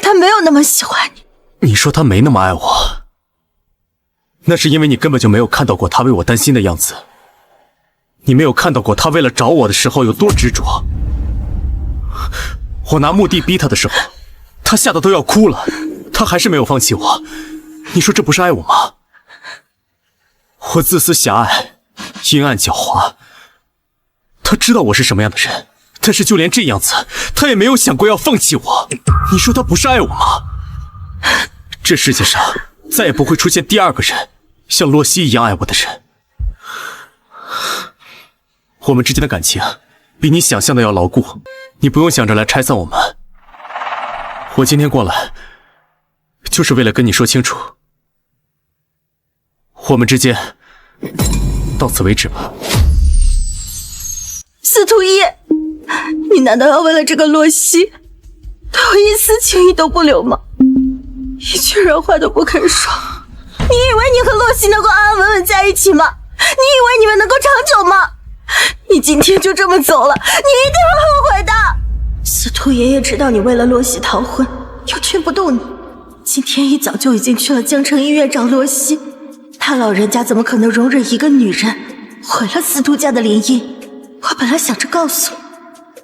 他没有那么喜欢你。你说他没那么爱我，那是因为你根本就没有看到过他为我担心的样子，你没有看到过他为了找我的时候有多执着。我拿墓地逼他的时候，他吓得都要哭了，他还是没有放弃我。你说这不是爱我吗？我自私狭隘，阴暗狡猾，他知道我是什么样的人，但是就连这样子，他也没有想过要放弃我。你说他不是爱我吗？这世界上再也不会出现第二个人像洛西一样爱我的人。我们之间的感情比你想象的要牢固，你不用想着来拆散我们。我今天过来就是为了跟你说清楚，我们之间到此为止吧。司徒一，你难道要为了这个洛西对我一丝情意都不留吗？一句人话都不肯说，你以为你和洛西能够安安稳稳在一起吗？你以为你们能够长久吗？你今天就这么走了，你一定会后悔的。司徒爷爷知道你为了洛西逃婚，又劝不动你，今天一早就已经去了江城医院找洛西。他老人家怎么可能容忍一个女人毁了司徒家的联姻？我本来想着告诉你，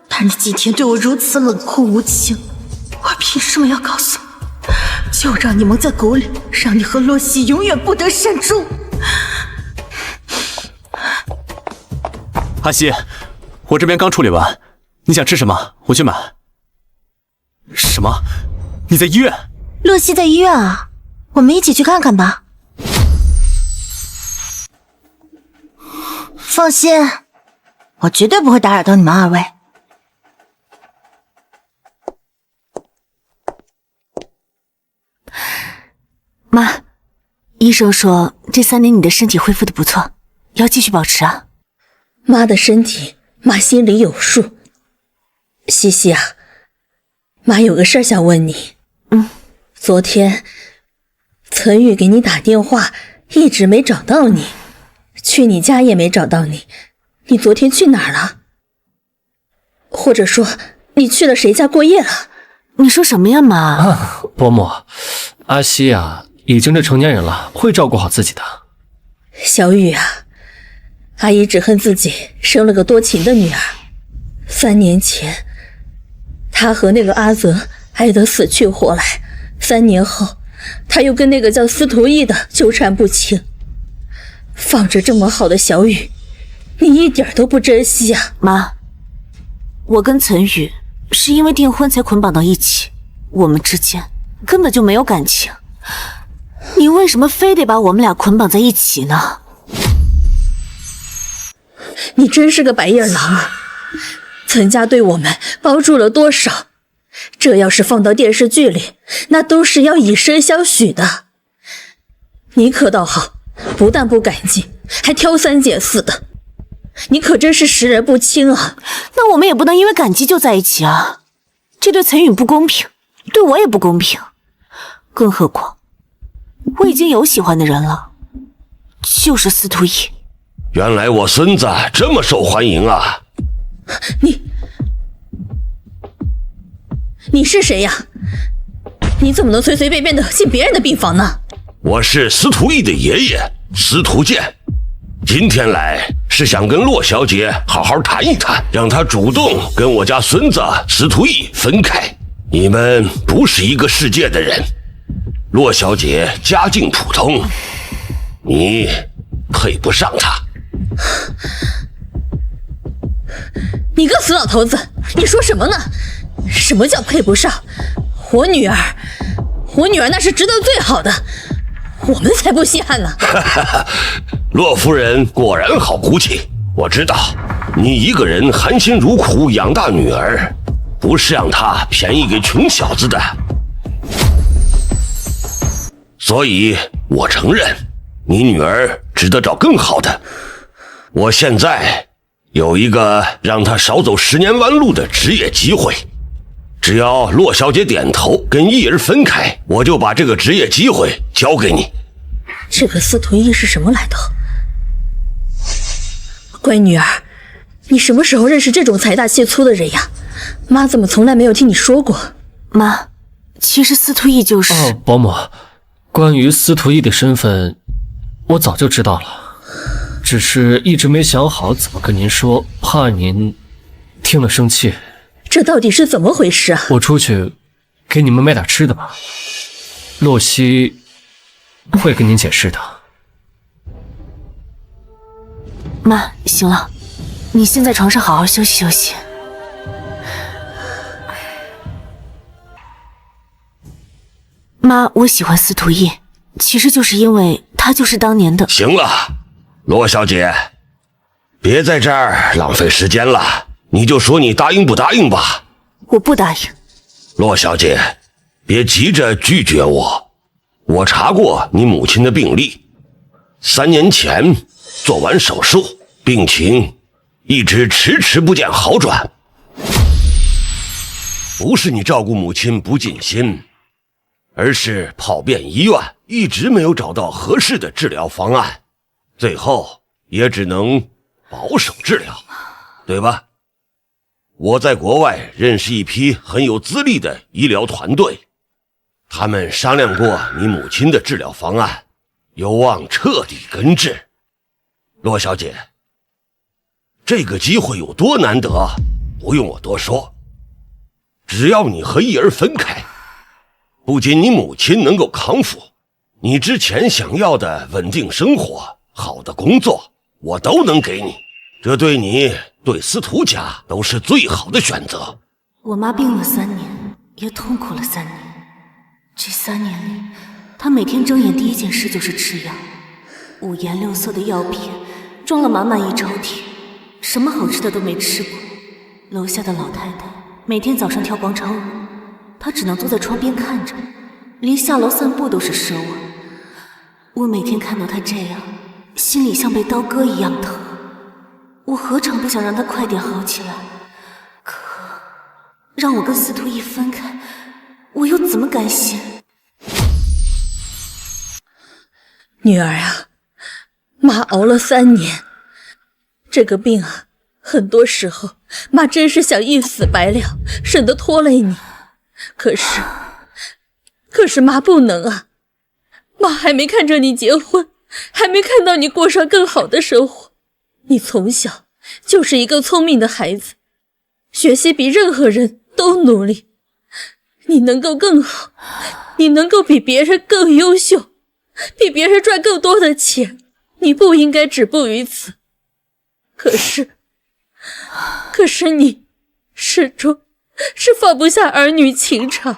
但你今天对我如此冷酷无情，我凭什么要告诉你？就让你蒙在鼓里，让你和洛西永远不得善终。阿西，我这边刚处理完，你想吃什么？我去买。什么？你在医院？洛西在医院啊，我们一起去看看吧。放心，我绝对不会打扰到你们二位。妈，医生说这3年你的身体恢复的不错，要继续保持啊。妈的身体，妈心里有数。西西啊，妈有个事儿想问你。昨天岑宇给你打电话，一直没找到你，去你家也没找到你，你昨天去哪儿了？或者说你去了谁家过夜了？你说什么呀，妈？伯母，阿西啊，已经是成年人了，会照顾好自己的。小雨啊，阿姨只恨自己生了个多情的女儿。3年前，她和那个阿泽爱得死去活来，3年后，她又跟那个叫司徒义的纠缠不清。放着这么好的小雨，你一点都不珍惜啊！妈，我跟岑宇是因为订婚才捆绑到一起，我们之间根本就没有感情，你为什么非得把我们俩捆绑在一起呢？你真是个白眼狼啊！岑家对我们帮助了多少？这要是放到电视剧里，那都是要以身相许的。你可倒好，不但不改进，还挑三拣四的。你可真是识人不清啊！那我们也不能因为感激就在一起啊，这对岑宇不公平，对我也不公平。更何况，我已经有喜欢的人了，就是司徒逸。原来我孙子这么受欢迎啊！你是谁呀？你怎么能随随便便的进别人的病房呢？我是司徒逸的爷爷司徒剑，今天来是想跟洛小姐好好谈一谈，让她主动跟我家孙子司徒逸分开。你们不是一个世界的人，洛小姐家境普通，你配不上她。你个死老头子，你说什么呢？什么叫配不上？我女儿那是值得最好的，我们才不稀罕呢。洛夫人果然好骨气，我知道你一个人含辛茹苦养大女儿，不是让她便宜给穷小子的，所以我承认你女儿值得找更好的。我现在有一个让她少走10年弯路的职业机会，只要洛小姐点头跟逸儿分开，我就把这个职业机会交给你。这个司徒逸是什么来头？乖女儿，你什么时候认识这种财大气粗的人呀？妈怎么从来没有听你说过？妈，其实司徒逸就是……保姆，关于司徒逸的身份，我早就知道了，只是一直没想好怎么跟您说，怕您听了生气。这到底是怎么回事啊？我出去给你们买点吃的吧，洛西会跟您解释的。妈，行了，你先在床上好好休息休息。妈，我喜欢司徒逸，其实就是因为他就是当年的……行了，洛小姐，别在这儿浪费时间了，你就说你答应不答应吧。我不答应。洛小姐，别急着拒绝我，我查过你母亲的病历，3年前做完手术，病情一直迟迟不见好转。不是你照顾母亲不尽心，而是跑遍医院，一直没有找到合适的治疗方案，最后也只能保守治疗，对吧？我在国外认识一批很有资历的医疗团队，他们商量过你母亲的治疗方案，有望彻底根治。洛小姐，这个机会有多难得，不用我多说，只要你和逸儿分开，不仅你母亲能够康复，你之前想要的稳定生活、好的工作，我都能给你，这对你对司徒家都是最好的选择。我妈病了3年，也痛苦了3年。这3年里，她每天睁眼第一件事就是吃药，5颜6色的药品装了满满一抽屉，什么好吃的都没吃过。楼下的老太太每天早上跳广场舞，她只能坐在窗边看着，连下楼散步都是奢望。我每天看到她这样，心里像被刀割一样疼。我何尝不想让她快点好起来，可让我跟司徒逸分开，我又怎么甘心？女儿啊，妈熬了3年，这个病啊，很多时候妈真是想一死百了，省得拖累你。可是妈不能啊，妈还没看着你结婚，还没看到你过上更好的生活。你从小就是一个聪明的孩子，学习比任何人都努力，你能够更好，你能够比别人更优秀，比别人赚更多的钱，你不应该止步于此。可是你始终是放不下儿女情长。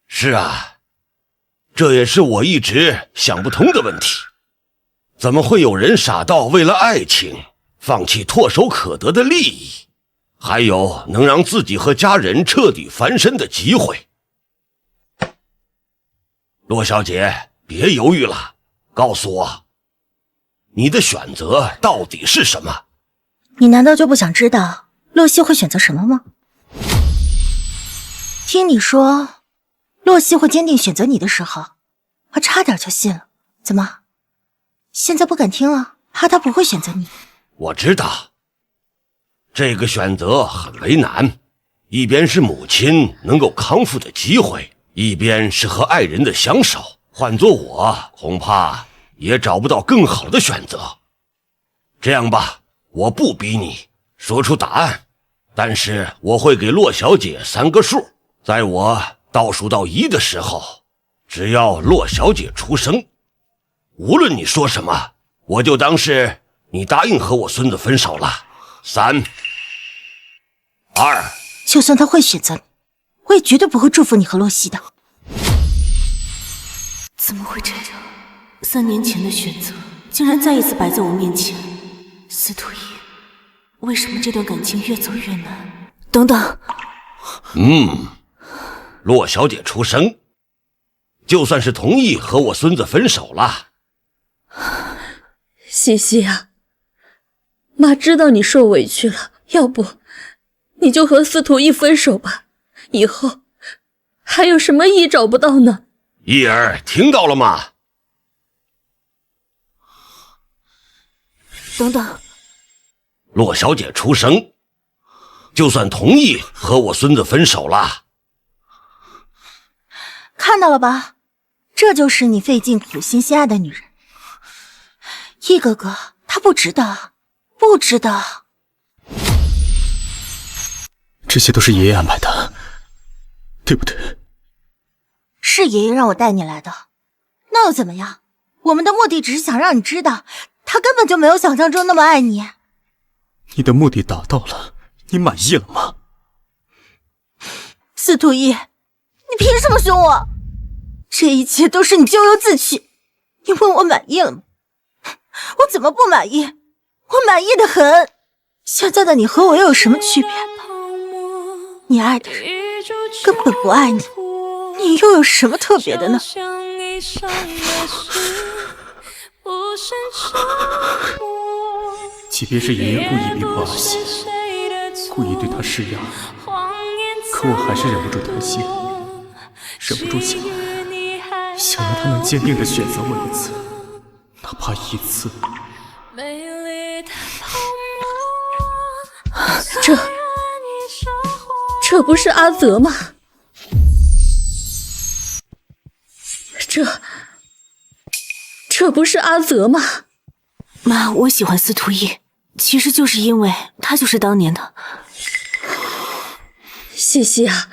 是啊，这也是我一直想不通的问题。怎么会有人傻到为了爱情放弃唾手可得的利益，还有能让自己和家人彻底翻身的机会？洛小姐，别犹豫了，告诉我，你的选择到底是什么？你难道就不想知道洛西会选择什么吗？听你说洛西会坚定选择你的时候，我差点就信了。怎么，现在不敢听了？怕他不会选择你？我知道，这个选择很为难，一边是母亲能够康复的机会，一边是和爱人的相守。换做我，恐怕也找不到更好的选择。这样吧，我不逼你说出答案，但是我会给洛小姐3个数，在我倒数到1的时候，只要洛小姐出声，无论你说什么，我就当是你答应和我孙子分手了。3、2，就算他会选择你，我也绝对不会祝福你和洛西的。怎么会这样？3年前的选择竟然再一次摆在我面前。司徒一，为什么这段感情越走越难？等等，洛小姐出声，就算是同意和我孙子分手了。西西啊，妈知道你受委屈了，要不你就和司徒一分手吧，以后还有什么意找不到呢？一儿，听到了吗？等等，洛小姐出声，就算同意和我孙子分手了。看到了吧，这就是你费尽苦心心爱的女人。一哥哥，他不值得，不值得。这些都是爷爷安排的，对不对？是爷爷让我带你来的，那又怎么样？我们的目的只是想让你知道，他根本就没有想象中那么爱你。你的目的达到了，你满意了吗？司徒一，你凭什么凶我？这一切都是你咎由自取。你问我满意了吗？我怎么不满意？我满意的很。现在的你和我又有什么区别？你爱的人根本不爱你，你又有什么特别的呢？即便是爷爷故意逼迫阿西，故意对他施压，可我还是忍不住疼惜，忍不住想让他能坚定地选择我一次，哪怕一次。这不是阿泽吗？这不是阿泽吗？妈，我喜欢司徒一，其实就是因为他就是当年的。西西啊，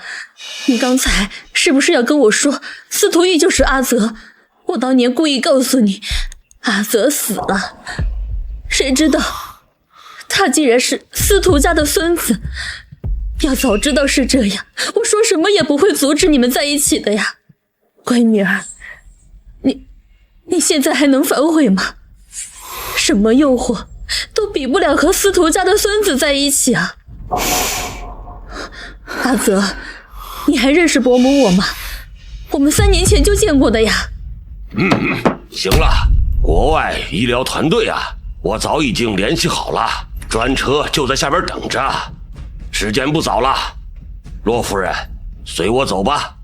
你刚才是不是要跟我说司徒一就是阿泽？我当年故意告诉你阿泽死了，谁知道他竟然是司徒家的孙子。要早知道是这样，我说什么也不会阻止你们在一起的呀。乖女儿，你现在还能反悔吗？什么诱惑都比不了和司徒家的孙子在一起啊。阿泽，你还认识伯母我吗？我们3年前就见过的呀。行了，国外医疗团队啊，我早已经联系好了，专车就在下边等着。时间不早了，洛夫人，随我走吧。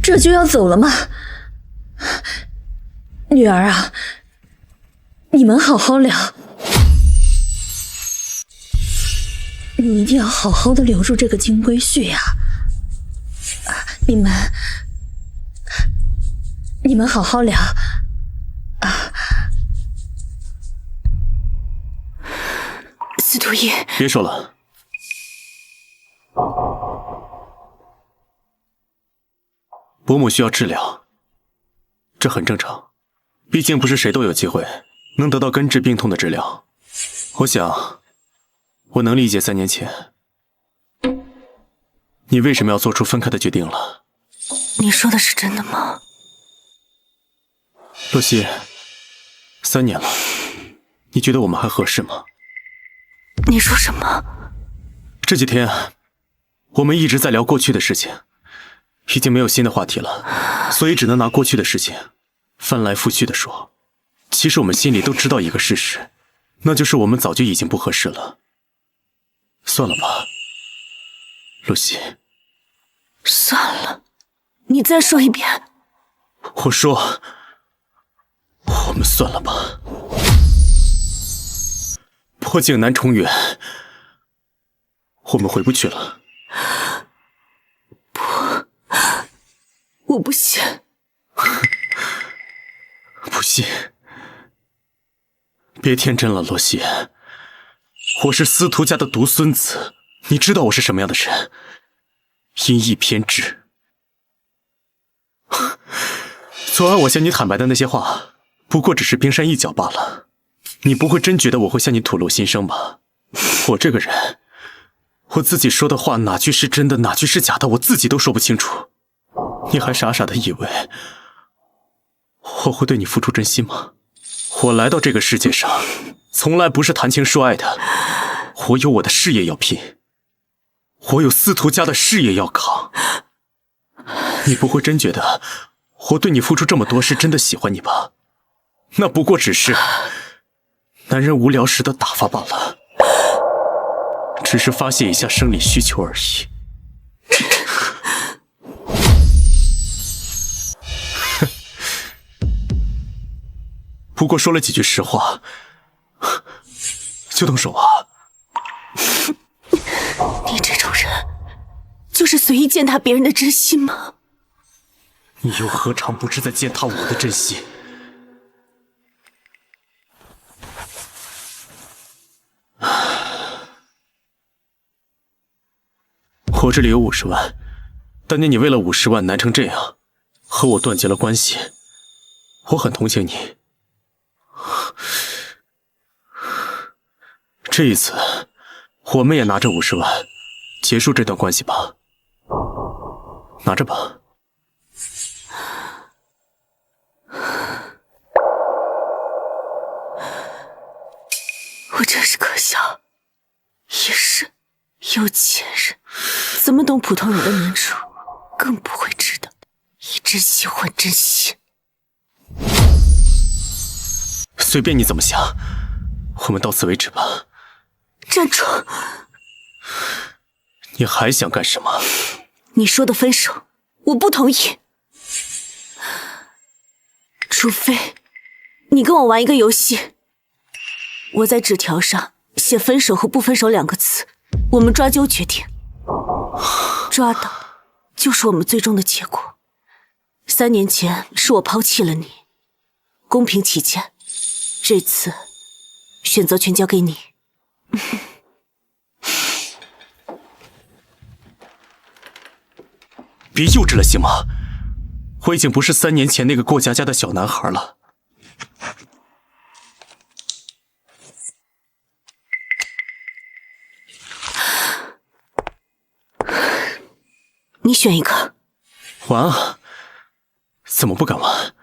这就要走了吗？女儿啊，你们好好聊，你一定要好好的留住这个金龟婿呀！你们好好聊啊！司徒一，别说了。伯母需要治疗，这很正常，毕竟不是谁都有机会能得到根治病痛的治疗。我想，我能理解3年前你为什么要做出分开的决定了。你说的是真的吗？洛西，3年了，你觉得我们还合适吗？你说什么？这几天我们一直在聊过去的事情，已经没有新的话题了，所以只能拿过去的事情翻来覆去的说。其实我们心里都知道一个事实，那就是我们早就已经不合适了。算了吧，露西。算了，你再说一遍。我说，我们算了吧。破镜难重圆，我们回不去了。不，我不信。不信？别天真了，洛西。我是司徒家的独孙子，你知道我是什么样的人？阴翳偏执。昨晚我向你坦白的那些话，不过只是冰山一角罢了。你不会真觉得我会向你吐露心声吧？我这个人，我自己说的话哪句是真的，哪句是假的，我自己都说不清楚。你还傻傻的以为我会对你付出真心吗？我来到这个世界上，从来不是谈情说爱的。我有我的事业要拼，我有司徒家的事业要扛。你不会真觉得我对你付出这么多是真的喜欢你吧？那不过只是男人无聊时的打发罢了，只是发泄一下生理需求而已。不过说了几句实话，就动手啊！你这种人，就是随意践踏别人的真心吗？你又何尝不是在践踏我的真心？我这里有50万，当年你为了50万难成这样，和我断绝了关系，我很同情你。这一次，我们也拿着50万，结束这段关系吧。拿着吧。我真是可笑，一世有钱人怎么懂普通人的难处，更不会知道以真心换真心。随便你怎么想，我们到此为止吧。站住！你还想干什么？你说的分手，我不同意。除非你跟我玩一个游戏，我在纸条上写分手和不分手2个字，我们抓阄决定，抓到就是我们最终的结果。3年前是我抛弃了你，公平起见，这次选择权交给你。别幼稚了行吗？我已经不是3年前那个过家家的小男孩了。你选一个。玩啊？怎么不敢玩？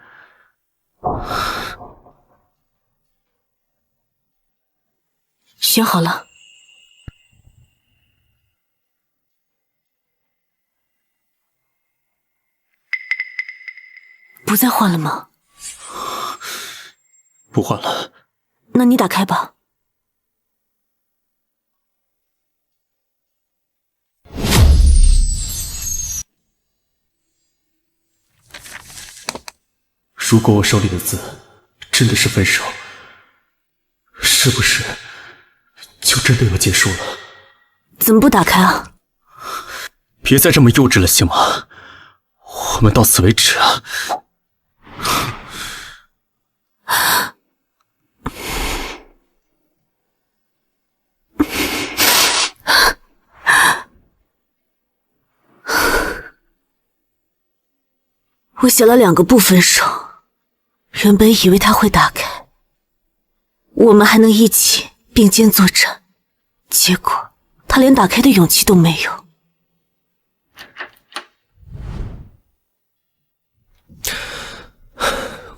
选好了。不再换了吗？不换了。那你打开吧。如果我手里的字真的是分手，是不是就真的要结束了？怎么不打开啊？别再这么幼稚了行吗？我们到此为止啊！我写了2个不分手，原本以为他会打开，我们还能一起并肩作战，结果他连打开的勇气都没有。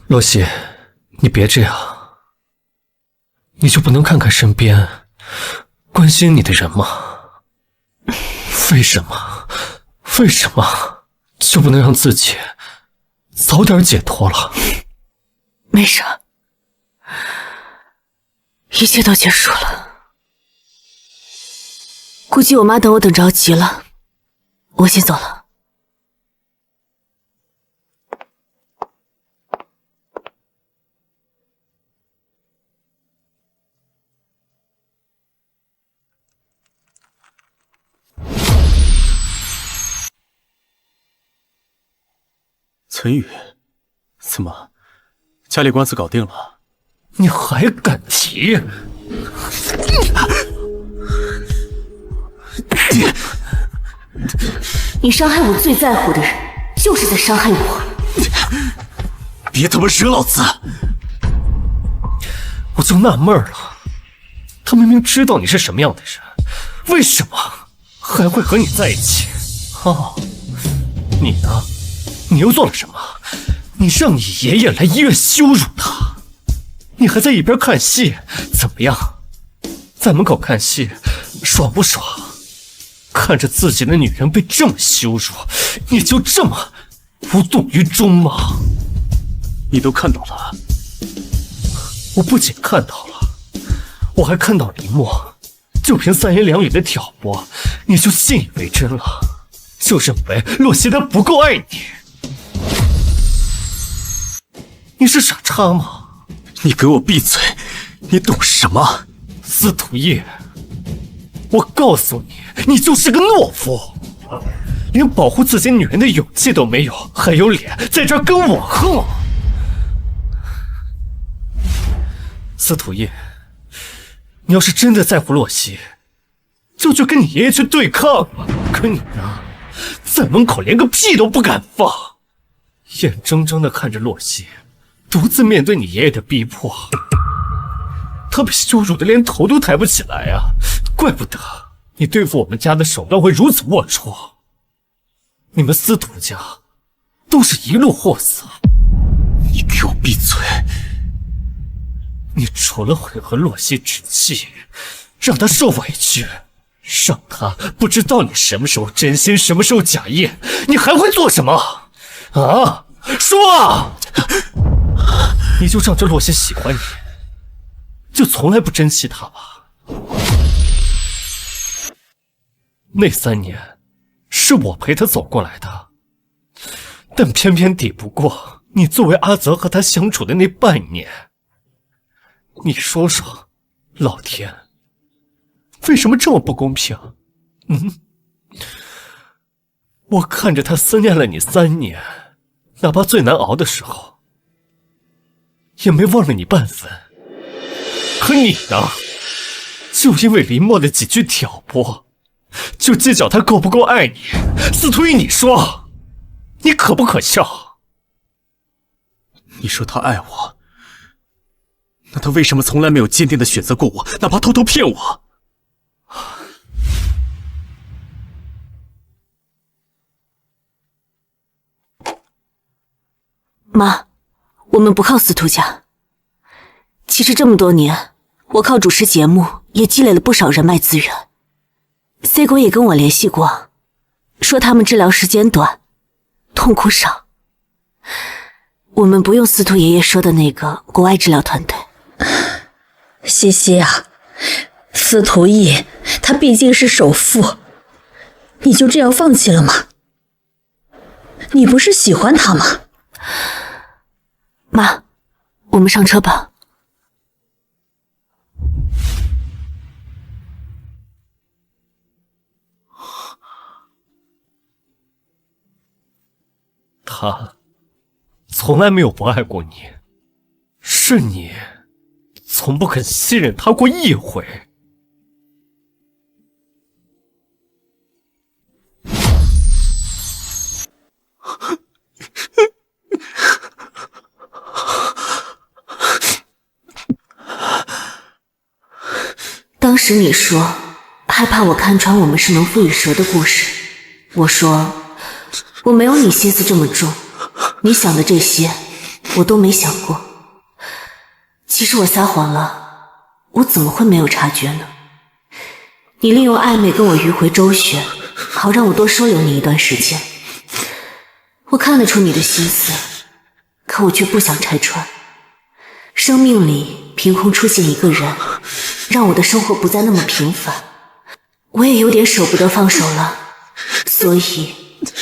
洛西，你别这样，你就不能看看身边关心你的人吗？为什么就不能让自己早点解脱了？没事，一切都结束了。估计我妈等我等着急了，我先走了。岑宇，怎么，家里官司搞定了？你还敢提？你伤害我最在乎的人，就是在伤害我。别他妈惹老子！我就纳闷了，他明明知道你是什么样的人，为什么还会和你在一起？哦，你呢？你又做了什么？你让你爷爷来医院羞辱他，你还在一边看戏，怎么样？在门口看戏，爽不爽？看着自己的女人被这么羞辱，你就这么无动于衷吗？你都看到了？我不仅看到了，我还看到林墨，就凭三言两语的挑拨，你就信以为真了，就认为洛曦她不够爱你。你是傻叉吗？你给我闭嘴！你懂什么？司徒叶，我告诉你，你就是个懦夫，连保护自己女人的勇气都没有，还有脸在这儿跟我横。司徒叶，你要是真的在乎洛曦，就去跟你爷爷去对抗吧。可你呢，在门口连个屁都不敢放，眼睁睁地看着洛曦独自面对你爷爷的逼迫，他被羞辱的连头都抬不起来啊！怪不得你对付我们家的手段会如此龌龊。你们司徒家都是一路货色。你给我闭嘴！你除了会和洛曦置气，让她受委屈，让她不知道你什么时候真心，什么时候假意，你还会做什么？啊，说啊！你就仗着洛曦喜欢你，就从来不珍惜她吧？那3年是我陪她走过来的，但偏偏抵不过你作为阿泽和她相处的那半年。你说说，老天，为什么这么不公平？我看着他思念了你3年，哪怕最难熬的时候，也没忘了你半分。可你呢？就因为林墨的几句挑拨，就计较他够不够爱你。司徒羽，你说，你可不可笑？你说他爱我，那他为什么从来没有坚定的选择过我，哪怕偷偷骗我？妈，我们不靠司徒家。其实这么多年，我靠主持节目也积累了不少人脉资源。C 国也跟我联系过，说他们治疗时间短，痛苦少。我们不用司徒爷爷说的那个国外治疗团队。西西啊，司徒义他毕竟是首富，你就这样放弃了吗？你不是喜欢他吗？妈，我们上车吧。他从来没有不爱过你，是你从不肯信任他过一回。当时你说害怕我看穿我们是农夫与蛇的故事，我说我没有你心思这么重，你想的这些我都没想过。其实我撒谎了，我怎么会没有察觉呢？你利用暧昧跟我迂回周旋，好让我多收留你一段时间。我看得出你的心思，可我却不想拆穿。生命里凭空出现一个人，让我的生活不再那么平凡，我也有点舍不得放手了，所以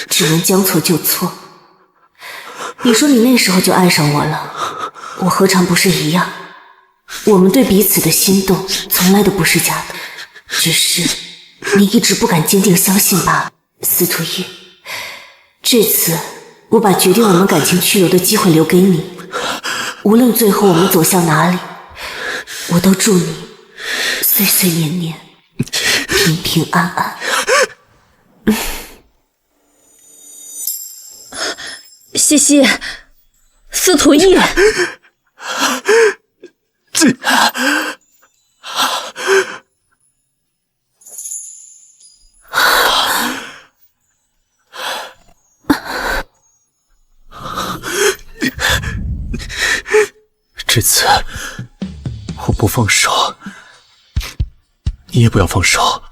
只能将错就错。你说你那时候就爱上我了，我何尝不是一样？我们对彼此的心动从来都不是假的，只是你一直不敢坚定相信罢了。司徒义，这次我把决定我们感情去留的机会留给你，无论最后我们走向哪里，我都祝你岁岁年年平平安安。西西，司徒义，这次我不放手，你也不要放手。